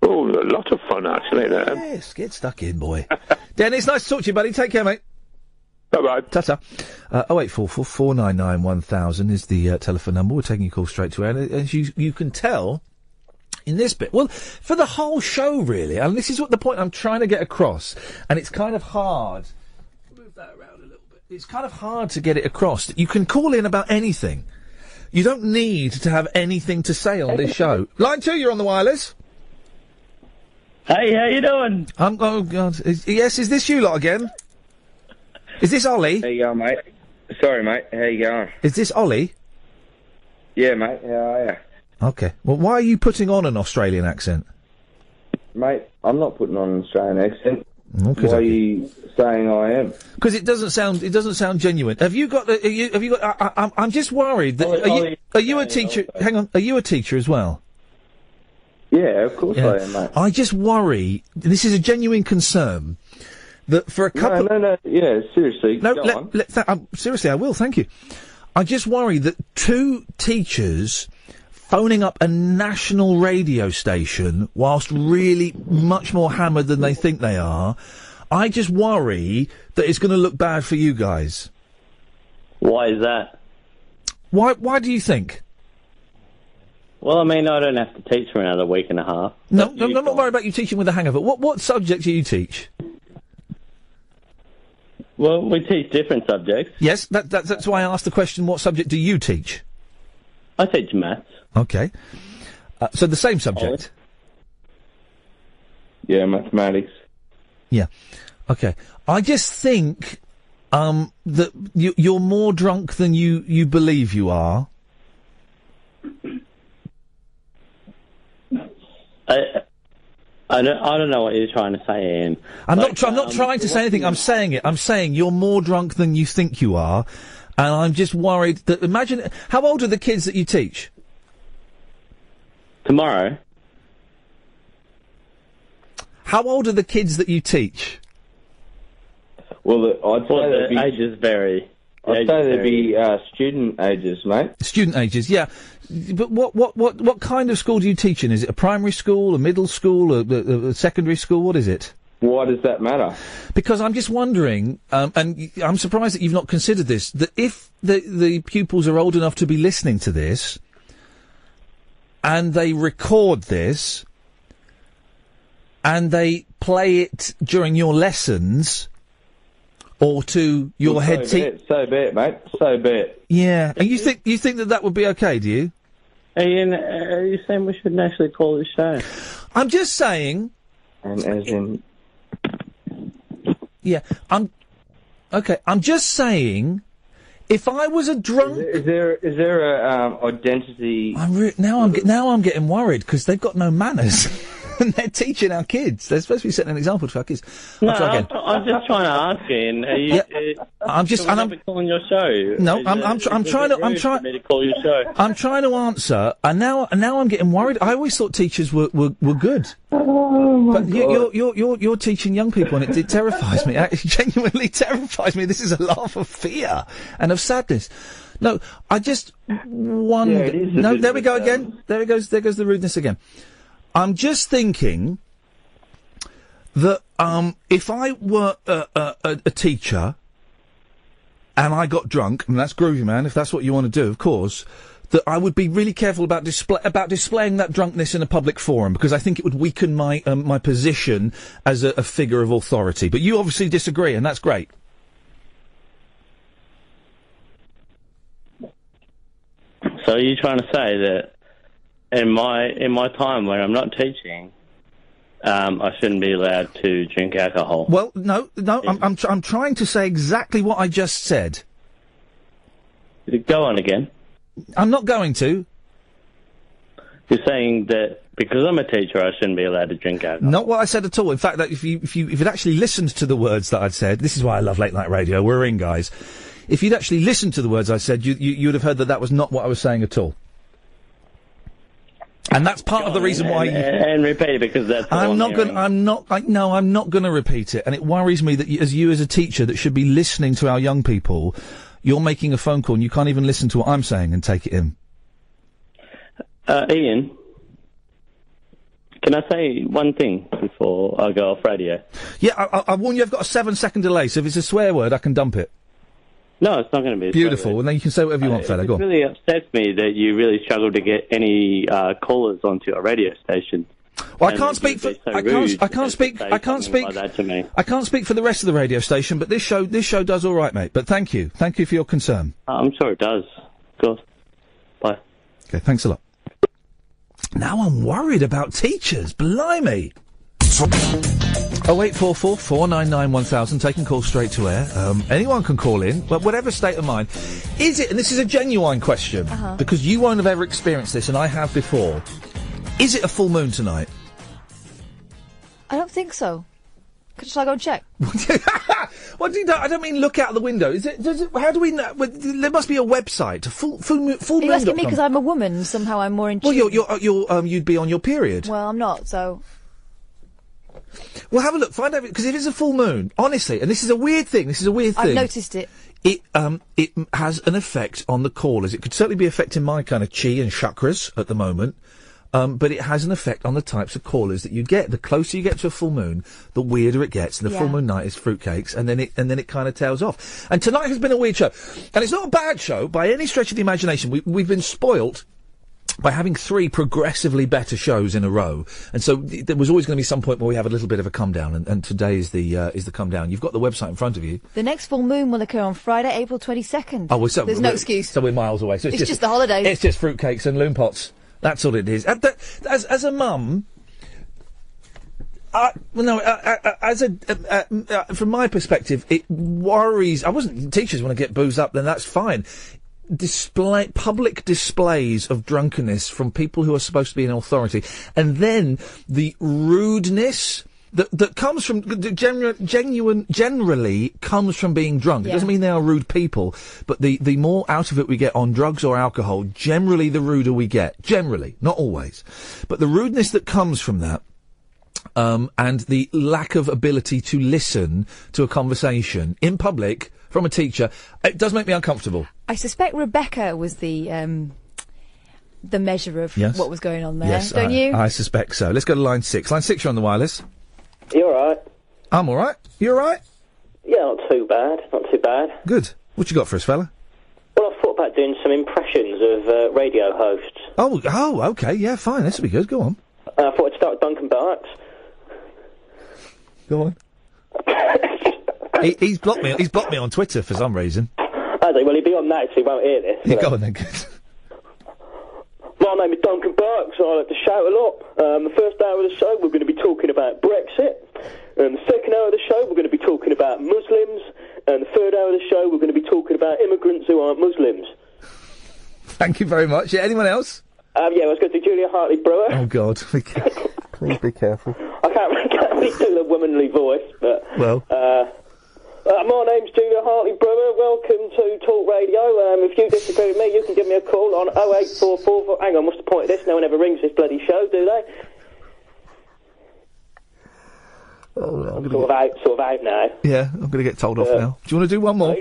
Oh, a lot of fun actually there. Yes, get stuck in, boy. Dennis, nice to talk to you, buddy. Take care, mate. Bye-bye. Ta-ta. 0844 499 1000 is the telephone number. We're taking your call straight to air. As you can tell in this bit, well, for the whole show, really, and this is what the point I'm trying to get across, and it's kind of hard. Move that around a little bit. It's kind of hard to get it across. You can call in about anything. You don't need to have anything to say on this show. Line 2, you're on the wireless. Hey, how you doing? Oh, God. Is this you lot again? Is this Ollie? How you going, mate? Sorry, mate. How you going? Is this Ollie? Yeah, mate. How are you? Okay. Well, why are you putting on an Australian accent? Mate, I'm not putting on an Australian accent. Okay. Why are you saying I am? Because it doesn't sound genuine. Have you got? I'm just worried that. Are you a teacher? Hang on. Are you a teacher as well? Yeah, of course I am, mate. I just worry. This is a genuine concern. That for a couple. No. Yeah, seriously. No, go on. seriously, I will. Thank you. I just worry that 2 teachers phoning up a national radio station whilst really much more hammered than they think they are. I just worry that it's going to look bad for you guys. Why is that? Why do you think? Well, I mean, I don't have to teach for another week and a half. No, I'm not worried about you teaching with a hangover. What subject do you teach? Well, we teach different subjects. Yes, that's why I asked the question, what subject do you teach? I teach maths. Okay. So the same subject? Yeah, mathematics. Yeah. Okay. I just think that you're more drunk than you believe you are. I don't know what you're trying to say, Ian. I'm not trying to say anything. I'm saying it. I'm saying you're more drunk than you think you are, and I'm just worried that. Imagine how old are the kids that you teach? Tomorrow. How old are the kids that you teach? Well, I'd say the ages vary. I'd say they'd be student ages, mate. Student ages, yeah. But what kind of school do you teach in? Is it a primary school, a middle school, a secondary school? What is it? Why does that matter? Because I'm just wondering, and I'm surprised that you've not considered this, that if the pupils are old enough to be listening to this, and they record this, and they play it during your lessons, or to your head teacher? So be it, mate. So be it. Yeah, and you think that would be okay? Do you? Ian, are you saying we shouldn't actually call this show? I'm just saying. And as in. Yeah, I'm just saying. If I was a drunk, is there a identity? Now I'm getting worried because they've got no manners. And they're teaching our kids. They're supposed to be setting an example to our kids. No, I'm just trying to ask Ian. Are you, I'm just. I'm calling your show. No, I'm trying to call your show. I'm trying to answer, and now I'm getting worried. I always thought teachers were good. But you're teaching young people, and it terrifies me. It genuinely terrifies me. This is a laugh of fear and of sadness. No, I just wonder. No, there we go again. There goes the rudeness again. I'm just thinking that if I were a teacher and I got drunk, and that's groovy, man, if that's what you want to do, of course, that I would be really careful about displaying that drunkenness in a public forum, because I think it would weaken my my position as a figure of authority. But you obviously disagree, and that's great. So are you trying to say that in my time when I'm not teaching, I shouldn't be allowed to drink alcohol? Well, no, I'm trying to say exactly what I just said. Go on again. I'm not going to. You're saying that because I'm a teacher, I shouldn't be allowed to drink alcohol? Not what I said at all. In fact, that if you'd actually listened to the words that I'd said, this is why I love late night radio. We're in, guys. If you'd actually listened to the words I said, you'd have heard that was not what I was saying at all. And that's part of the reason why. And repeat it, because that's. I'm not going to repeat it, and it worries me that you as a teacher that should be listening to our young people, you're making a phone call and you can't even listen to what I'm saying and take it in. Ian, can I say one thing before I go off radio? Yeah, I warn you, I've got a 7-second delay, so if it's a swear word, I can dump it. No, it's not going to be beautiful, and then you can say whatever you want, fella. Go on. It really upsets me that you really struggle to get any callers onto your radio station. Well, I can't speak for I can't speak for the rest of the radio station, but this show does all right, mate. But thank you for your concern. I'm sure it does. Good. Bye. Okay, thanks a lot. Now I'm worried about teachers. Blimey. 0844 499 1000, taking calls straight to air. Anyone can call in, but whatever state of mind. Is it, and this is a genuine question, because you won't have ever experienced this, and I have before, is it a full moon tonight? I don't think so. Shall I go and check? What do you know? I don't mean look out the window. How do we know? Well, there must be a website. Full moon. Are you asking me because I'm a woman? Somehow I'm more in tune. Well, you'd be on your period. Well, I'm not, so. Well, have a look. Find out, because if it's a full moon, honestly, and this is a weird thing. I've noticed it. It has an effect on the callers. It could certainly be affecting my kind of chi and chakras at the moment. But it has an effect on the types of callers that you get. The closer you get to a full moon, the weirder it gets. The full moon night is fruitcakes, and then it kind of tails off. And tonight has been a weird show, and it's not a bad show by any stretch of the imagination. We've been spoilt by having 3 progressively better shows in a row, and so there was always going to be some point where we have a little bit of a come down, and today is the come down. You've got the website in front of you. The next full moon will occur on Friday, April 22nd. Oh, well, so there's no excuse. So we're miles away. So it's just the holidays. It's just fruitcakes and loom pots. That's all it is. As a mum, from my perspective, it worries. Teachers want to get boozed up, then that's fine. Public displays of drunkenness from people who are supposed to be in authority, and then the rudeness that comes from generally comes from being drunk. It doesn't mean they are rude people, but the more out of it we get on drugs or alcohol, generally the ruder we get. Generally, not always, but the rudeness that comes from that, and the lack of ability to listen to a conversation in public from a teacher, it does make me uncomfortable. I suspect Rebecca was the measure of what was going on there. Yes, don't you? I suspect so. Let's go to line 6. Line 6, you're on the wireless. You alright? I'm alright. You alright? Yeah, not too bad. Not too bad. Good. What you got for us, fella? Well, I thought about doing some impressions of radio hosts. Oh, okay. Yeah, fine. This will be good. Go on. I thought I'd start with Duncan Barks. Go on. He's blocked me. He's blocked me on Twitter for some reason. Has he? Well, he'll be on that, so he won't hear this. Yeah, go on then. My name is Duncan Burke, so I like to shout a lot. The first hour of the show, we're going to be talking about Brexit. And the second hour of the show, we're going to be talking about Muslims. And the third hour of the show, we're going to be talking about immigrants who aren't Muslims. Thank you very much. Yeah, anyone else? Yeah, I was going to do Julia Hartley-Brewer. Oh, God. Please be careful. I can't really do the womanly voice, but... Well... my name's Julia Hartley-Brewer. Welcome to Talk Radio. If you disagree with me, you can give me a call on 0844... Hang on, what's the point of this? No one ever rings this bloody show, do they? Oh, I'm sort of out now. Yeah, I'm going to get told off now. Do you want to do one more?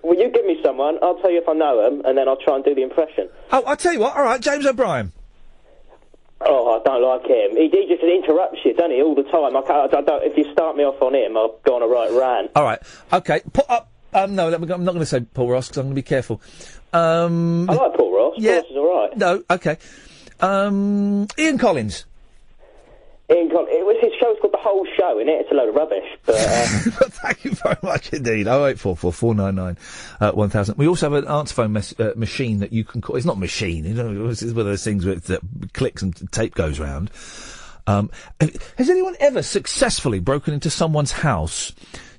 Well, you give me someone, I'll tell you if I know them, and then I'll try and do the impression. Oh, I'll tell you what. All right, James O'Brien. Oh, I don't like him. He just interrupts you, doesn't he, all the time. I don't, if you start me off on him, I'll go on a right rant. All right. Okay. Put up... no, I'm not going to say Paul Ross, because I'm going to be careful. I like Paul Ross. Yeah. Paul Ross is all right. No, OK. Ian Collins. His show's called The Whole Show, innit? It's a load of rubbish, but... Thank you very much indeed. 0844 499 1000. We also have an answer phone machine that you can call... It's not a machine, it's one of those things where it clicks and tape goes round. Has anyone ever successfully broken into someone's house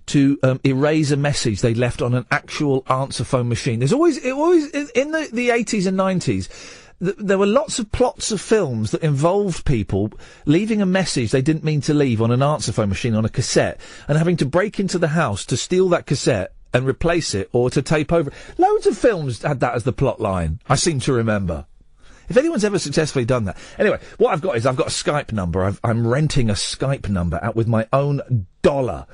to erase a message they left on an actual answer phone machine? There's always in the 80s and 90s... There were lots of plots of films that involved people leaving a message they didn't mean to leave on an answer phone machine on a cassette and having to break into the house to steal that cassette and replace it or to tape over. Loads of films had that as the plot line, I seem to remember. If anyone's ever successfully done that. Anyway, what I've got is I've got a Skype number. I'm renting a Skype number out with my own dollar,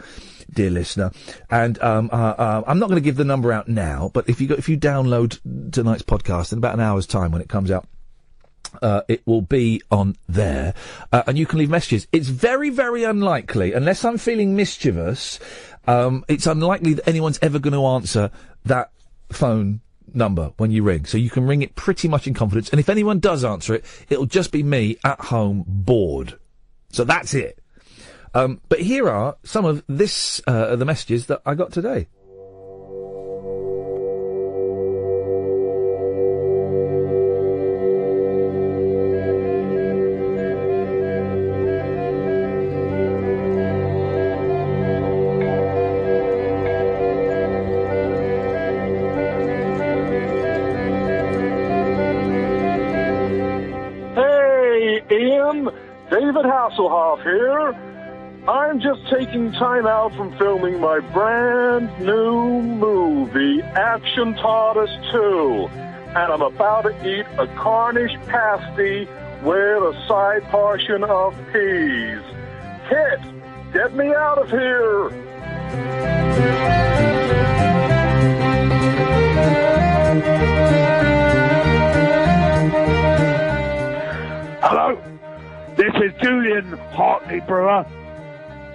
dear listener. And I'm not going to give the number out now, but if you download tonight's podcast in about an hour's time when it comes out, it will be on there, and you can leave messages. It's very, very unlikely, unless I'm feeling mischievous, it's unlikely that anyone's ever going to answer that phone number when you ring. So you can ring it pretty much in confidence, and if anyone does answer it, it'll just be me at home bored. So that's it. But here are some of the messages that I got today. Ian, David Hasselhoff here. I'm just taking time out from filming my brand new movie, Action Taught Us 2, and I'm about to eat a Cornish pasty with a side portion of peas. Kit, get me out of here! Hello, this is Julian Hartley-Brewer.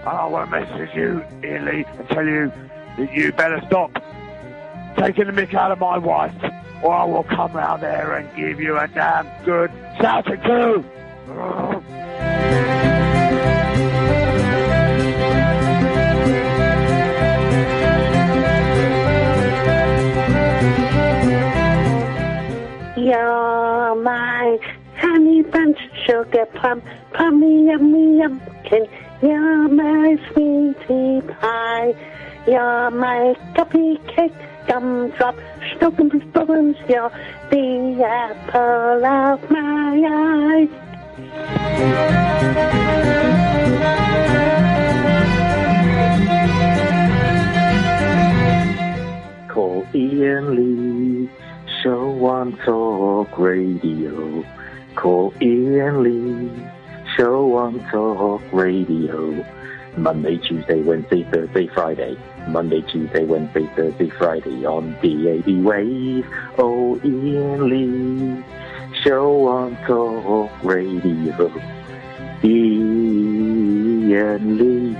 I want to message you, Iain Lee, and tell you that you better stop taking the mick out of my wife, or I will come round there and give you a damn good shouting to. You're my honey bunch of sugar plum, plummy yummy yumpkin. You're my sweetie pie. You're my cupcake, gumdrop, snow bones. You're the apple of my eye. Call Iain Lee, show on Talk Radio. Call Iain Lee, show on Talk Radio. Monday, Tuesday, Wednesday, Thursday, Friday. Monday, Tuesday, Wednesday, Thursday, Friday on DAB Wave. Oh, Iain Lee, show on Talk Radio. Iain Lee.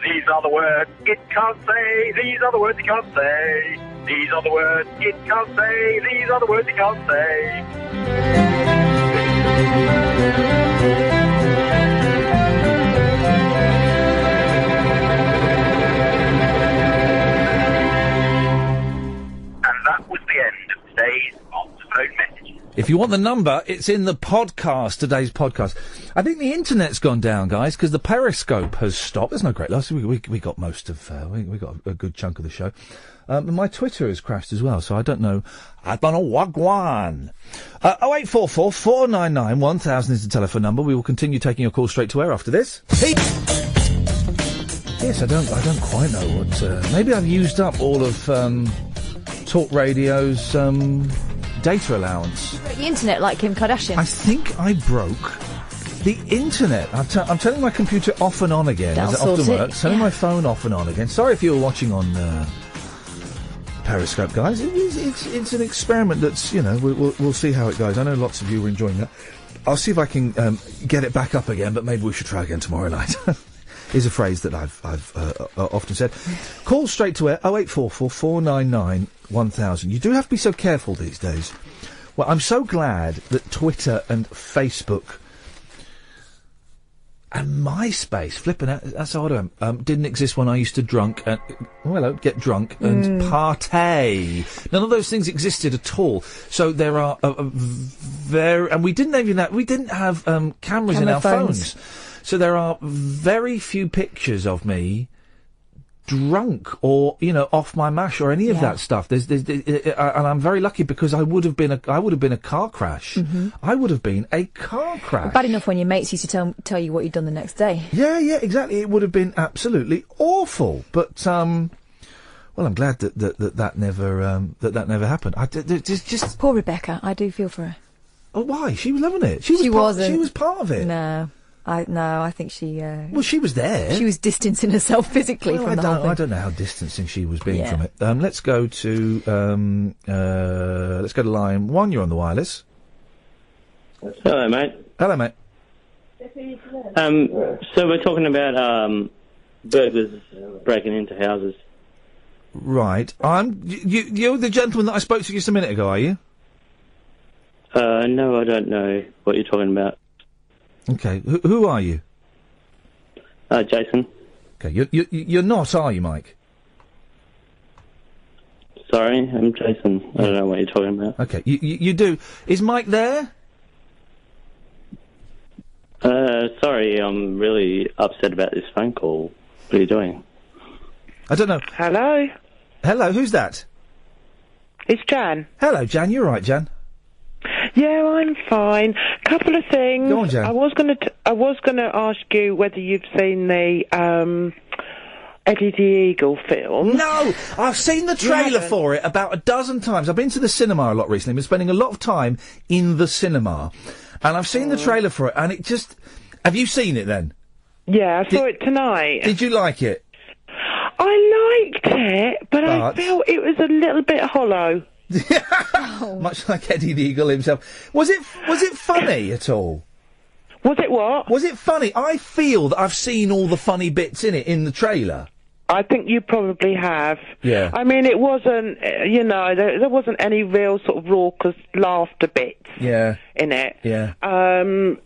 These are the words it can't say. These are the words it can't say. These are the words it can't say. These are the words it can't say. And that was the end of today's phone message. If you want the number, it's in the podcast, today's podcast. I think the internet's gone down, guys, because the Periscope has stopped. There's no great loss. We got most of, we got a good chunk of the show. My Twitter has crashed as well, so I don't know. I don't know wagwan. 0844 499 1000 is the telephone number. We will continue taking your call straight to air after this. Yes, I don't quite know what. Maybe I've used up all of Talk Radio's data allowance. You broke the internet like Kim Kardashian. I think I broke the internet. I'm turning my computer off and on again, as it often works. Turning my phone off and on again. Sorry if you're watching on Periscope, guys. It's an experiment that's, we'll see how it goes. I know lots of you were enjoying that. I'll see if I can get it back up again, but maybe we should try again tomorrow night. Is a phrase that I've often said. Call straight to air 0844 499 1000. You do have to be so careful these days. Well, I'm so glad that Twitter and Facebook and MySpace, flipping out, that's odd, didn't exist when I used to get drunk and partay. None of those things existed at all. So there are and we didn't have cameras in our phones. So there are very few pictures of me drunk or, off my mash or any of that stuff. And I'm very lucky because I would have been a car crash. Mm-hmm. I would have been a car crash. Bad enough when your mates used to tell you what you'd done the next day. Yeah, exactly. It would have been absolutely awful. But, well, I'm glad that never happened. Just poor Rebecca. I do feel for her. Oh, why? She was loving it. She was part of it. No. I think she... well, she was there. She was distancing herself physically from the whole thing. I don't know how distancing she was being from it. Let's go to line 1. You're on the wireless. Hello, mate. Hello, mate. So we're talking about burglars breaking into houses. Right. You're the gentleman that I spoke to just a minute ago, are you? No, I don't know what you're talking about. Okay, who are you? Jason. Okay, you're not, are you, Mike? Sorry, I'm Jason. I don't know what you're talking about. Okay, you do. Is Mike there? Sorry, I'm really upset about this phone call. What are you doing? I don't know. Hello? Hello, who's that? It's Jan. Hello, Jan, you're right, Jan. Yeah, I'm fine. Couple of things. Go on, Jan. I was going to ask you whether you've seen the Eddie the Eagle film. No, I've seen the trailer for it about a dozen times. I've been to the cinema a lot recently. I've been spending a lot of time in the cinema, and I've seen the trailer for it. And it just, have you seen it then? Yeah, I saw it tonight. Did you like it? I liked it, but I felt it was a little bit hollow. Much like Eddie the Eagle himself. Was it funny at all? Was it what? Was it funny? I feel that I've seen all the funny bits in it in the trailer. I think you probably have. Yeah. I mean, it wasn't, there wasn't any real sort of raucous laughter bits. Yeah. In it. Yeah. And,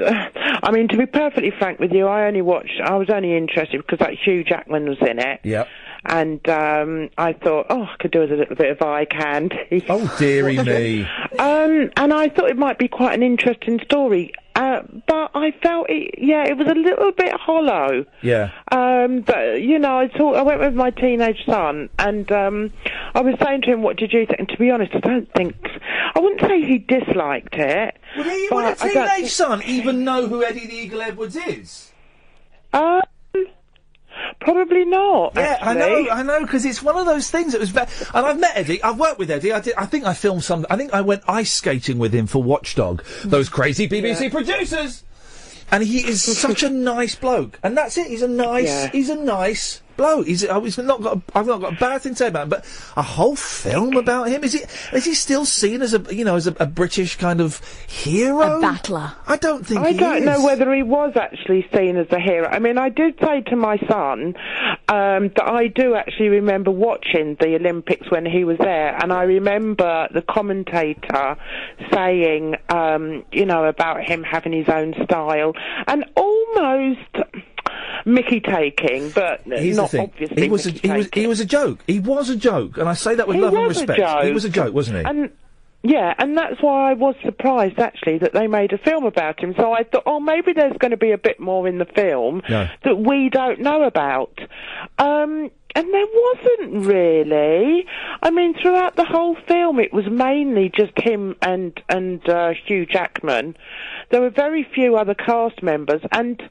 I mean, to be perfectly frank with you, I was only interested because that Hugh Jackman was in it. Yep. And I thought, I could do with a little bit of eye candy. Oh, dearie me. And I thought it might be quite an interesting story. But I felt it was a little bit hollow. Yeah. But, I went with my teenage son, and I was saying to him, what did you think? And to be honest, I wouldn't say he disliked it. Would a teenage son even know who Eddie the Eagle Edwards is? Probably not. Yeah, actually. I know, because it's one of those things that was and I've met Eddie, I've worked with Eddie, I think I filmed I think I went ice skating with him for Watchdog, those crazy BBC producers! And he is such a nice bloke. And that's it, he's a nice bloke. I've not got a bad thing to say about him, but a whole film about him? Is he still seen as a British kind of hero? A battler. I don't think I don't know whether he was actually seen as a hero. I mean, I did say to my son that I do actually remember watching the Olympics when he was there, and I remember the commentator saying, about him having his own style, and almost Mickey taking, but not obviously. He was a joke. He was a joke, and I say that with love and respect. He was a joke, wasn't he? And that's why I was surprised, actually, that they made a film about him. So I thought, maybe there's going to be a bit more in the film that we don't know about. And there wasn't really. I mean, throughout the whole film, it was mainly just him and Hugh Jackman. There were very few other cast members, and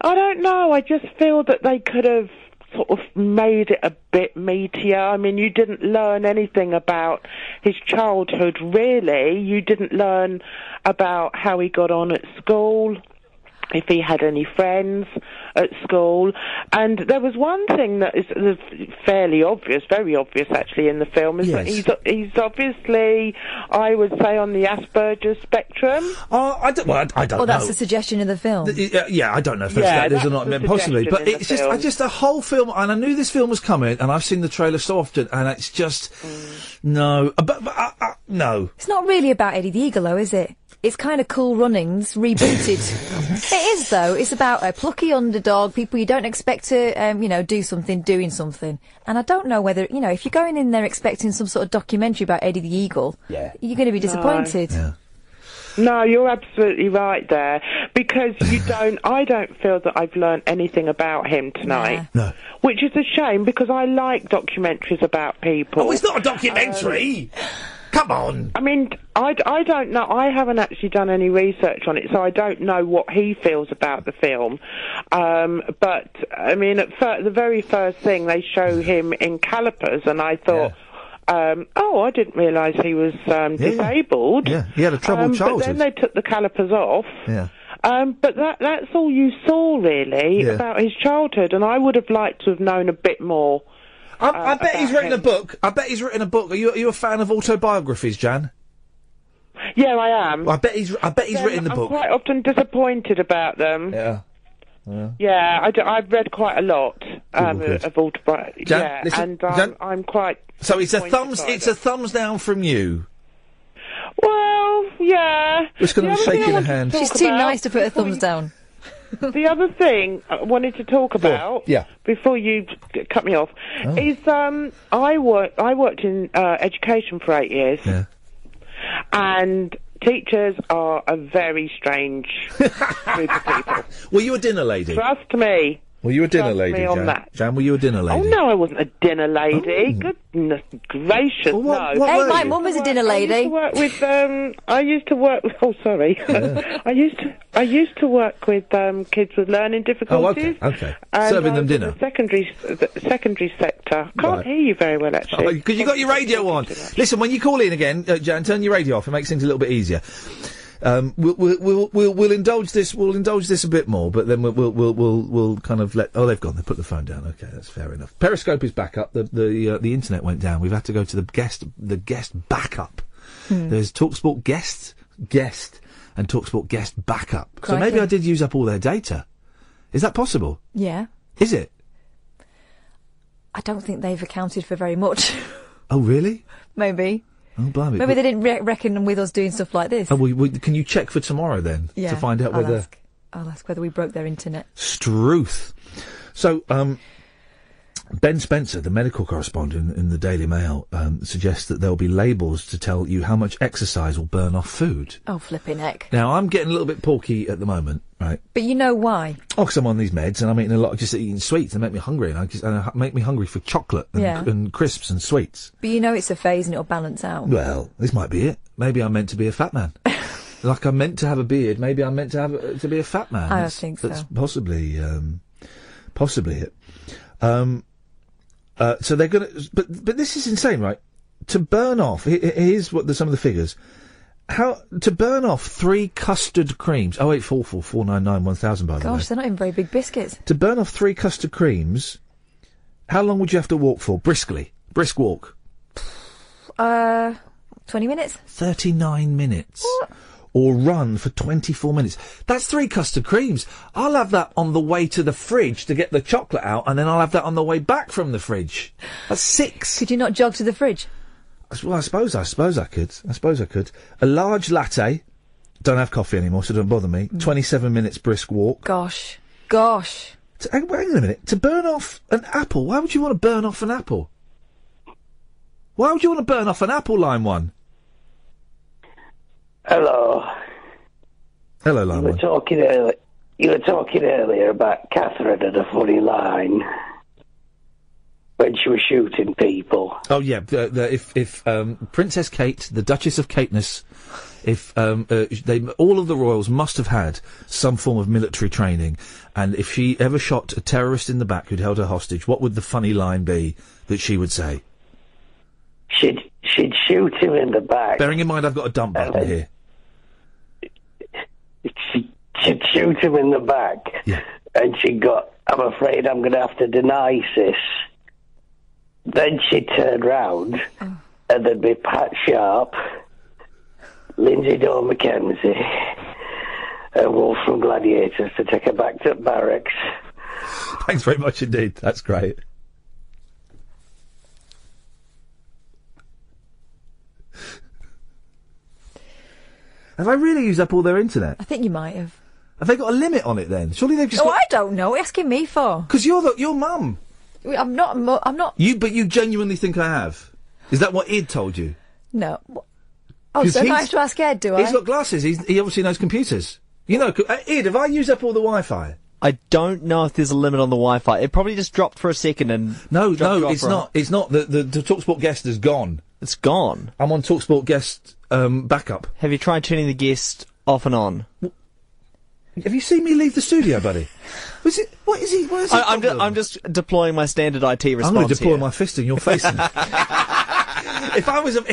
I don't know, I just feel that they could have sort of made it a bit meatier. I mean, you didn't learn anything about his childhood, really. You didn't learn about how he got on at school, if he had any friends at school. And there was one thing that is fairly obvious, very obvious actually in the film, is that he's obviously, I would say, on the Asperger's spectrum. I don't know. Well, that's a suggestion in the film. I don't know if that is or not, possibly. But it's just the whole film, and I knew this film was coming, and I've seen the trailer so often, and it's just, no. No. It's not really about Eddie the Eagle, though, is it? It's kind of Cool Runnings rebooted. It is, though. It's about a plucky underdog, people you don't expect to, do something, doing something. And I don't know whether, if you're going in there expecting some sort of documentary about Eddie the Eagle, you're going to be disappointed. No, you're absolutely right there, because I don't feel that I've learnt anything about him tonight. No. Which is a shame, because I like documentaries about people. Oh, it's not a documentary! Come on! I mean, I don't know. I haven't actually done any research on it, so I don't know what he feels about the film. But, I mean, the very first thing, they show him in calipers, and I thought, I didn't realise he was disabled. Yeah, he had a troubled childhood. But then they took the calipers off. Yeah. But that's all you saw, really, about his childhood, and I would have liked to have known a bit more. I bet he's written a book. Are you a fan of autobiographies, Jan? Yeah, I am. Well, I bet he's written the book. I'm quite often disappointed about them. Yeah. Yeah, I've read quite a lot of autobiographies. Jan, listen, and I'm quite. So it's a thumbs down from you. Well, yeah. Just going to be shaking a hand. She's too nice to put her thumbs down. The other thing I wanted to talk about, before you cut me off, is I worked in education for 8 years, and teachers are a very strange group of people. Were you a dinner lady? Trust me. Were you a dinner lady, me on Jan? that. Jan, were you a dinner lady? Oh, no, I wasn't a dinner lady. Goodness gracious, no. Hey, my mum was a dinner lady. I used to work with, oh, sorry. Yeah. I used to work with kids with learning difficulties. Oh, okay. Serving them dinner. The secondary sector. Can't hear you very well, actually. Because you got your radio on. Listen, when you call in again, Jan, turn your radio off. It makes things a little bit easier. We'll indulge this. We'll indulge this a bit more, but then we'll kind of let. Oh, they've gone. They put the phone down. Okay, that's fair enough. Periscope is back up. The internet went down. We've had to go to the guest backup. There's TalkSport guest, and TalkSport guest backup. Crikey. So maybe I did use up all their data. Is that possible? Yeah. Is it? I don't think they've accounted for very much. Oh, really? Maybe. Oh, blimey. Maybe they didn't reckon with us doing stuff like this. Oh, can you check for tomorrow then? Yeah, to find out whether. I'll ask whether we broke their internet. Struth. So, Ben Spencer, the medical correspondent in the Daily Mail, suggests that there'll be labels to tell you how much exercise will burn off food. Oh, flipping heck. Now, I'm getting a little bit porky at the moment, right? But you know why? Oh, because I'm on these meds and I'm eating a lot, just eating sweets and make me hungry, and make me hungry for chocolate and crisps and sweets. But you know it's a phase and it'll balance out. Well, this might be it. Maybe I'm meant to be a fat man. Like I'm meant to have a beard, maybe I'm meant to be a fat man. I don't think so. That's possibly it. So they're gonna, but this is insane, right? To burn off, here's some of the figures. To burn off 3 custard creams, 08444991000 by the way. Gosh, they're not even very big biscuits. To burn off 3 custard creams, How long would you have to walk for? Briskly. Brisk walk. 20 minutes. 39 minutes. What? Or run for 24 minutes. That's 3 custard creams. I'll have that on the way to the fridge to get the chocolate out, and then I'll have that on the way back from the fridge. That's 6. Could you not jog to the fridge? Well, I suppose I could. A large latte. Don't have coffee anymore, so don't bother me. 27 minutes brisk walk. Gosh. Hang on a minute. To burn off an apple, why would you want to burn off an apple? Why would you want to burn off an apple, line 1? Hello. Hello, line 1. You were talking earlier about Catherine and a funny line when she was shooting people. Oh yeah, if Princess Kate, the Duchess of Caithness, if all of the royals must have had some form of military training, and if she ever shot a terrorist in the back who'd held her hostage, what would the funny line be that she would say? She'd shoot him in the back. Bearing in mind I've got a dump button here. She'd shoot him in the back, and she'd go, I'm afraid I'm going to have to deny this. Then she'd turn round, and there'd be Pat Sharp, Lindsay Dawn Mackenzie, and Wolf from Gladiators to take her back to barracks. Thanks very much indeed. That's great. Have I really used up all their internet? I think you might have. Have they got a limit on it then? Surely they've just got... I don't know. What are you asking me for? Because you're your mum. I'm not. But you genuinely think I have? Is that what Ed told you? No. Oh, so I have to ask Ed, do I? He's got glasses. He obviously knows computers. You know, Ed, have I used up all the Wi-Fi? I don't know if there's a limit on the Wi-Fi. It probably just dropped for a second and... No, it's not. It's not. The TalkSport guest is gone. It's gone? I'm on TalkSport guest backup. Have you tried turning the guest off and on? Have you seen me leave the studio, buddy? What is he? I'm just deploying my standard IT response. I'm going to deploy here. my fist in your face. If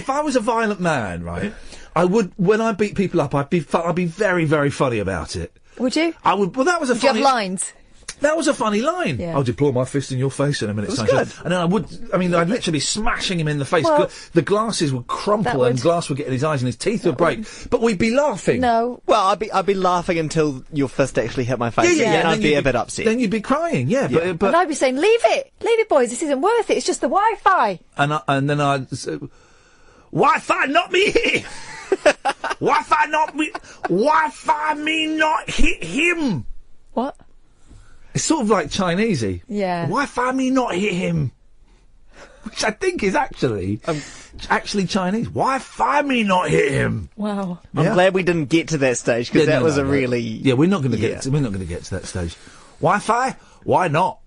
I was a violent man, right, I would. When I beat people up, I'd be very, very funny about it. Would you? I would. Well, that was a Would funny. you have lines? That was a funny line. Yeah. I'll deploy my fist in your face in a minute. It was good. And then I'd literally be smashing him in the face. Well, the glasses would crumple and glass would get in his eyes and his teeth would break. But we'd be laughing. No. Well, I'd be laughing until your fist actually hit my face. Yeah. And I'd be a bit upset. Then you'd be crying, yeah. But and I'd be saying, leave it, boys, this isn't worth it, it's just the Wi-Fi. And then I'd say, Wi-Fi, not me here! Wi-Fi, not me! Wi-Fi, me not hit him! What? It's sort of like Chinesey. Yeah. Wi-Fi, me not hit him! Which I think is actually Chinese. Wi-Fi, me not hit him! Wow. I'm glad we didn't get to that stage, because that was really... Yeah, we're not going to get to that stage. Wi-Fi? Why not?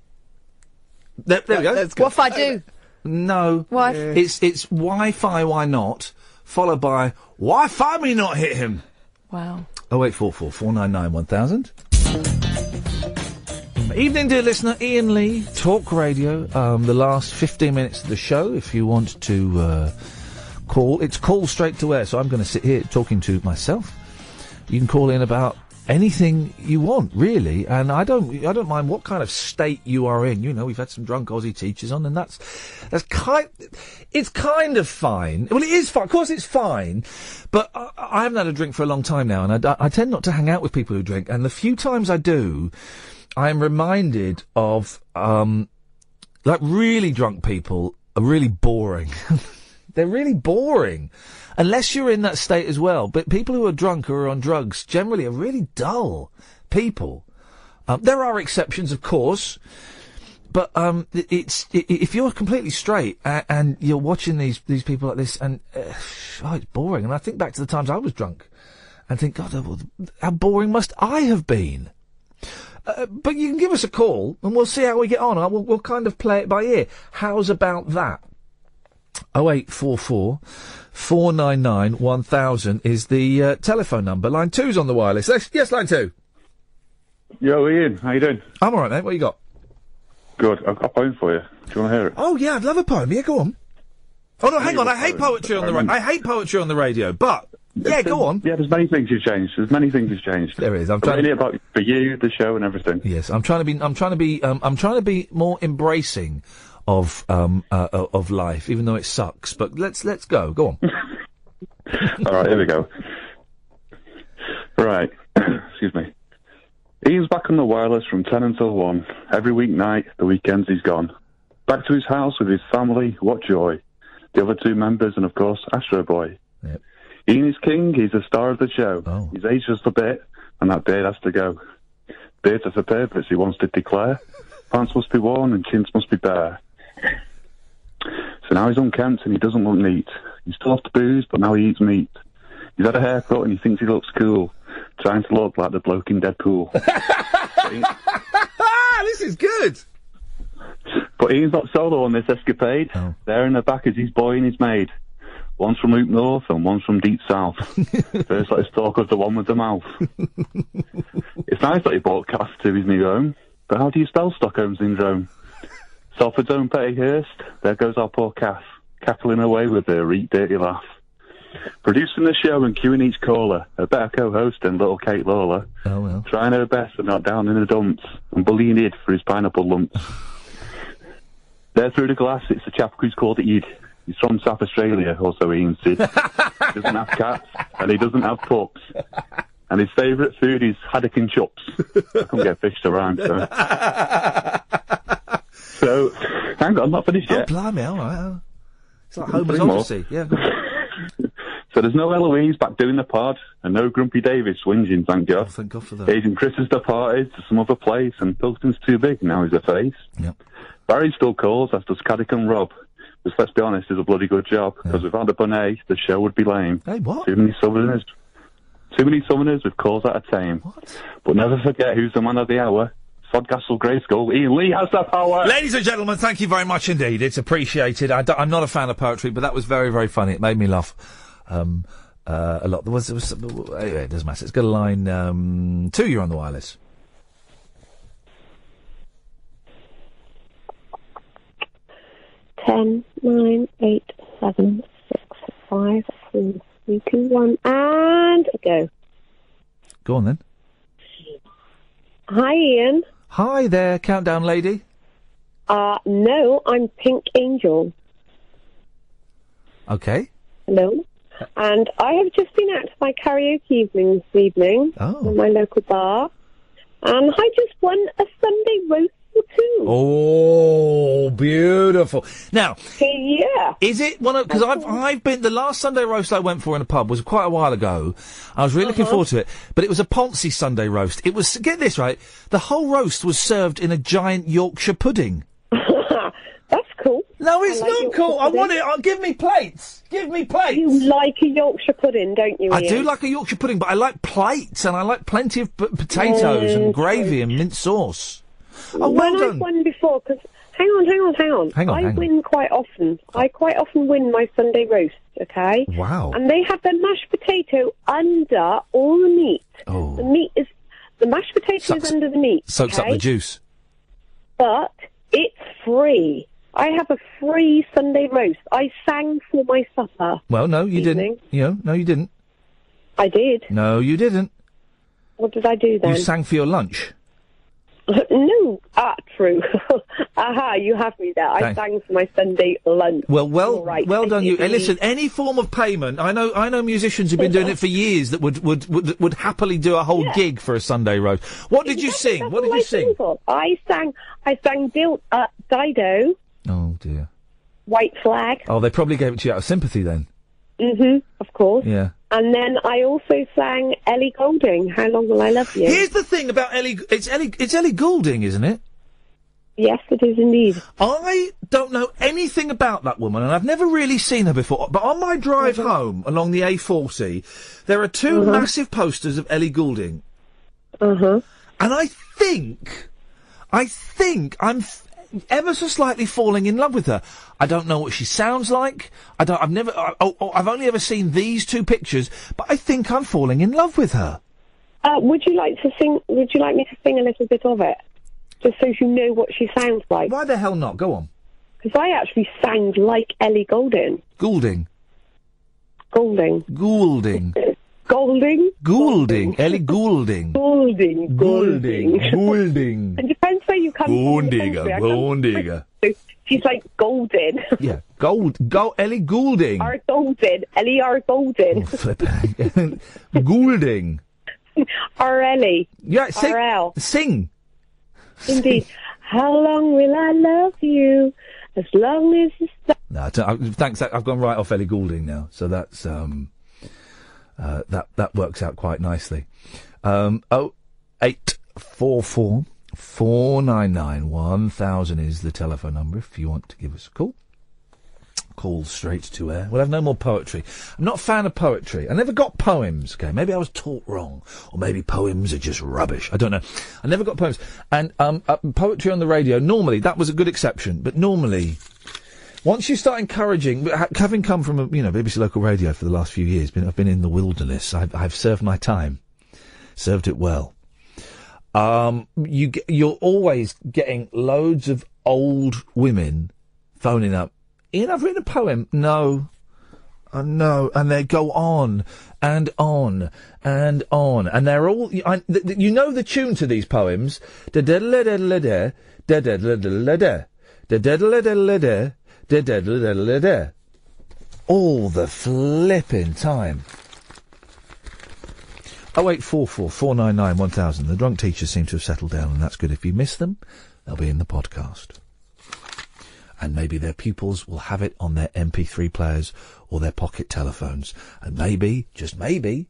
There we go. What if I do? No. Why? It's Wi-Fi, why not? Followed by Wi-Fi, me not hit him. Wow. 0844 499 1000. Evening, dear listener. Iain Lee, Talk Radio. The last 15 minutes of the show. If you want to call, it's call straight to air. So I'm going to sit here talking to myself. You can call in about anything you want, really, and I don't mind what kind of state you are in. You know, we've had some drunk Aussie teachers on, and it's kind of fine. Well, it is fine. Of course, it's fine, but I haven't had a drink for a long time now, and I tend not to hang out with people who drink. And the few times I do, I am reminded of like really drunk people are really boring. They're really boring. Unless you're in that state as well. But people who are drunk or are on drugs generally are really dull people. There are exceptions, of course. But if you're completely straight and you're watching these people like this, and it's boring. And I think back to the times I was drunk and think, God, how boring must I have been? But you can give us a call and we'll see how we get on. We'll kind of play it by ear. How's about that? 0844 499 1000 is the telephone number. Line 2's on the wireless. Yes, line 2. Yo, Ian, how you doing? I'm alright, mate. What you got? Good. I've got a poem for you. Do you want to hear it? Oh, yeah, I'd love a poem. Yeah, go on. Oh, no, hang on. I hate poetry on the radio. I hate poetry on the radio, but... Yeah, go on. Yeah, there's many things you've changed. There is. I'm trying about for you, the show, and everything. Yes, I'm trying to be more embracing of life, even though it sucks. But let's go. Go on. All right, here we go. Right, excuse me. Ian's back on the wireless from 10 until 1. Every weeknight, the weekends he's gone. Back to his house with his family, what joy. The other 2 members and, of course, Astro Boy. Yep. Ian is king, he's the star of the show. Oh. He's aged just a bit, and that beard has to go. Beards are for purpose, he wants to declare. Pants must be worn and chins must be bare. So now he's unkempt and he doesn't look neat. He's still off to booze, but now he eats meat. He's had a haircut and he thinks he looks cool, trying to look like the bloke in Deadpool. This is good. But Ian's not solo on this escapade. Oh. There in the back is his boy and his maid. One's from Loop North and one's from Deep South. First let's talk of the one with the mouth. It's nice that he brought Cass to his new home, but how do you spell Stockholm Syndrome? Salford's own Petty Hurst, there goes our poor Cass, cackling away with her dirty laugh. Producing the show and queuing each caller, a better co-host than little Kate Lawler. Oh, well. Trying her best but not down in the dumps, and bullying Id for his pineapple lumps. There through the glass, it's a chap who's called Id. He's from South Australia, also Ian said. He doesn't have cats, and he doesn't have pups. And his favourite food is haddock and chops. I couldn't get fish to rhyme, so... So, hang on, I'm not finished yet. Oh, blimey, all right. It's like Homer's Odyssey. Yeah, go on. So there's no Eloise back doing the pod, and no Grumpy Davis whinging, thank God. Oh, thank God for that. Agent Chris has departed to some other place, and Pilkington's too big, now he's a face. Yep. Barry still calls, as does Caddick and Rob, which, let's be honest, is a bloody good job, because without a bonnet, the show would be lame. Hey, what? Too many summoners with calls out of tame. What? But never forget who's the man of the hour. Sodcastle Grayskull, Iain Lee has the power! Ladies and gentlemen, thank you very much indeed. It's appreciated. I'm not a fan of poetry, but that was very, very funny. It made me laugh a lot. Anyway, it doesn't matter. Let's go to line 2. You're on the wireless. Ten, 9, 8, 7, 6, 5, 4, 3, 2, 1, and go. Go on then. Hi, Ian. Hi there, countdown lady. No, I'm Pink Angel. Okay. Hello. And I have just been out to my karaoke evening this evening at my local bar, and I just won a Sunday roast or 2. Oh, beautiful. Now, yeah. Is it one of, because I've been, the last Sunday roast I went for in a pub was quite a while ago. I was really looking forward to it, but it was a Ponzi Sunday roast. It was, get this right, the whole roast was served in a giant Yorkshire pudding. That's cool. No, it's not cool. I want it. Give me plates. Give me plates. You like a Yorkshire pudding, don't you, I Ian? do like a Yorkshire pudding, but I like plates, and I like plenty of potatoes and gravy and mint sauce. Oh, well done. I've won before, because... Hang on. I win quite often. I quite often win my Sunday roast, okay? Wow. And they have the mashed potato under all the meat. Oh. The mashed potato is under the meat, Soaks up okay? the juice. But it's free. I have a free Sunday roast. I sang for my supper. Well, no, you didn't. No, you didn't. I did. No, you didn't. What did I do then? You sang for your lunch. No, true. Aha, you have me there. I sang for my Sunday lunch. Well All done you. Hey, listen, any form of payment. I know musicians who've been doing it for years that would happily do a whole gig for a Sunday roast. What did you sing? What did you sing? I sang Dido. Oh dear. White Flag. Oh, they probably gave it to you out of sympathy then. Of course. Yeah. And then I also sang Ellie Goulding, How Long Will I Love You? Here's the thing about Ellie. It's Ellie Goulding, isn't it? Yes, it is indeed. I don't know anything about that woman, and I've never really seen her before. But on my drive home along the A40, there are 2 massive posters of Ellie Goulding. And I think I'm ever so slightly falling in love with her. I don't know what she sounds like. I've only ever seen these 2 pictures, but I think I'm falling in love with her. Would you like me to sing a little bit of it? Just so you know what she sounds like. Why the hell not? Go on. Because I actually sang like Ellie Goulding. Goulding. Goulding. Goulding. Goulding? Goulding. Ellie Goulding. Goulding. Goulding. Goulding. It depends where you come from. Goondigger. To She's like golden. Yeah, Ellie Goulding. R. Golden. Ellie R. Golden. Goulding. R. Ellie. Yeah, sing. RL. Sing. Indeed. How long will I love you? As long as it's... No, thanks. I've gone right off Ellie Goulding now, so that's that works out quite nicely. 0844 499 1000 is the telephone number if you want to give us a call. Call straight to air. We'll have no more poetry. I'm not a fan of poetry. I never got poems, okay? Maybe I was taught wrong. Or maybe poems are just rubbish. I don't know. I never got poems. And poetry on the radio, normally, that was a good exception. But normally, once you start encouraging... Having come from, BBC local radio for the last few years, I've been in the wilderness. I've served my time. Served it well. You're always getting loads of old women phoning up. Ian, I've written a poem. No. No. And they go on and on and on. And they're all... you know the tune to these poems. Da-da-da-da-da-da, da-da-da-da-da-da, da-da-da-da-da-da, da-da-da-da-da-da. All the flipping time. 0844 499 1000. The drunk teachers seem to have settled down, and that's good. If you miss them, they'll be in the podcast. And maybe their pupils will have it on their MP3 players or their pocket telephones. And maybe, just maybe,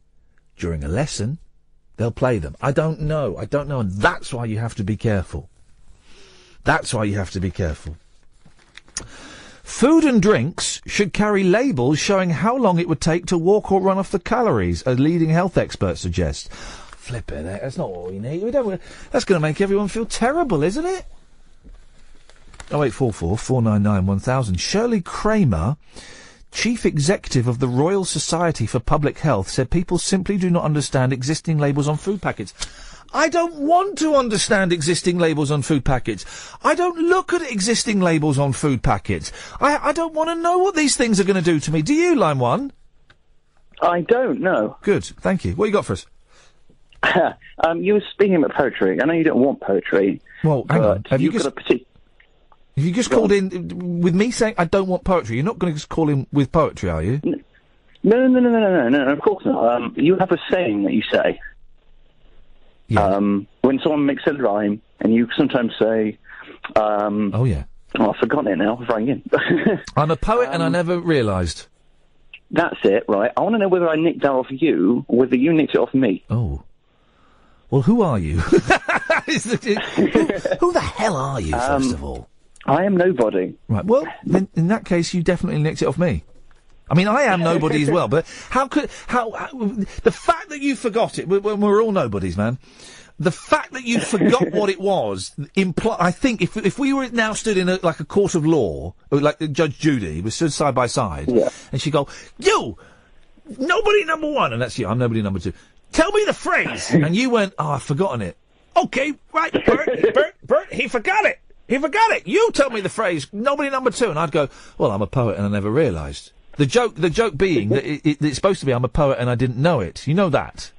during a lesson, they'll play them. I don't know. And that's why you have to be careful. Food and drinks should carry labels showing how long it would take to walk or run off the calories, a leading health expert suggests. Flippin' it, that's not what we need. That's going to make everyone feel terrible, isn't it? 0844 499 1000. Shirley Kramer, Chief Executive of the Royal Society for Public Health, said people simply do not understand existing labels on food packets. I don't want to understand existing labels on food packets. I don't look at existing labels on food packets. I don't want to know what these things are going to do to me. Do you, Line 1? I don't know. Good, thank you. What you got for us? You were speaking about poetry. I know you don't want poetry. Well, hang on. Have you just called in with me saying I don't want poetry? You're not going to just call in with poetry, are you? No, of course not. You have a saying that you say. Yeah. When someone makes a rhyme, and you sometimes say, oh, yeah. Oh, I've forgotten it now. I've rang in. I'm a poet and I never realised. That's it, right? I want to know whether I nicked that off you, or whether you nicked it off me. Oh. Well, who are you? who the hell are you, first of all? I am nobody. Right, well, then, in that case, you definitely nicked it off me. I mean, I am nobody as well, but how the fact that you forgot it, we're all nobodies, man. The fact that you forgot what it was, I think if we were now stood in a court of law, like Judge Judy, we stood side by side, and she'd go, you, nobody number one, and that's you, I'm nobody number two. Tell me the phrase. And you went, oh, I've forgotten it. Okay, right, Bert, he forgot it. You tell me the phrase, nobody number two. And I'd go, well, I'm a poet and I never realised. The joke being that it's supposed to be I'm a poet and I didn't know it. You know that?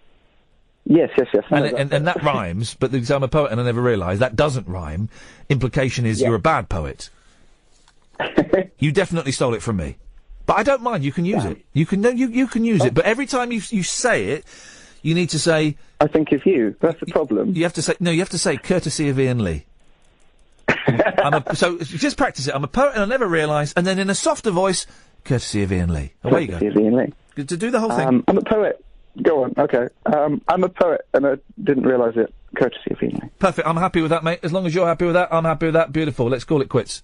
Yes. And that rhymes, but I'm a poet and I never realised. That doesn't rhyme. Implication is you're a bad poet. You definitely stole it from me. But I don't mind, you can use it. You can use it, but every time you say it, you need to say... I think of you. That's the problem. You have to say courtesy of Iain Lee. So just practice it. I'm a poet and I never realised, and then in a softer voice, courtesy of Iain Lee. Away you go. Courtesy of Iain Lee. To do the whole thing. I'm a poet. Go on, okay. I'm a poet and I didn't realise it. Courtesy of Iain Lee. Perfect, I'm happy with that, mate. As long as you're happy with that, I'm happy with that. Beautiful. Let's call it quits.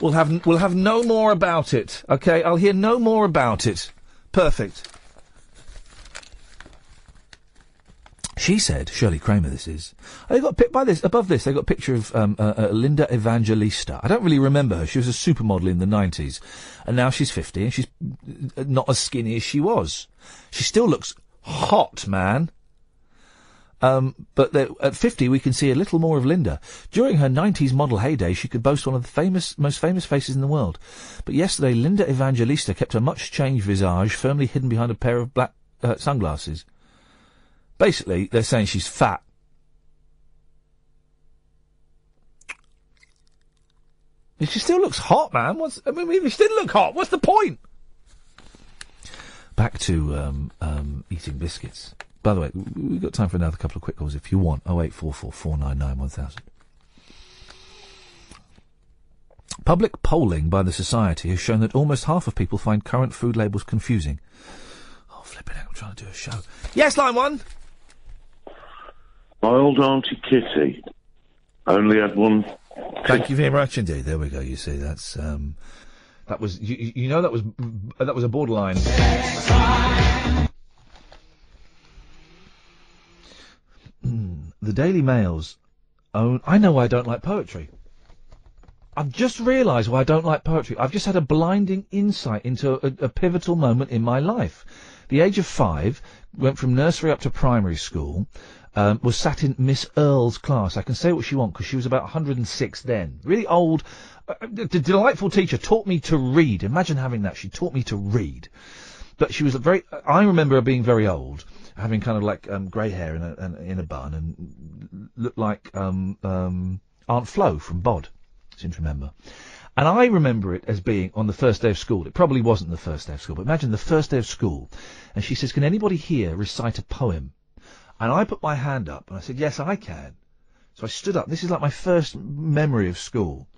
We'll have no more about it, okay? I'll hear no more about it. Perfect. She said, Shirley Kramer this is, they got above this, they got a picture of Linda Evangelista. I don't really remember her. She was a supermodel in the 90s. And now she's 50 and she's not as skinny as she was. She still looks hot, man. But at 50 we can see a little more of Linda. During her 90s model heyday, she could boast one of the most famous faces in the world. But yesterday, Linda Evangelista kept her much-changed visage firmly hidden behind a pair of black sunglasses. Basically, they're saying she's fat. She still looks hot, man. If she didn't look hot, what's the point? Back to eating biscuits. By the way, we've got time for another couple of quick calls if you want. 0844 499 1000. Public polling by the Society has shown that almost half of people find current food labels confusing. Oh, flipping out, I'm trying to do a show. Yes, line 1. My old Auntie Kitty only had one. Thank you very much indeed. There we go. You see, that's that was you know that was a borderline. The Daily Mail's own. I know why I don't like poetry. I've just realised why I don't like poetry. I've just had a blinding insight into a pivotal moment in my life. The age of 5, went from nursery up to primary school. Was sat in Miss Earle's class. I can say what she wants because she was about 106 then. Really old. The delightful teacher taught me to read. Imagine having that. She taught me to read. But she was I remember her being very old, having kind of like grey hair in a bun and looked like Aunt Flo from Bod. I seem to remember. And I remember it as being on the first day of school. It probably wasn't the first day of school, but imagine the first day of school. And she says, "Can anybody here recite a poem?" And I put my hand up, and I said, "Yes, I can." So I stood up. This is like my first memory of school.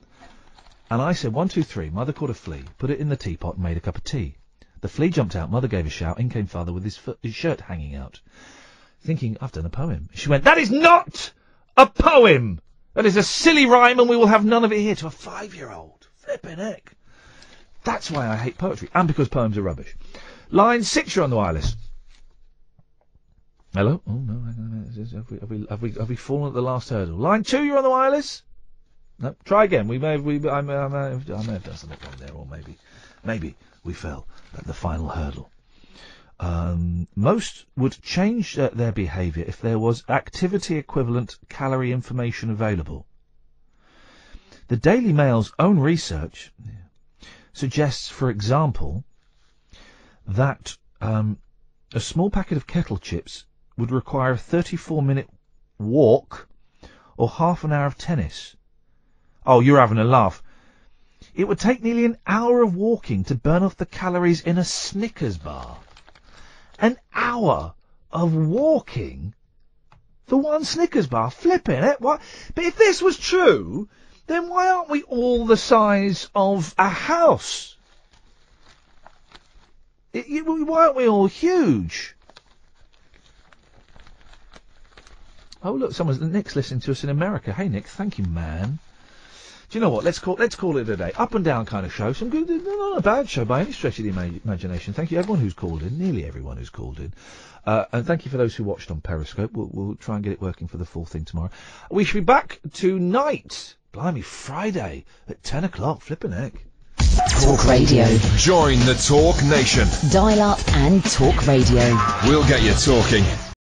And I said, 1, 2, 3, Mother caught a flea, put it in the teapot and made a cup of tea. The flea jumped out, Mother gave a shout, in came Father with his shirt hanging out. Thinking, I've done a poem. She went, "That is not a poem! That is a silly rhyme, and we will have none of it here," to a 5-year-old. Flippin' heck. That's why I hate poetry, and because poems are rubbish. Line 6, you're on the wireless. Hello? Oh, no, hang on. Have we fallen at the last hurdle? Line 2, you're on the wireless? No, try again. I may have done something wrong there, or maybe we fell at the final hurdle. Most would change their behaviour if there was activity equivalent calorie information available. The Daily Mail's own research suggests, for example, that a small packet of kettle chips would require a 34-minute walk or half an hour of tennis. Oh, you're having a laugh. It would take nearly an hour of walking to burn off the calories in a Snickers bar. An hour of walking for one Snickers bar? Flipping it. What? But if this was true, then why aren't we all the size of a house? Why aren't we all huge? Oh, look, Nick's listening to us in America. Hey, Nick, thank you, man. Do you know what? Let's call it a day. Up and down kind of show. Some good, not a bad show by any stretch of the imagination. Thank you, everyone who's called in, nearly everyone who's called in, and thank you for those who watched on Periscope. We'll try and get it working for the full thing tomorrow. We should be back tonight. Blimey, Friday at 10 o'clock. Flippin' heck. Talk Radio. Join the Talk Nation. Dial up and talk radio. We'll get you talking.